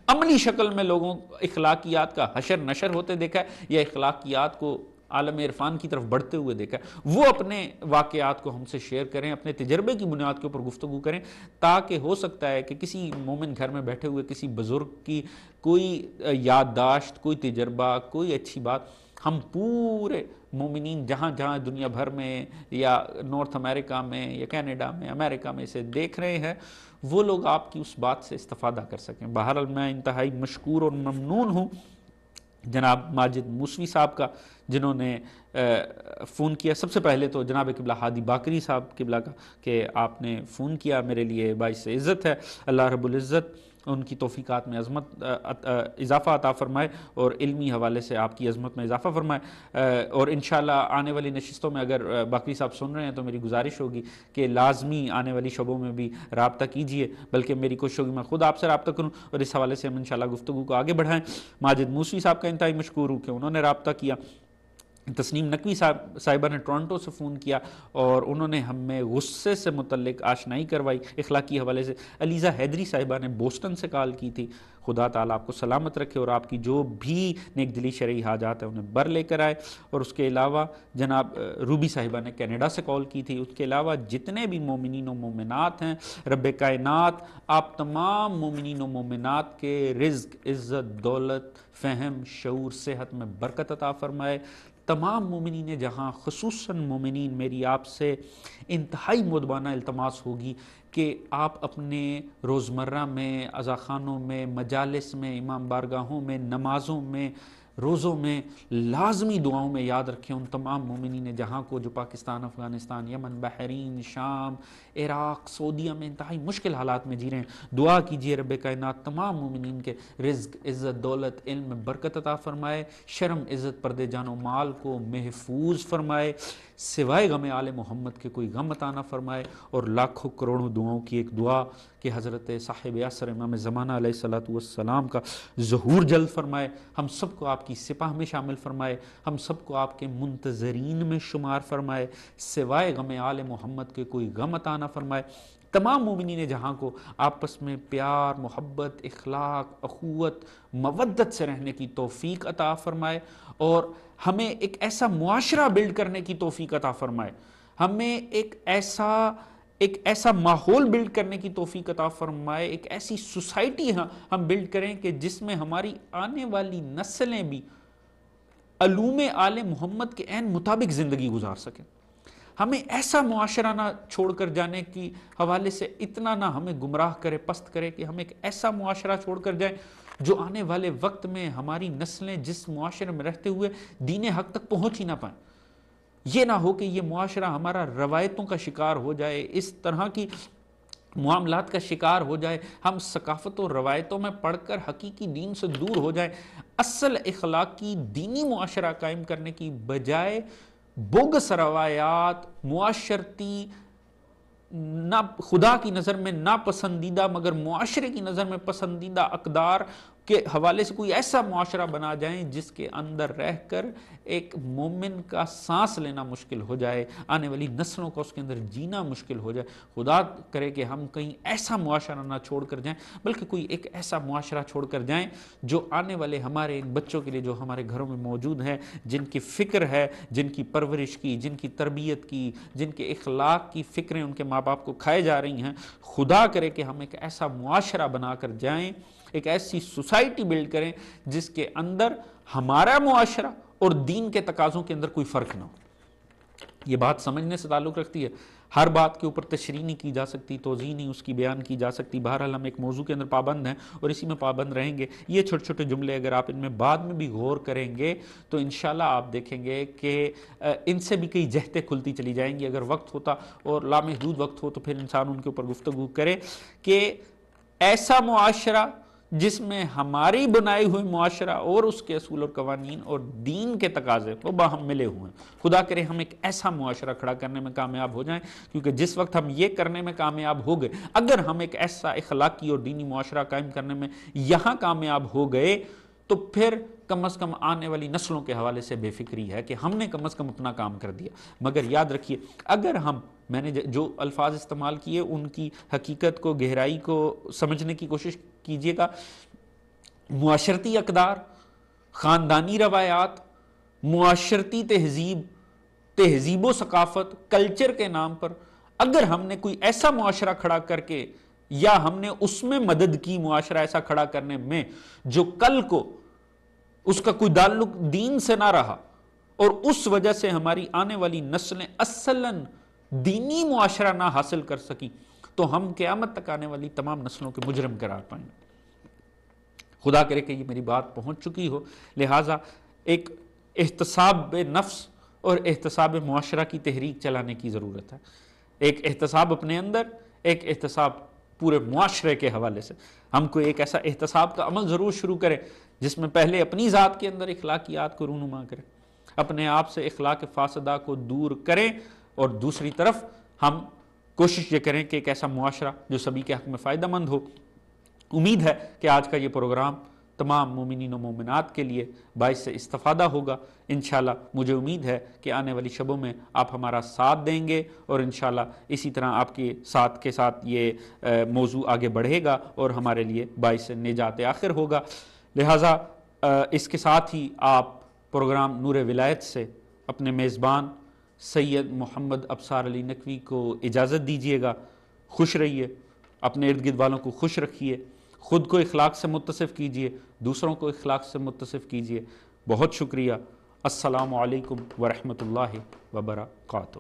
Speaker 7: عملی شکل میں لوگوں اخلاقیات کا حشر نشر ہوتے دیکھا ہے یا اخلاقیات کو عالم عرفان کی طرف بڑھتے ہوئے دیکھا ہے, وہ اپنے واقعات کو ہم سے شیئر کریں, اپنے تجربے کی بنیاد کے اوپر گفتگو کریں, تاکہ ہو سکتا ہے کہ کسی مومن گھر میں بیٹھے ہوئے کسی بزرگ کی کوئی یادداشت, کوئی تجربہ, کوئی اچھی بات ہم پورے مومنین جہاں جہاں دنیا بھر میں یا نارتھ امریکہ میں یا کینیڈا میں, امریکہ میں اسے دیکھ رہے ہیں, وہ لوگ آپ کی اس بات سے استفادہ کر سکیں. بہرحال میں انتہائی مشکور اور ممنون ہوں جناب ماجد موسوی صاحب کا, جنہوں نے فون کیا. سب سے پہلے تو جناب قبلہ ہادی باقری صاحب قبلہ کا کہ آپ نے فون کیا, میرے لیے باعث عزت ہے. اللہ رب العزت ان کی توفیقات میں عظمت اضافہ عطا فرمائے اور علمی حوالے سے آپ کی عظمت میں اضافہ فرمائے. اور انشاءاللہ آنے والی نشستوں میں اگر باقری صاحب سن رہے ہیں تو میری گزارش ہوگی کہ لازمی آنے والی شبوں میں بھی رابطہ کیجئے, بلکہ میری کوشش ہوگی میں خود آپ سے رابطہ کروں اور اس حوالے سے ہم انشاءاللہ گفتگو کو آگے بڑھائیں. ماجد موسوی صاحب کا انتہائی مشکور ہوں کہ انہوں نے رابطہ کیا. تسنیم نقوی صاحبہ نے ٹورنٹو سے فون کیا اور انہوں نے ہمیں غصے سے متعلق آشنائی کروائی اخلاقی حوالے سے. علیزہ حیدری صاحبہ نے بوسٹن سے کال کی تھی. خدا تعالیٰ آپ کو سلامت رکھے اور آپ کی جو بھی نیک دلی شرعی حاجات ہیں انہیں بر لے کر آئے. اور اس کے علاوہ جناب روبی صاحبہ نے کینیڈا سے کال کی تھی. اس کے علاوہ جتنے بھی مومنین و مومنات ہیں, رب کائنات آپ تمام مومنین و مومنات کے رزق, عزت, دولت, فہم, شعور, صحت میں برکت عطا فرمائے. تمام مومنین جہاں خصوصاً مومنین, میری آپ سے انتہائی مدبانہ التماس ہوگی کہ آپ اپنے روزمرہ میں, عزاخانوں میں, مجالس میں, امام بارگاہوں میں, نمازوں میں, روزوں میں لازمی دعاؤں میں یاد رکھیں ان تمام مومنین جہاں کو جو پاکستان, افغانستان, یمن, بحرین, شام, عراق, سعودیہ میں انتہائی مشکل حالات میں جی رہے ہیں. دعا کیجئے رب کائنات تمام مومنین کے رزق, عزت, دولت, علم میں برکت عطا فرمائے, شرم, عزت, پردے, جان و مال کو محفوظ فرمائے. سوائے غم آل محمد کے کوئی غم عطا نہ فرمائے، اور لاکھوں کروڑوں دعاؤں کی ایک دعا کہ حضرت صاحب عصر امام زمانہ علیہ الصلوۃ والسلام کا ظہور جلد فرمائے، ہم سب کو آپ کی سپاہ میں شامل فرمائے، ہم سب کو آپ کے منتظرین میں شمار فرمائے، سوائے غم آل محمد کے کوئی غم عطا نہ فرمائے، تمام مومنین جہاں کو آپس میں پیار، محبت، اخلاق، اخوت، مودت سے رہنے کی توفیق عطا فرمائے، اور ہمیں ایک ایسا معاشرہ بلڈ کرنے کی توفیق عطا فرمائے، ہمیں ایک ایسا ماحول بلڈ کرنے کی توفیق عطا فرمائے، ایک ایسی سوسائٹی ہم بلڈ کریں کہ جس میں ہماری آنے والی نسلیں بھی علوم آل محمد کے عین مطابق زندگی گزار سکیں۔ ہمیں ایسا معاشرہ نہ چھوڑ کر جانے کی حوالے سے اتنا نہ ہمیں گمراہ کرے، پست کرے، کہ ہم ایک ایسا معاشرہ چھوڑ کر جائیں جو آنے والے وقت میں ہماری نسلیں جس معاشرے میں رہتے ہوئے دین حق تک پہنچ ہی نہ پائیں۔ یہ نہ ہو کہ یہ معاشرہ ہمارا روایتوں کا شکار ہو جائے، اس طرح کی معاملات کا شکار ہو جائے، ہم ثقافت و روایتوں میں پڑھ کر حقیقی دین سے دور ہو جائیں، اصل اخلاقی دینی معاشرہ قائم کرنے کی بجائے بوگس روایات، معاشرتی نہ خدا کی نظر میں ناپسندیدہ مگر معاشرے کی نظر میں پسندیدہ اقدار کے حوالے سے کوئی ایسا معاشرہ بنا جائیں جس کے اندر رہ کر ایک مومن کا سانس لینا مشکل ہو جائے، آنے والی نسلوں کا اس کے اندر جینا مشکل ہو جائے۔ خدا کرے کہ ہم کہیں ایسا معاشرہ نہ چھوڑ کر جائیں، بلکہ کوئی ایک ایسا معاشرہ چھوڑ کر جائیں جو آنے والے ہمارے ان بچوں کے لیے جو ہمارے گھروں میں موجود ہیں، جن کی فکر ہے، جن کی پرورش کی، جن کی تربیت کی، جن کے اخلاق کی فکریں ان کے ماں باپ کو کھائے جا رہی ہیں، خدا کرے کہ ہم ایک ایسا معاشرہ بنا کر جائیں، ایک ایسی سوسائٹی بلڈ کریں جس کے اندر ہمارا معاشرہ اور دین کے تقاضوں کے اندر کوئی فرق نہ ہو۔ یہ بات سمجھنے سے تعلق رکھتی ہے، ہر بات کے اوپر تشریح نہیں کی جا سکتی، توضیح نہیں اس کی بیان کی جا سکتی۔ بہرحال ہم ایک موضوع کے اندر پابند ہیں اور اسی میں پابند رہیں گے۔ یہ چھوٹے چھوٹے جملے اگر آپ ان میں بعد میں بھی غور کریں گے تو انشاءاللہ آپ دیکھیں گے کہ ان سے بھی کئی جہتیں کھلتی چلی جائیں گی۔ اگر وقت ہوتا اور لامحدود وقت ہو تو پھر انسان ان کے اوپر گفتگو کرے کہ ایسا معاشرہ جس میں ہماری بنائی ہوئی معاشرہ اور اس کے اصول اور قوانین اور دین کے تقاضے وہ باہم ملے ہوئے ہیں۔ خدا کرے ہم ایک ایسا معاشرہ کھڑا کرنے میں کامیاب ہو جائیں، کیونکہ جس وقت ہم یہ کرنے میں کامیاب ہو گئے، اگر ہم ایک ایسا اخلاقی اور دینی معاشرہ قائم کرنے میں یہاں کامیاب ہو گئے تو پھر کم از کم آنے والی نسلوں کے حوالے سے بے فکری ہے کہ ہم نے کم از کم اپنا کام کر دیا۔ مگر یاد رکھیے، اگر میں نے جو الفاظ استعمال کیے ان کی حقیقت کو، گہرائی کو سمجھنے کی کوشش کیجئے گا۔ معاشرتی اقدار، خاندانی روایات، معاشرتی تہذیب و ثقافت، کلچر کے نام پر اگر ہم نے کوئی ایسا معاشرہ کھڑا کر کے یا ہم نے اس میں مدد کی معاشرہ ایسا کھڑا کرنے میں جو کل کو اس کا کوئی تعلق دین سے نہ رہا اور اس وجہ سے ہماری آنے والی نسلیں اصلاً دینی معاشرہ نہ حاصل کر سکی، تو ہم قیامت تک آنے والی تمام نسلوں کے مجرم قرار پائیں۔ خدا کرے کہ یہ میری بات پہنچ چکی ہو، لہٰذا ایک احتساب نفس اور احتساب معاشرہ کی تحریک چلانے کی ضرورت ہے۔ ایک احتساب اپنے اندر، ایک احتساب پورے معاشرے کے حوالے سے۔ ہم کو ایک ایسا احتساب کا عمل ضرور شروع کریں جس میں پہلے اپنی ذات کے اندر اخلاقیات کو رونما کریں، اپنے آپ سے اخلاق فاسدہ کو دور کریں، اور دوسری طرف ہم کوشش یہ کریں کہ ایک ایسا معاشرہ جو سبھی کے حق میں فائدہ مند ہو۔ امید ہے کہ آج کا یہ پروگرام تمام مومنین و مومنات کے لیے باعث استفادہ ہوگا۔ انشاءاللہ مجھے امید ہے کہ آنے والی شبوں میں آپ ہمارا ساتھ دیں گے، اور انشاءاللہ اسی طرح آپ کے ساتھ یہ موضوع آگے بڑھے گا اور ہمارے لیے باعث نجات آخر ہوگا۔ لہٰذا اس کے ساتھ ہی آپ پروگرام نور ولایت سے اپنے میزبان سید محمد ابصار علی نقوی کو اجازت دیجیے گا۔ خوش رہیے، اپنے ارد گرد والوں کو خوش رکھیے، خود کو اخلاق سے متصف کیجیے، دوسروں کو اخلاق سے متصف کیجیے۔ بہت شکریہ۔ السلام علیکم ورحمۃ اللہ وبرکاتہ۔